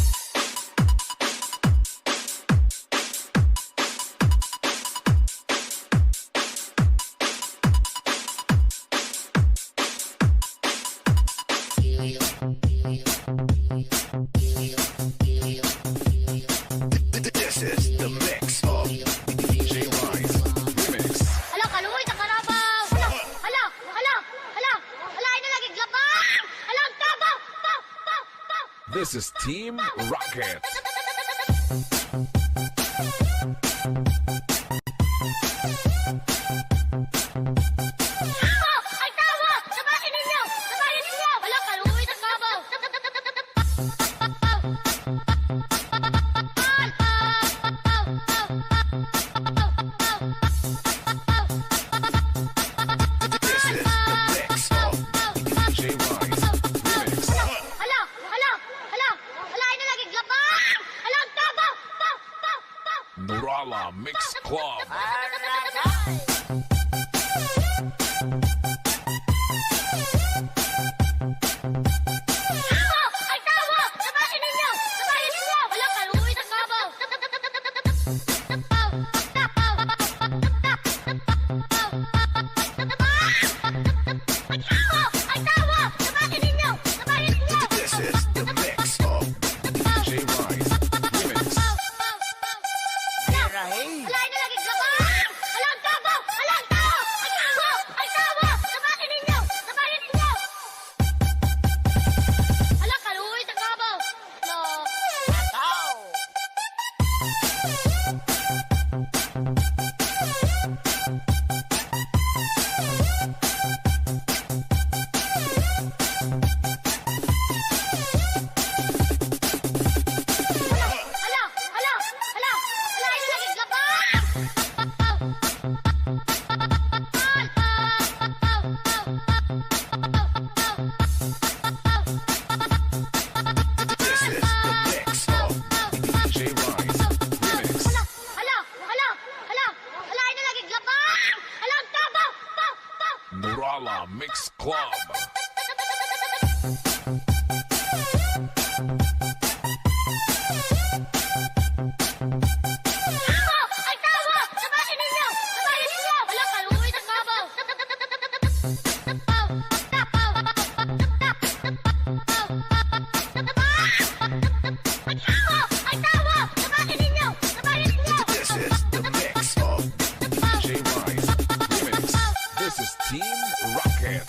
This is the mix of DJ Rice Remix. Hala, kaluoy sa karabaw! Hala, ay na lagi glabang! Hala, ang tabaw! This is Team Rocket. Ay, tawa! Sabahin ninyo! Hala, kaluoy sa karabaw! This is the mix of DJ Rice Remix. Hala, ay na lagi glabang! Hala, ang tabaw! Nurala Mix Club. Ay, tawa! Sabahin ninyo! Hala, kaluoy sa karabaw! Ay, tawa! Sabahin ninyo! This is the mix of DJ Rice Remix. Hala, ay na lagi glabang! Hala, ang tabaw! Ay, tawa! Sabahin ninyo! Hala, kaluoy sa karabaw! Hala, ay na lagi glabang! This is the mix of DJ Rice Remix. Hala, ay na lagi glabang! Hala, ang tabaw! Nurala Mix Club. Ay, tawa! Sabahin ninyo! Hala, kaluoy sa karabaw! Ay, tawa! Sabahin ninyo! This is the mix of DJ Rice Remix. This is Team Rocket.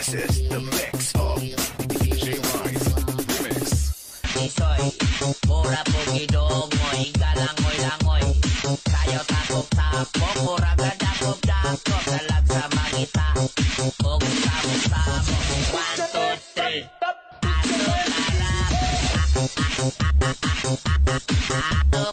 This is the mix of DJ Rice Remix. Isoy, mura po gidongoy, galangoy-langoy. Kayo takop-tapok, mura gadakop-dakop. Dalag sa magita, kung samo-samo. 1, 2, 3, ato larap. Ato